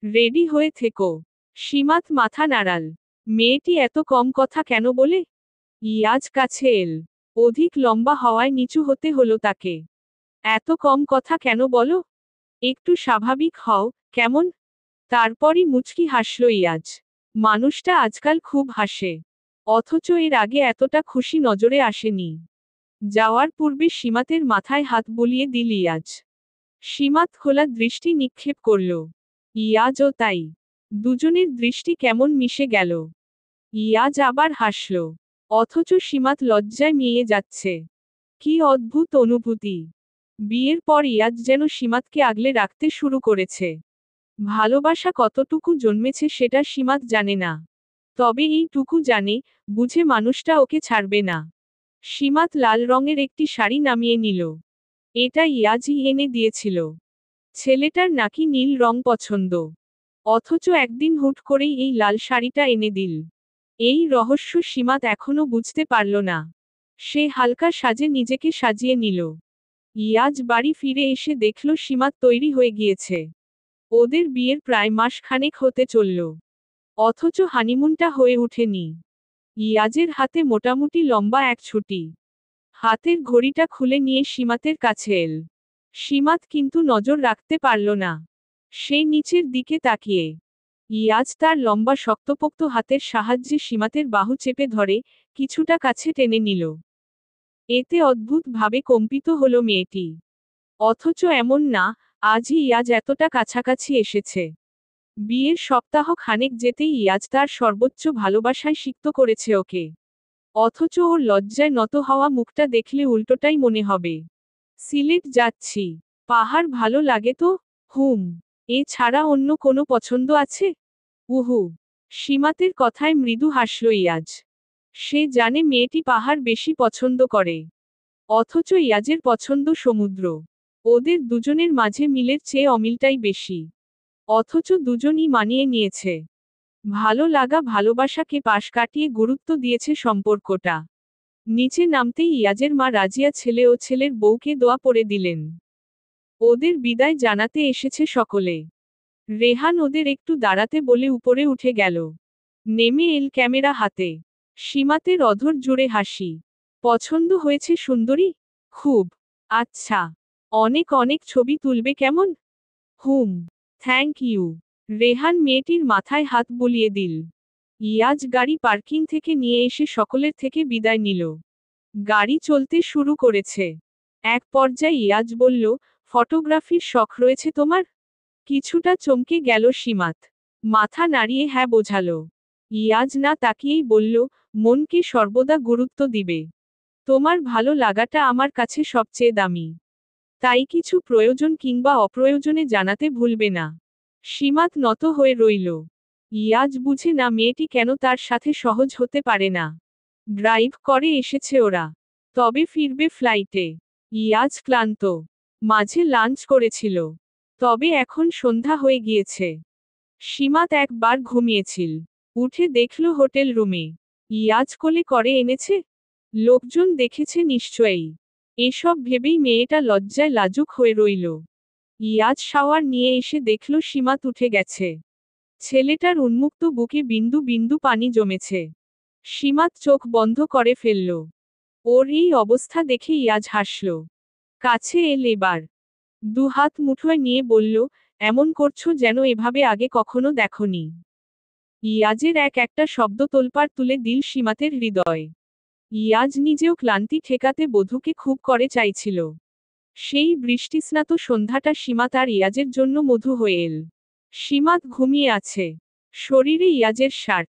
রেডি হয়ে থেকো। সীমাত মাথা নাড়াল। মেয়েটি এত কম কথা কেন বলে? ইয়াজ কাছে এল। অধিক লম্বা হওয়ায় নিচু হতে হলো তাকে। এত কম কথা কেন বলো? একটু স্বাভাবিক হও, কেমন? তারপরই মুচকি হাসল ইয়াজ। মানুষটা আজকাল খুব হাসে। অথচ এর আগে এতটা খুশি নজরে আসেনি। যাওয়ার পূর্বে সীমাতের মাথায় হাত বুলিয়ে দিল ইয়াজ। সীমাত খোলা দৃষ্টি নিক্ষেপ করল। ইয়াজও তাই। দুজনের দৃষ্টি কেমন মিশে গেল। ইয়াজ আবার হাসল। অথচ সীমাত লজ্জায় মিয়ে যাচ্ছে। কি অদ্ভুত অনুভূতি। বিয়ের পর ইয়াজ যেন সীমাতকে আগলে রাখতে শুরু করেছে। ভালোবাসা কতটুকু জন্মেছে সেটা সীমাত জানে না। তবে এইটুকু জানে, বুঝে মানুষটা ওকে ছাড়বে না। সীমাত লাল রঙের একটি শাড়ি নামিয়ে নিল। এটা ইয়াজই এনে দিয়েছিল। ছেলেটার নাকি নীল রং পছন্দ। অথচ একদিন হুট করেই এই লাল শাড়িটা এনে দিল। এই রহস্য সীমাত এখনো বুঝতে পারল না। সে হালকা সাজে নিজেকে সাজিয়ে নিল। ইয়াজ বাড়ি ফিরে এসে দেখল সীমাত তৈরি হয়ে গিয়েছে। ওদের বিয়ের প্রায় মাস খানেক হতে চলল। অথচ হানিমুনটা হয়ে ওঠেনি। ইয়াজের হাতে মোটামুটি লম্বা এক ছুটি। হাতের ঘড়িটা খুলে নিয়ে সীমাতের কাছে এল। সীমাত কিন্তু নজর রাখতে পারল না। সে নিচের দিকে তাকিয়ে। ইয়াজ তার লম্বা শক্তপোক্ত হাতের সাহায্যে সীমাতের বাহু চেপে ধরে, কিছুটা কাছে টেনে নিল। এতে অদ্ভুতভাবে কম্পিত হল মেয়েটি। অথচ এমন না, আজই ইয়াজ এতটা কাছাকাছি এসেছে। বিয়ের সপ্তাহ খানেক যেতেই ইয়াজ তার সর্বোচ্চ ভালোবাসায় সিক্ত করেছে ওকে। অথচ ওর লজ্জায় নত হওয়া মুখটা দেখলে উল্টোটাই মনে হবে। সিলেট যাচ্ছি। পাহাড় ভালো লাগে তো? হুম। এ ছাড়া অন্য কোনো পছন্দ আছে? উহু। সীমাতের কথায় মৃদু হাসল ইয়াজ। সে জানে মেয়েটি পাহাড় বেশি পছন্দ করে। অথচ ইয়াজের পছন্দ সমুদ্র। ওদের দুজনের মাঝে মিলের চেয়ে অমিলটাই বেশি। অথচ দুজনই মানিয়ে নিয়েছে। ভালো লাগা ভালোবাসাকে পাশ কাটিয়ে গুরুত্ব দিয়েছে সম্পর্কটা। নিচে নামতেই ইয়াজের মা রাজিয়া ছেলে ও ছেলের বউকে দোয়া পড়ে দিলেন। ওদের বিদায় জানাতে এসেছে সকলে। রেহান ওদের একটু দাঁড়াতে বলে উপরে উঠে গেল। নেমে এল ক্যামেরা হাতে। সীমাতের অধর জুড়ে হাসি। পছন্দ হয়েছে সুন্দরী? খুব। আচ্ছা। অনেক অনেক ছবি তুলবে কেমন? হুম। Thank you. রেহান মেয়েটির মাথায় হাত বুলিয়ে দিল। ইয়াজ গাড়ি পার্কিং থেকে নিয়ে এসে সকলের থেকে বিদায় নিল। গাড়ি চলতে শুরু করেছে। এক পর্যায়ে ইয়াজ বলল, ফটোগ্রাফির শখ রয়েছে তোমার? কিছুটা চমকে গেল সীমাত। মাথা নাড়িয়ে হ্যাঁ বোঝালো। ইয়াজ না তাকিয়েই বলল, মনকে সর্বদা গুরুত্ব দিবে। তোমার ভালো লাগাটা আমার কাছে সবচেয়ে দামি। তাই কিছু প্রয়োজন কিংবা অপ্রয়োজনে জানাতে ভুলবে না। সীমাত নত হয়ে রইল। ইয়াজ বুঝে না মেয়েটি কেন তার সাথে সহজ হতে পারে না। ড্রাইভ করে এসেছে ওরা। তবে ফিরবে ফ্লাইটে। ইয়াজ ক্লান্ত। মাঝে লাঞ্চ করেছিল। তবে এখন সন্ধ্যা হয়ে গিয়েছে। সীমাত একবার ঘুমিয়েছিল। উঠে দেখল হোটেল রুমে। ইয়াজ কোলে করে এনেছে। লোকজন দেখেছে নিশ্চয়ই। এসব ভেবেই মেয়েটা লজ্জায় লাজুক হয়ে রইল। ইয়াজ শাওয়ার নিয়ে এসে দেখল সীমাত উঠে গেছে। ছেলেটার উন্মুক্ত বুকে বিন্দু বিন্দু পানি জমেছে। সীমাত চোখ বন্ধ করে ফেলল। ওর এই অবস্থা দেখে ইয়াজ হাসল। কাছে এল এবার। দুহাত মুঠোয় নিয়ে বলল, এমন করছো যেন এভাবে আগে কখনো দেখনি। ইয়াজের এক একটা শব্দ তোলপাড় তুলে দিল সীমাতের হৃদয়। ইয়াজ নিজেও ক্লান্তি ঠেকাতে বধূকে খুব করে চাইছিল। সেই বৃষ্টিস্নাত সন্ধ্যাটা সীমাত আর ইয়াজের জন্য মধু হয়ে এল। সীমাত ঘুমিয়ে আছে। শরীরে ইয়াজের শার্ট,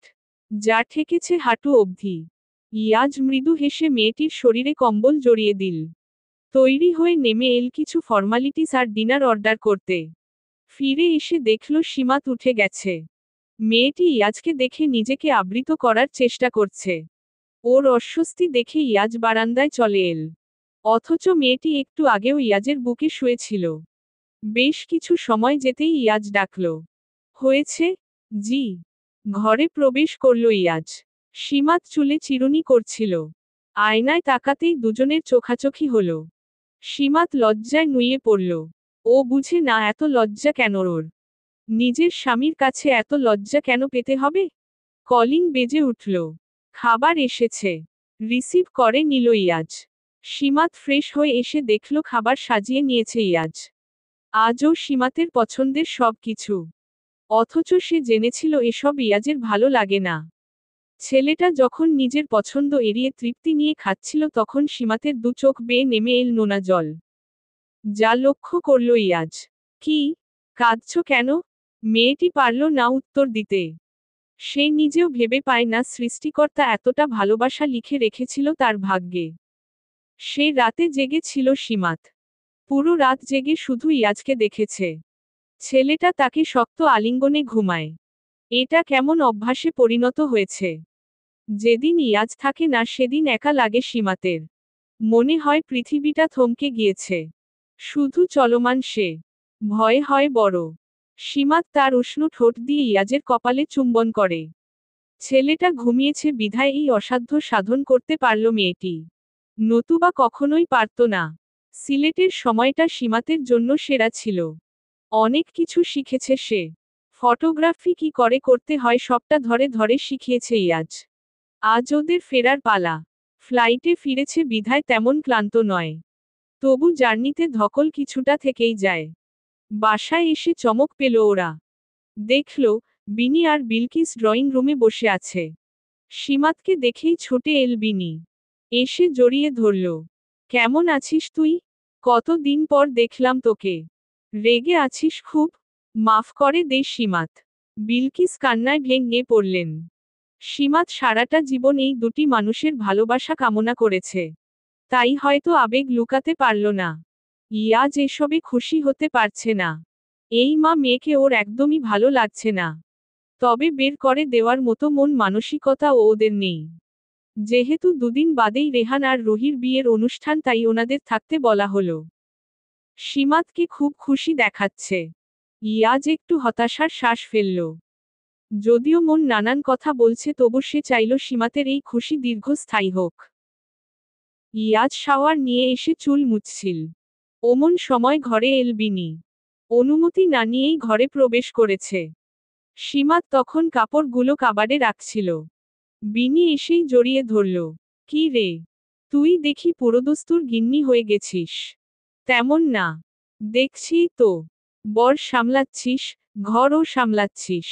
যা ঠেকেছে হাঁটু অবধি। ইয়াজ মৃদু হেসে মেয়েটির শরীরে কম্বল জড়িয়ে দিল। তৈরি হয়ে নেমে এল কিছু ফর্মালিটিস আর ডিনার অর্ডার করতে। ফিরে এসে দেখল সীমাত উঠে গেছে। মেয়েটি ইয়াজকে দেখে নিজেকে আবৃত করার চেষ্টা করছে। ওর অস্বস্তি দেখে ইয়াজ বারান্দায় চলে এল। অথচ মেয়েটি একটু আগেও ইয়াজের বুকে শুয়েছিল। বেশ কিছু সময় যেতেই ইয়াজ ডাকল। হয়েছে? জি। ঘরে প্রবেশ করল ইয়াজ। সীমাত চুলে চিরুনি করছিল। আয়নায় তাকাতেই দুজনের চোখাচোখি হল। সীমাত লজ্জায় নুয়ে পড়ল। ও বুঝে না এত লজ্জা কেন ওর। নিজের স্বামীর কাছে এত লজ্জা কেন পেতে হবে? কলিং বেজে উঠল। খাবার এসেছে। রিসিভ করে নিল ইয়াজ। সীমাত ফ্রেশ হয়ে এসে দেখল খাবার সাজিয়ে নিয়েছে ইয়াজ। আজও সীমাতের পছন্দের সব কিছু। অথচ সে জেনেছিল এসব ইয়াজের ভালো লাগে না। ছেলেটা যখন নিজের পছন্দ এড়িয়ে তৃপ্তি নিয়ে খাচ্ছিল তখন সীমাতের দু চোখ বেয়ে নেমে এল নোনা জল। যা লক্ষ্য করল ইয়াজ। কি, কাঁদছ কেন? মেয়েটি পারল না উত্তর দিতে। সে নিজেও ভেবে পায় না সৃষ্টিকর্তা এতটা ভালোবাসা লিখে রেখেছিল তার ভাগ্যে। সে রাতে জেগে ছিল সীমাত। পুরো রাত জেগে শুধু ইয়াজকে দেখেছে। ছেলেটা তাকে শক্ত আলিঙ্গনে ঘুমায়। এটা কেমন অভ্যাসে পরিণত হয়েছে। যেদিন ইয়াজ থাকে না সেদিন একা লাগে সীমাতের। মনে হয় পৃথিবীটা থমকে গিয়েছে। শুধু চলমান সে। ভয় হয় বড়। সীমাত তার উষ্ণ ঠোঁট দিয়ে ইয়াজের কপালে চুম্বন করে। ছেলেটা ঘুমিয়েছে বিধায় এই অসাধ্য সাধন করতে পারল মেয়েটি। নতুবা কখনোই পারত না। সিলেটের সময়টা সীমাতের জন্য সেরা ছিল। অনেক কিছু শিখেছে সে। ফটোগ্রাফি কি করে করতে হয় সবটা ধরে ধরে শিখিয়েছে ইয়াজ। আজ ওদের ফেরার পালা। ফ্লাইটে ফিরেছে বিধায় তেমন ক্লান্ত নয়। তবু জার্নিতে ধকল কিছুটা থেকেই যায়। বাসায় এসে চমক পেল ওরা। দেখল, বিনি আর বিলকিস ড্রয়িং রুমে বসে আছে। সীমাতকে দেখেই ছুটে এল বিনি। এসে জড়িয়ে ধরল। কেমন আছিস তুই? কতদিন পর দেখলাম তোকে। রেগে আছিস খুব? মাফ করে দে সীমাত। বিলকিস কান্নায় ভেঙে পড়লেন। সীমাত সারাটা জীবন এই দুটি মানুষের ভালোবাসা কামনা করেছে। তাই হয়তো আবেগ লুকাতে পারল না। ইয়াজ এসবে খুশি হতে পারছে না। এই মা মেয়েকে ওর একদমই ভালো লাগছে না। তবে বের করে দেওয়ার মতো মন মানসিকতা ওদের নেই। যেহেতু দুদিন বাদেই রেহান আর রুহির বিয়ের অনুষ্ঠান তাই ওনাদের থাকতে বলা হলো। সীমাতকে খুব খুশি দেখাচ্ছে। ইয়াজ একটু হতাশার শ্বাস ফেলল। যদিও মন নানান কথা বলছে তবু সে চাইল সীমাতের এই খুশি দীর্ঘস্থায়ী হোক। ইয়াজ শাওয়ার নিয়ে এসে চুল মুছছিল। ওমন সময় ঘরে এল বিনি। অনুমতি না নিয়েই ঘরে প্রবেশ করেছে। সীমাত তখন কাপড়গুলো কাবাডে রাখছিল। বিনি এসেই জড়িয়ে ধরল। কি রে, তুই দেখি পুরোদস্তুর গিন্নি হয়ে গেছিস। তেমন না। দেখছি তো। বর সামলাচ্ছিস, ঘরও সামলাচ্ছিস।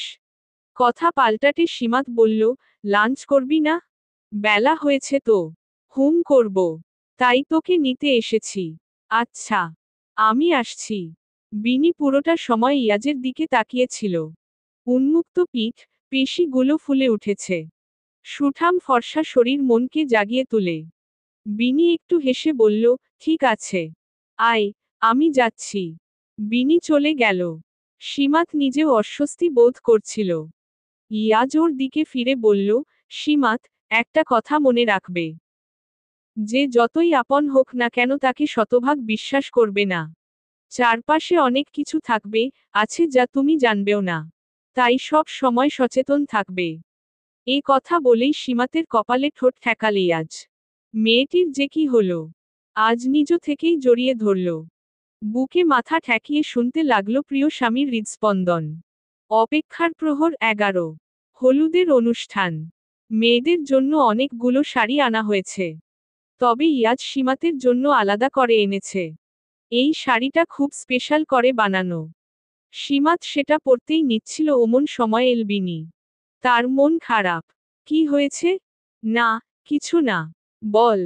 কথা পাল্টাতে সীমাত বলল, লাঞ্চ করবি না? বেলা হয়েছে তো। হুম করব। তাই তোকে নিতে এসেছি। আচ্ছা, আমি আসছি। বিনি পুরোটা সময় ইয়াজের দিকে তাকিয়েছিল। উন্মুক্ত পিঠ, পেশিগুলো ফুলে উঠেছে। সুঠাম ফর্সা শরীর মনকে জাগিয়ে তোলে। বিনি একটু হেসে বলল, ঠিক আছে। আয়, আমি যাচ্ছি। বিনি চলে গেল। সীমাত নিজেও অস্বস্তি বোধ করছিল। ইয়াজ ওর দিকে ফিরে বলল, সীমাত, একটা কথা মনে রাখবে। যে যতই আপন হোক না কেন তাকে শতভাগ বিশ্বাস করবে না। চারপাশে অনেক কিছু থাকবে, আছে যা তুমি জানবেও না। তাই সব সময় সচেতন থাকবে। এই কথা বলেই সীমাতের কপালে ঠোঁট ঠেকাল ইয়াজ। মেয়েটির যে কি হলো। আজ নিজ থেকেই জড়িয়ে ধরল। বুকে মাথা ঠেকিয়ে শুনতে লাগলো প্রিয় স্বামীর হৃদস্পন্দন। অপেক্ষার প্রহর 11। হলুদের অনুষ্ঠান। মেয়েদের জন্য অনেকগুলো শাড়ি আনা হয়েছে। তবে ইয়াজ সীমাতের জন্য আলাদা করে এনেছে। এই শাড়িটা খুব স্পেশাল করে বানানো। সীমাত সেটা পরতেই নিচ্ছিল ওমন সময় এল বিনি। তার মন খারাপ। কি হয়েছে? না, কিছু না। বল।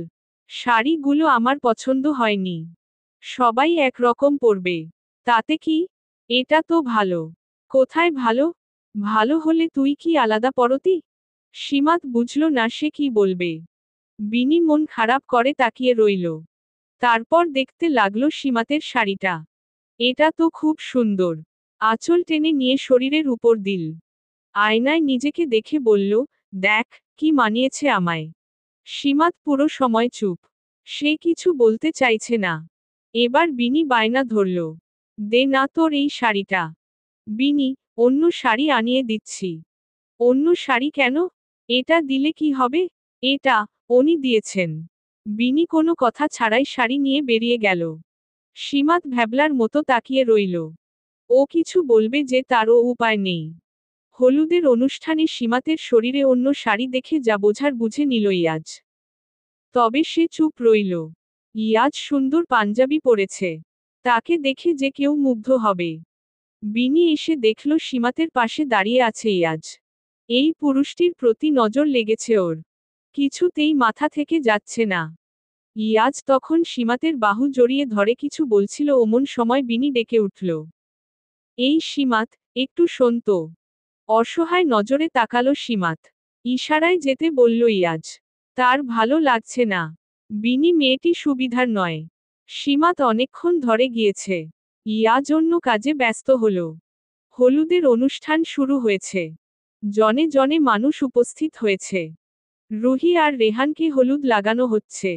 শাড়িগুলো আমার পছন্দ হয়নি। সবাই একরকম পরবে। তাতে কি? এটা তো ভালো। কোথায় ভালো? ভালো হলে তুই কি আলাদা পরতি? সীমাত বুঝল না সে কি বলবে। বিনি মন খারাপ করে তাকিয়ে রইল। তারপর দেখতে লাগলো সীমাতের শাড়িটা। এটা তো খুব সুন্দর। আঁচল টেনে নিয়ে শরীরের উপর দিল। আয়নায় নিজেকে দেখে বলল, দেখ, কি মানিয়েছে আমায়। সীমাত পুরো সময় চুপ। সে কিছু বলতে চাইছে না। এবার বিনি বায়না ধরল। দে না তোর এই শাড়িটা। বিনি, অন্য শাড়ি আনিয়ে দিচ্ছি। অন্য শাড়ি কেন? এটা দিলে কি হবে? এটা, উনি দিয়েছেন। বিনি কোনো কথা ছাড়াই শাড়ি নিয়ে বেরিয়ে গেল। সীমাত ভ্যাবলার মতো তাকিয়ে রইল। ও কিছু বলবে যে তারও উপায় নেই। হলুদের অনুষ্ঠানে সীমাতের শরীরে অন্য শাড়ি দেখে যা বোঝার বুঝে নিল ইয়াজ। তবে সে চুপ রইল। ইয়াজ সুন্দর পাঞ্জাবি পরেছে। তাকে দেখে যে কেউ মুগ্ধ হবে। বিনি এসে দেখল সীমাতের পাশে দাঁড়িয়ে আছে ইয়াজ। এই পুরুষটির প্রতি নজর লেগেছে ওর। কিছুতেই মাথা থেকে যাচ্ছে না। ইয়াজ তখন সীমাতের বাহু জড়িয়ে ধরে কিছু বলছিল, অমন সময় বিনি ডেকে উঠল। এই সীমাত, একটু শোন তো। অসহায় নজরে তাকালো সীমাত। ইশারায় যেতে বলল ইয়াজ। তার ভালো লাগছে না। বিনি মেয়েটি সুবিধার নয়। সীমাত অনেকক্ষণ ধরে গিয়েছে। ইয়াজ অন্য কাজে ব্যস্ত হল। হলুদের অনুষ্ঠান শুরু হয়েছে। জনে জনে মানুষ উপস্থিত হয়েছে। রুহি আর রেহানকে হলুদ লাগানো হচ্ছে।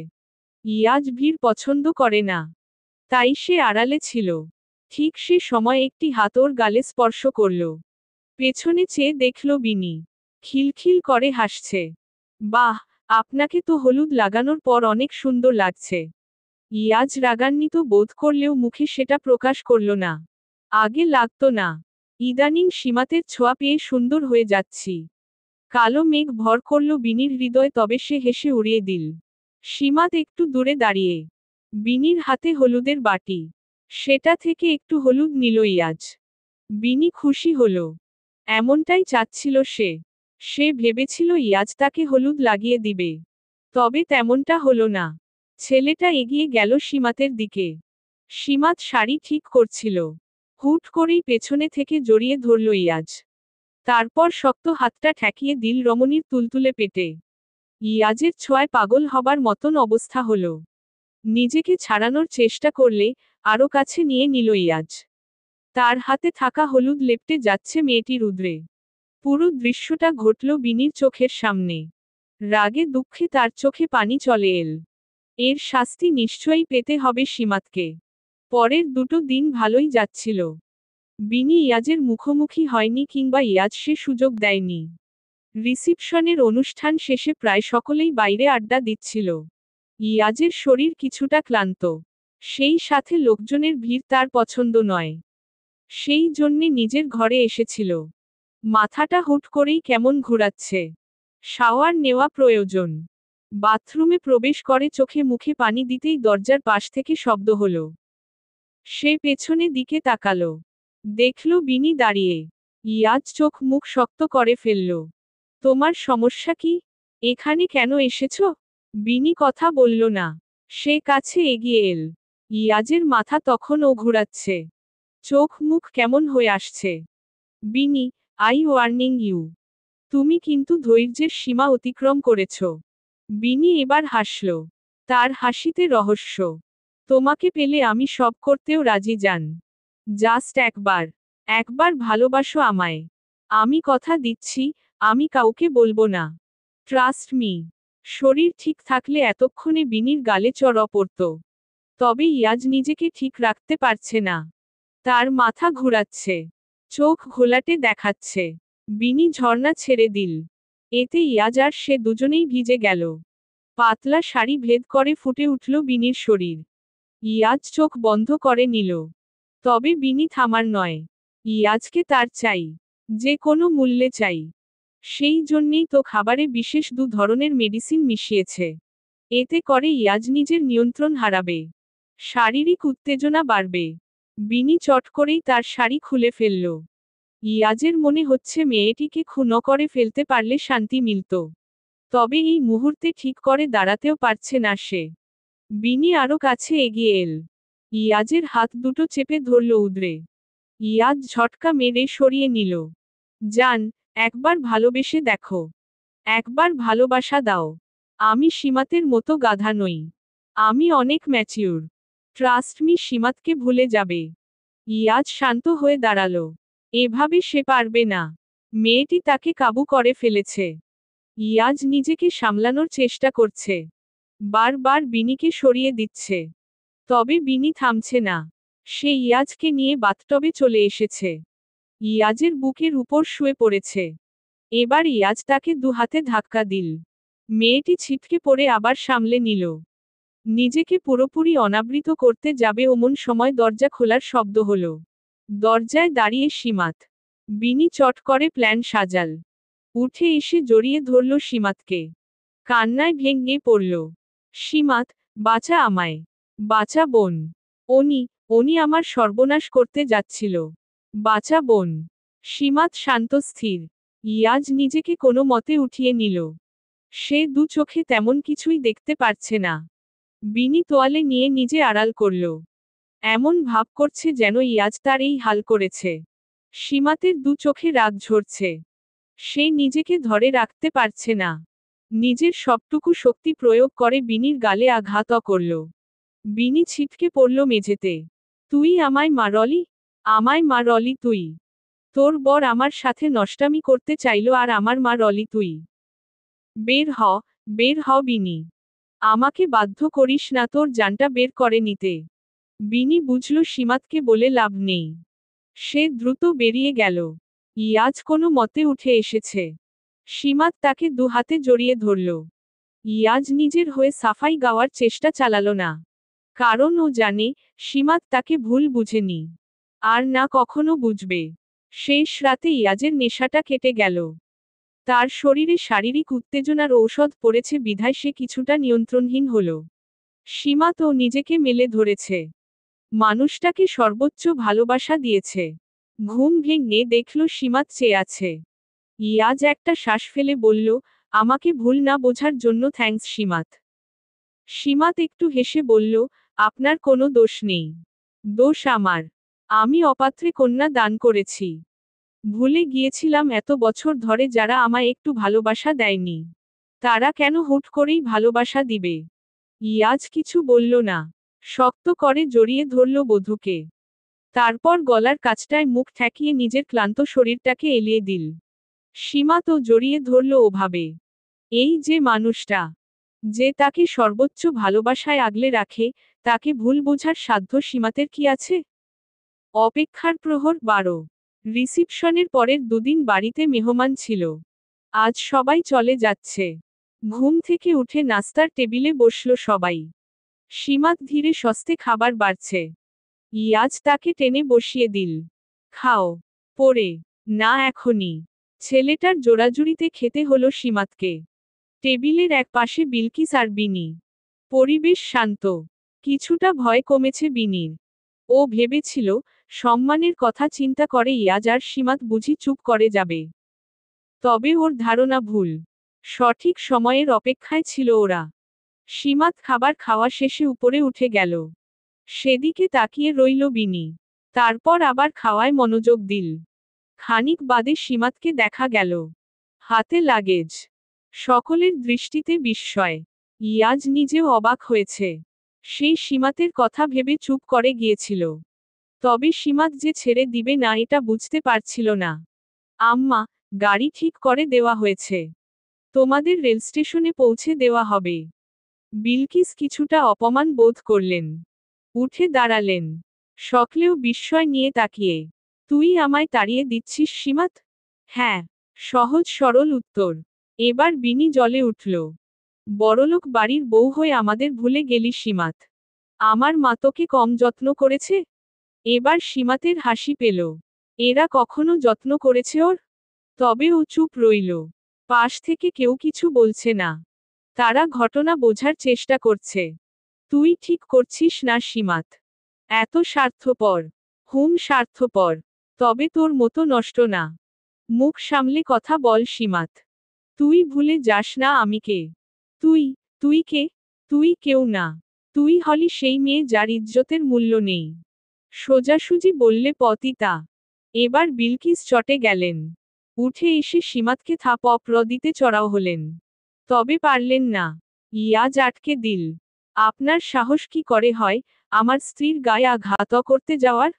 ইয়াজ ভিড় পছন্দ করে না। তাই সে আড়ালে ছিল। ঠিক সে সময় একটি হাত ওর গালে স্পর্শ করল। পেছনে চেয়ে দেখল বিনি। খিলখিল করে হাসছে। বাহ, আপনাকে তো হলুদ লাগানোর পর অনেক সুন্দর লাগছে। ইয়াজ রাগান্বিত বোধ করলেও মুখে সেটা প্রকাশ করল না। আগে লাগতো না। ইদানিং সীমাতের ছোঁয়া পেয়ে সুন্দর হয়ে যাচ্ছি। কালো মেঘ ভর করল বিনির হৃদয়, তবে সে হেসে উড়িয়ে দিল। সীমাত একটু দূরে দাঁড়িয়ে। বিনির হাতে হলুদের বাটি। সেটা থেকে একটু হলুদ নিল ইয়াজ। বিনি খুশি হল। এমনটাই চাচ্ছিল সে। সে ভেবেছিল ইয়াজ তাকে হলুদ লাগিয়ে দিবে। তবে তেমনটা হলো না। ছেলেটা এগিয়ে গেল সীমাতের দিকে। সীমাত শাড়ি ঠিক করছিল। হুট করেই পেছনে থেকে জড়িয়ে ধরল ইয়াজ। তারপর শক্ত হাতটা ঠেকিয়ে দিল রমণীর তুলতুলে পেটে। ইয়াজের ছোঁয়ায় পাগল হবার মতন অবস্থা হল। নিজেকে ছাড়ানোর চেষ্টা করলে আরো কাছে নিয়ে নিল ইয়াজ। তার হাতে থাকা হলুদ লেপ্টে যাচ্ছে মেয়েটির উদরে। পুরো দৃশ্যটা ঘটল বিনির চোখের সামনে। রাগে দুঃখে তার চোখে পানি চলে এল। এর শাস্তি নিশ্চয়ই পেতে হবে সীমাতকে। পরের দুটো দিন ভালোই যাচ্ছিল। বিনি ইয়াজের মুখোমুখি হয়নি, কিংবা ইয়াজ সে সুযোগ দেয়নি। রিসিপশনের অনুষ্ঠান শেষে প্রায় সকলেই বাইরে আড্ডা দিচ্ছিল। ইয়াজের শরীর কিছুটা ক্লান্ত। সেই সাথে লোকজনের ভিড় তার পছন্দ নয়। সেই জন্যে নিজের ঘরে এসেছিল। মাথাটা হুট করেই কেমন ঘুরাচ্ছে। শাওয়ার নেওয়া প্রয়োজন। বাথরুমে প্রবেশ করে চোখে মুখে পানি দিতেই দরজার পাশ থেকে শব্দ হলো। সে পেছনে দিকে তাকালো। দেখল বিনি দাঁড়িয়ে। ইয়াজ চোখ মুখ শক্ত করে ফেলল। তোমার সমস্যা কি? এখানে কেন এসেছো? বিনি কথা বলল না। সে কাছে এগিয়ে এল। ইয়াজের মাথা তখনও ঘুরাচ্ছে। চোখ মুখ কেমন হয়ে আসছে। বিনি, আই ওয়ার্নিং ইউ। তুমি কিন্তু ধৈর্যের সীমা অতিক্রম করেছ। বিনি এবার হাসল। তার হাসিতে রহস্য। তোমাকে পেলে আমি সব করতেও রাজি যান। জাস্ট একবার। একবার ভালোবাসো আমায়। আমি কথা দিচ্ছি, আমি কাউকে বলবো না। Trust me. শরীর ঠিক থাকলে এতক্ষণে বিনির গালে চড় পড়ত। তবে ইয়াজ নিজেকে ঠিক রাখতে পারছে না। তার মাথা ঘুরাচ্ছে। চোখ ঘোলাটে দেখাচ্ছে। বিনি ঝর্ণা ছেড়ে দিল। এতে ইয়াজ আর সে দুজনেই ভিজে গেল। পাতলা শাড়ি ভেদ করে ফুটে উঠল বিনির শরীর। ইয়াজ চোখ বন্ধ করে নিল। তবে বিনি থামার নয়। ইয়াজকে তার চাই। যে কোনো মূল্যে চাই। সেই জন্যেই তো খাবারে বিশেষ দু ধরনের মেডিসিন মিশিয়েছে। এতে করে ইয়াজ নিজের নিয়ন্ত্রণ হারাবে। শারীরিক উত্তেজনা বাড়বে। বিনি চট করেই তার শাড়ি খুলে ফেলল। ইয়াজের মনে হচ্ছে মেয়েটিকে খুন করে ফেলতে পারলে শান্তি মিলত। তবে এই মুহূর্তে ঠিক করে দাঁড়াতেও পারছে না সে। বিনি আরো কাছে এগিয়ে এল। ইয়াজের হাত দুটো চেপে ধরল উদরে। ইয়াজ ঝটকা মেরে সরিয়ে নিল। জান, একবার ভালোবেসে দেখো। একবার ভালোবাসা দাও। আমি সীমাতের মতো গাধা নই। আমি অনেক ম্যাচিউর। ট্রাস্ট মি, সীমাতকে ভুলে যাবে। ইয়াজ শান্ত হয়ে দাঁড়ালো। এভাবে সে পারবে না। মেয়েটি তাকে কাবু করে ফেলেছে। ইয়াজ নিজেকে সামলানোর চেষ্টা করছে। বারবার বিনিকে সরিয়ে দিচ্ছে। তবে বিনি থামছে না। সে ইয়াজকে নিয়ে বাথটবে চলে এসেছে। ইয়াজের বুকের উপর শুয়ে পড়েছে। এবার ইয়াজ তাকে দু হাতে ধাক্কা দিল। মেয়েটি ছিটকে পড়ে আবার সামলে নিল। নিজেকে পুরোপুরি অনাবৃত করতে যাবে অমন সময় দরজা খোলার শব্দ হলো। দরজায় দাঁড়িয়ে সীমাত। বিনি চট করে প্ল্যান সাজাল। উঠে এসে জড়িয়ে ধরল সীমাতকে। কান্নায় ভেঙে পড়ল। সীমাত, বাঁচা আমায়। বাঁচা বোন। উনি, উনি আমার সর্বনাশ করতে যাচ্ছিল। বাঁচা বোন। সীমাত শান্ত স্থির। ইয়াজ নিজেকে কোনো মতে উঠিয়ে নিল। সে দু চোখে তেমন কিছুই দেখতে পারছে না। বিনি তোয়ালে নিয়ে নিজে আড়াল করল। এমন ভাব করছে যেন ইয়াজ তার এই হাল করেছে। সীমাতের দু চোখে রাগ ঝরছে। সে নিজেকে ধরে রাখতে পারছে না। নিজের সবটুকু শক্তি প্রয়োগ করে বিনির গালে আঘাত করল। বিনি ছিটকে পড়ল মেঝেতে। তুই আমায় মারলি? আমায় মারলি তুই? তোর বর আমার সাথে নষ্টামি করতে চাইল আর আমার মারলি তুই? বের হ, বের হ বিনি। আমাকে বাধ্য করিস না তোর জানটা বের করে নিতে। বিনি বুঝল সীমাতকে বলে লাভ নেই। সে দ্রুত বেরিয়ে গেল। ইয়াজ কোনো মতে উঠে এসেছে। সীমাত তাকে দু হাতে জড়িয়ে ধরল। ইয়াজ নিজের হয়ে সাফাই গাওয়ার চেষ্টা চালালো না। কারণ ও জানে, সীমাত তাকে ভুল বুঝেনি। আর না কখনো বুঝবে। শেষ রাতে ইয়াজের নেশাটা কেটে গেল। তার শরীরে শারীরিক উত্তেজনার ঔষধ পড়েছে বিধায় সে কিছুটা নিয়ন্ত্রণহীন হল। সীমাত ও নিজেকে মেলে ধরেছে। মানুষটাকে সর্বোচ্চ ভালোবাসা দিয়েছে। ঘুম ভেঙে দেখল সীমাত চেয়ে আছে। ইয়াজ একটা শ্বাস ফেলে বলল, আমাকে ভুল না বোঝার জন্য থ্যাঙ্কস সীমাত। সীমাত একটু হেসে বলল, আপনার কোনো দোষ নেই। দোষ আমার। আমি অপাত্রে কন্যা দান করেছি। ভুলে গিয়েছিলাম এত বছর ধরে যারা আমায় একটু ভালোবাসা দেয়নি, তারা কেন হুট করেই ভালোবাসা দিবে। ইয়াজ কিছু বলল না। শক্ত করে জড়িয়ে ধরল বধূকে। তারপর গলার কাছটায় মুখ ঠেকিয়ে নিজের ক্লান্ত শরীরটাকে এলিয়ে দিল। সীমা তো জড়িয়ে ধরল ওভাবে। এই যে মানুষটা, যে তাকে সর্বোচ্চ ভালোবাসায় আগলে রাখে, তাকে ভুল বোঝার সাধ্য সীমাতের কি আছে? অপেক্ষার প্রহর 12। রিসিপশনের পরের দুদিন বাড়িতে মেহমান ছিল। আজ সবাই চলে যাচ্ছে। ঘুম থেকে উঠে নাস্তার টেবিলে বসল সবাই। সীমাত ধীরে সস্তে খাবার বাড়ছে। ইয়াজ তাকে টেনে বসিয়ে দিল। খাও। পরে। না এখনই। ছেলেটার জোরাজুরিতে খেতে হলো সীমাতকে। টেবিলের এক পাশে বিলকিস আর বিনি। পরিবেশ শান্ত। কিছুটা ভয় কমেছে বিনির। ও ভেবেছিল, সম্মানের কথা চিন্তা করে ইয়াজ আর সীমাত বুঝি চুপ করে যাবে। তবে ওর ধারণা ভুল। সঠিক সময়ের অপেক্ষায় ছিল ওরা। সীমাত খাবার খাওয়া শেষে উপরে উঠে গেল। সেদিকে তাকিয়ে রইল বিনি। তারপর আবার খাওয়ায় মনোযোগ দিল। খানিক বাদে সীমাতকে দেখা গেল। হাতে লাগেজ। সকলের দৃষ্টিতে বিস্ময়। ইয়াজ নিজেও অবাক হয়েছে। সেই সীমাতের কথা ভেবে চুপ করে গিয়েছিল। তবে সীমাত যে ছেড়ে দিবে না এটা বুঝতে পারছিল না। আম্মা, গাড়ি ঠিক করে দেওয়া হয়েছে। তোমাদের রেলস্টেশনে পৌঁছে দেওয়া হবে। বিলকিস কিছুটা অপমান বোধ করলেন। উঠে দাঁড়ালেন। সকলেও বিস্ময় নিয়ে তাকিয়ে। তুই আমায় তাড়িয়ে দিচ্ছিস সীমাত? হ্যাঁ। সহজ সরল উত্তর। এবার বিনি জ্বলে উঠল। বড়লোক বাড়ির বউ হয়ে আমাদের ভুলে গেলি সীমাত। আমার মা তোকে কম যত্ন করেছে? এবার সীমাতের হাসি পেল। এরা কখনো যত্ন করেছে ওর? তবে ও চুপ রইল। পাশ থেকে কেউ কিছু বলছে না। তারা ঘটনা বোঝার চেষ্টা করছে। তুই ঠিক করছিস না সীমাত। এত স্বার্থপর। হুম স্বার্থপর। তবে তোর মতো নষ্ট না। মুখ সামলে কথা বল সীমাত। তুই ভুলে যাস না আমি কে। তুই, তুই কে? তুই কেউ না। তুই হলি সেই মেয়ে যার ইজ্জতের মূল্য নেই। সোজাসুজি বললে পতিতা। এবার বিলকিস চটে গেলেন। উঠে এসে সীমাতকে থাপ অপ্র দিতে চড়াও হলেন। তবে পারলেন না। ইয়াজ আটকে দিল। আপনার সাহস কি করে হয়, আমার স্ত্রীর গায়ে আঘাত করতে যাওয়ার?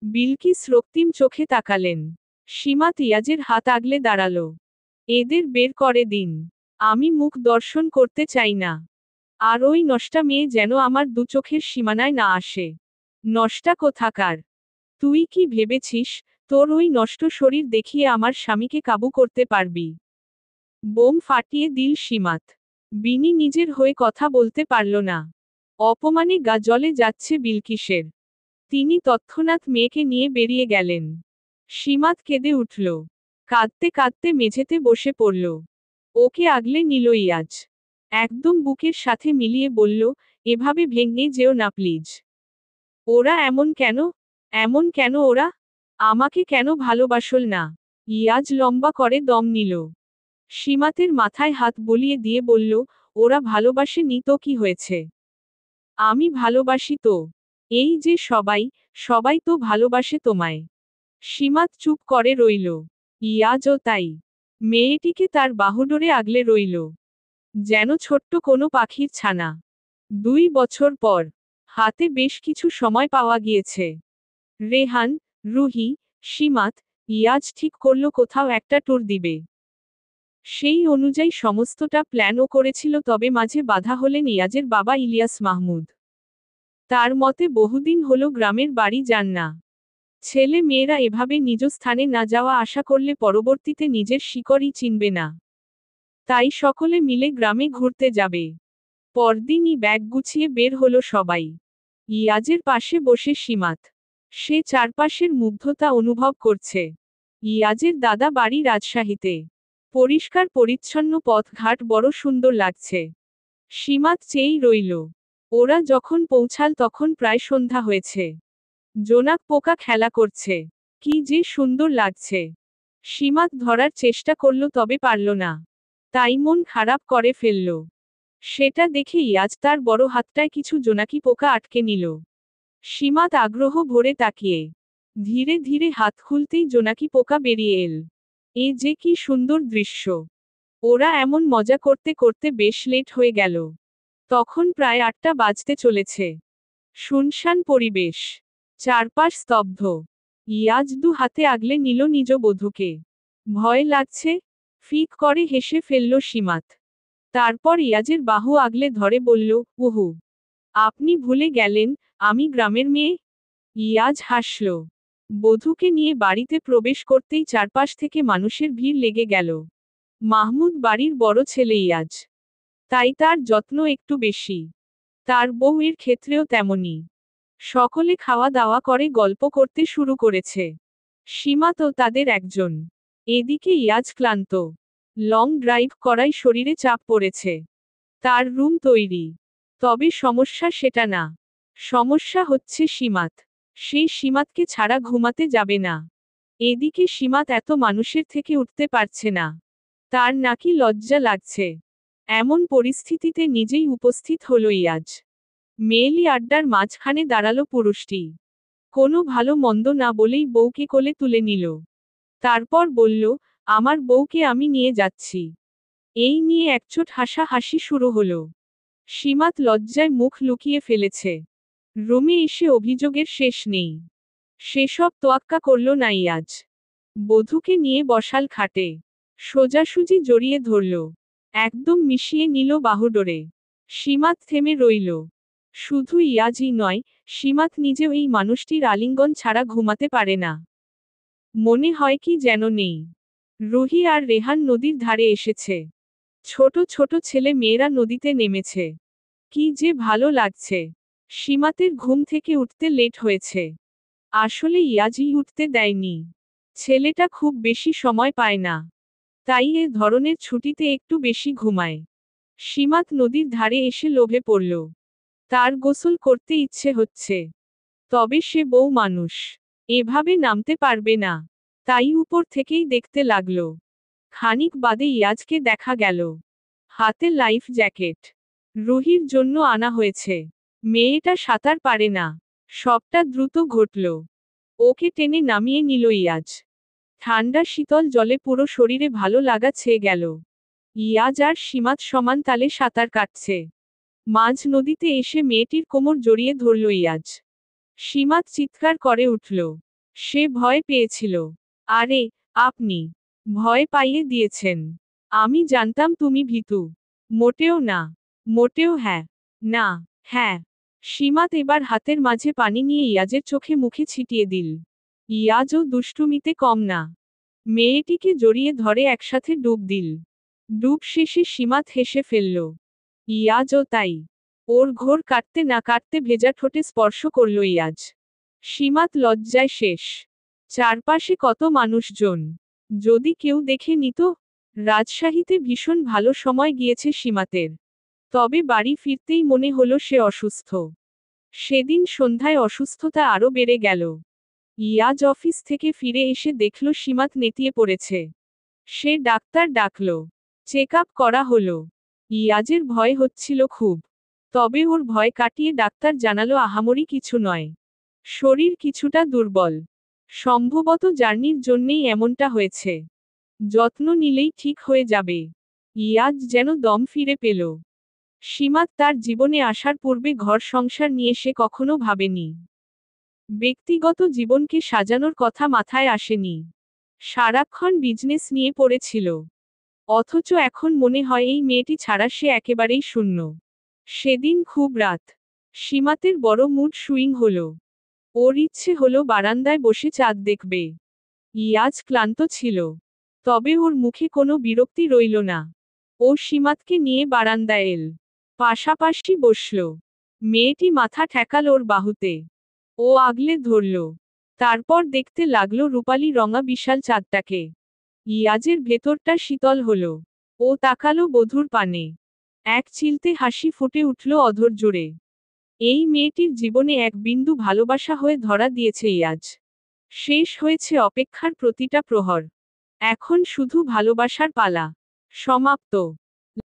বিলকিস রক্তিম চোখে তাকালেন। সীমাত ইয়াজের হাত আগলে দাঁড়াল। এদের বের করে দিন। আমি মুখ দর্শন করতে চাই না। আর ওই নষ্টা মেয়ে যেন আমার দু চোখের সীমানায় না আসে। নষ্টা কোথাকার? তুই কি ভেবেছিস, তোর ওই নষ্ট শরীর দেখিয়ে আমার স্বামীকে কাবু করতে পারবি? বোম ফাটিয়ে দিল সীমাত। বিনি নিজের হয়ে কথা বলতে পারল না। অপমানে গা জ্বলে যাচ্ছে বিলকিসের। তিনি তৎক্ষণাৎ মেয়েকে নিয়ে বেরিয়ে গেলেন। সীমাত কেঁদে উঠল। কাঁদতে কাঁদতে মেঝেতে বসে পড়ল। ওকে আগলে নিল ইয়াজ। একদম বুকের সাথে মিলিয়ে বলল, এভাবে ভেঙে যেও না প্লিজ। ওরা এমন কেন? এমন কেন ওরা? আমাকে কেন ভালোবাসল না? ইয়াজ লম্বা করে দম নিল। সীমাতের মাথায় হাত বুলিয়ে দিয়ে বলল, ওরা ভালোবাসেনি তো কি হয়েছে? আমি ভালোবাসি তো। এই যে সবাই, সবাই তো ভালোবাসে তোমায়। সীমাত চুপ করে রইল। ইয়াজও তাই। মেয়েটিকে তার বাহুডোরে আগলে রইল। যেন ছোট্ট কোনো পাখির ছানা। 2 বছর পর। হাতে বেশ কিছু সময় পাওয়া গিয়েছে। রেহান, রুহি, সীমাত, ইয়াজ ঠিক করল কোথাও একটা ট্যুর দিবে। সেই অনুযায়ী সমস্তটা প্ল্যানও করেছিল, তবে মাঝে বাধা হলেন ইয়াজের বাবা ইলিয়াস মাহমুদ। তার মতে বহুদিন হলো গ্রামের বাড়ি যান না। ছেলে মেয়েরা এভাবে নিজ স্থানে না যাওয়া আশা করলে পরবর্তীতে নিজের শিকড়ই চিনবে না। তাই সকলে মিলে গ্রামে ঘুরতে যাবে। পরদিনই ব্যাগ গুছিয়ে বের হলো সবাই। ইয়াজের পাশে বসে সীমাত। সে চারপাশের মুগ্ধতা অনুভব করছে। ইয়াজের দাদা বাড়ি রাজশাহীতে। পরিষ্কার পরিচ্ছন্ন পথঘাট বড় সুন্দর লাগছে। সীমাত চেয়েই রইল। ওরা যখন পৌঁছাল তখন প্রায় সন্ধ্যা হয়েছে। জোনাক পোকা খেলা করছে। কি যে সুন্দর লাগছে। সীমাত ধরার চেষ্টা করল, তবে পারল না। তাই মন খারাপ করে ফেলল। সেটা দেখে ইয়াজ তার বড় হাতটায় কিছু জোনাকি পোকা আটকে নিল। সীমাত আগ্রহ ভরে তাকিয়ে। ধীরে ধীরে হাত খুলতেই জোনাকি পোকা বেরিয়ে এল। এ যে কি সুন্দর দৃশ্য। ওরা এমন মজা করতে করতে বেশ লেট হয়ে গেল। তখন প্রায় 8টা বাজতে চলেছে। শুনশান পরিবেশ। চারপাশ স্তব্ধ। ইয়াজ দু হাতে আগলে নিল নিজ বধূকে। ভয় লাগছে? ফিক করে হেসে ফেলল সীমাত। তারপর ইয়াজের বাহু আগলে ধরে বলল, উহু, আপনি ভুলে গেলেন, আমি গ্রামের মেয়ে? ইয়াজ হাসল। বধূকে নিয়ে বাড়িতে প্রবেশ করতেই চারপাশ থেকে মানুষের ভিড় লেগে গেল। মাহমুদ বাড়ির বড় ছেলে ইয়াজ। তাই তার যত্ন একটু বেশি। তার বউয়ের ক্ষেত্রেও তেমনি। সকলে খাওয়া দাওয়া করে গল্প করতে শুরু করেছে। সীমাতও তাদের একজন। এদিকে ইয়াজ ক্লান্ত। লং ড্রাইভ করায় শরীরে চাপ পড়েছে। তার রুম তৈরি। তবে সমস্যা সেটা না। সমস্যা হচ্ছে সীমাত। সেই সীমাতকে ছাড়া ঘুমাতে যাবে না। এদিকে সীমাত এত মানুষের থেকে উঠতে পারছে না। তার নাকি লজ্জা লাগছে। এমন পরিস্থিতিতে নিজেই উপস্থিত হলো ইয়াজ। মেয়েলি আড্ডার মাঝখানে দাঁড়ালো পুরুষটি। কোনো ভালো মন্দ না বলেই বউকে কোলে তুলে নিল। তারপর বলল, আমার বউকে আমি নিয়ে যাচ্ছি। এই নিয়ে একচোট হাসাহাসি শুরু হলো। সীমাত লজ্জায় মুখ লুকিয়ে ফেলেছে। রুমে এসে অভিযোগের শেষ নেই। সেসব তোয়াক্কা করল না ইয়াজ। বধূকে নিয়ে বসাল খাটে। সোজাসুজি জড়িয়ে ধরল। একদম মিশিয়ে নিল বাহুডোরে। সীমাত থেমে রইল। শুধু ইয়াজই নয়, সীমাত নিজেও এই মানুষটির আলিঙ্গন ছাড়া ঘুমাতে পারে না। মনে হয় কি যেন নেই। রুহি আর রেহান নদীর ধারে এসেছে। ছোট ছোট ছেলে মেয়েরা নদীতে নেমেছে। কি যে ভালো লাগছে। সীমাতের ঘুম থেকে উঠতে লেট হয়েছে। আসলে ইয়াজই উঠতে দেয়নি। ছেলেটা খুব বেশি সময় পায় না। তাই এ ধরনের ছুটিতে একটু বেশি ঘুমায়। সীমাত নদীর ধারে এসে লোভে পড়ল। তার গোসল করতে ইচ্ছে হচ্ছে। তবে সে বউ মানুষ। এভাবে নামতে পারবে না। তাই উপর থেকেই দেখতে লাগল। খানিক বাদে ইয়াজকে দেখা গেল। হাতে লাইফ জ্যাকেট। রুহির জন্য আনা হয়েছে। মেয়েটা সাঁতার পারে না। সবটা দ্রুত ঘটল। ওকে টেনে নামিয়ে নিল ইয়াজ। ঠান্ডা শীতল জলে পুরো শরীরে ভালো লাগা ছেয়ে গেল। ইয়াজ আর সীমাত সমান তালে সাঁতার কাটছে। মাঝ নদীতে এসে মেয়েটির কোমর জড়িয়ে ধরল ইয়াজ। সীমাত চিৎকার করে উঠল। সে ভয় পেয়েছিল। আরে, আপনি ভয় পাইয়ে দিয়েছেন। আমি জানতাম তুমি ভীতু। মোটেও না। মোটেও হ্যাঁ। না, হ্যাঁ। সীমাত এবার হাতের মাঝে পানি নিয়ে ইয়াজের চোখে মুখে ছিটিয়ে দিল। ইয়াজও দুষ্টুমিতে কম না। মেয়েটিকে জড়িয়ে ধরে একসাথে ডুব দিল। ডুব শেষে সীমাত হেসে ফেলল। ইয়াজও তাই। ওর ঘোর কাটতে না কাটতে ভেজা ঠোঁটে স্পর্শ করল ইয়াজ। সীমাত লজ্জায় শেষ। চারপাশে কত মানুষজন। যদি কেউ দেখে নিত। রাজশাহীতে ভীষণ ভালো সময় গিয়েছে সীমাতের। তবে বাড়ি ফিরতেই মনে হলো সে অসুস্থ। সেদিন সন্ধ্যায় অসুস্থতা আরও বেড়ে গেল। ইয়াজ অফিস থেকে ফিরে এসে দেখল সীমাত নেতিয়ে পড়েছে। সে ডাক্তার ডাকল। চেক আপ করা হলো। ইয়াজের ভয় হচ্ছিল খুব। তবে ওর ভয় কাটিয়ে ডাক্তার জানালো আহামরি কিছু নয়। শরীর কিছুটা দুর্বল। সম্ভবত জার্নির জন্যেই এমনটা হয়েছে। যত্ন নিলেই ঠিক হয়ে যাবে। ইয়াজ যেন দম ফিরে পেল। সীমাত তার জীবনে আসার পূর্বে ঘর সংসার নিয়ে সে কখনো ভাবেনি। ব্যক্তিগত জীবনকে সাজানোর কথা মাথায় আসেনি। সারাক্ষণ বিজনেস নিয়ে পড়েছিল। অথচ এখন মনে হয় এই মেয়েটি ছাড়া সে একেবারেই শূন্য। সেদিন খুব রাত। সীমাতের বড় মুড সুইং হলো। ওর ইচ্ছে হলো বারান্দায় বসে চাঁদ দেখবে। ইয়াজ ক্লান্ত ছিল। তবে ওর মুখে কোনো বিরক্তি রইল না। ও সীমাতকে নিয়ে বারান্দায় এল। পাশাপাশি বসল। মেয়েটি মাথা ঠেকাল ওর বাহুতে। ও আগলে ধরল। তারপর দেখতে লাগলো রূপালি রঙা বিশাল চাঁদটাকে। ইয়াজের ভেতরটা শীতল হলো। ও তাকালো বধূর পানে। এক চিলতে হাসি ফুটে উঠল অধর জুড়ে। এই মেয়েটির জীবনে এক বিন্দু ভালোবাসা হয়ে ধরা দিয়েছে ইয়াজ। শেষ হয়েছে অপেক্ষার প্রতিটা প্রহর। এখন শুধু ভালোবাসার পালা। সমাপ্ত।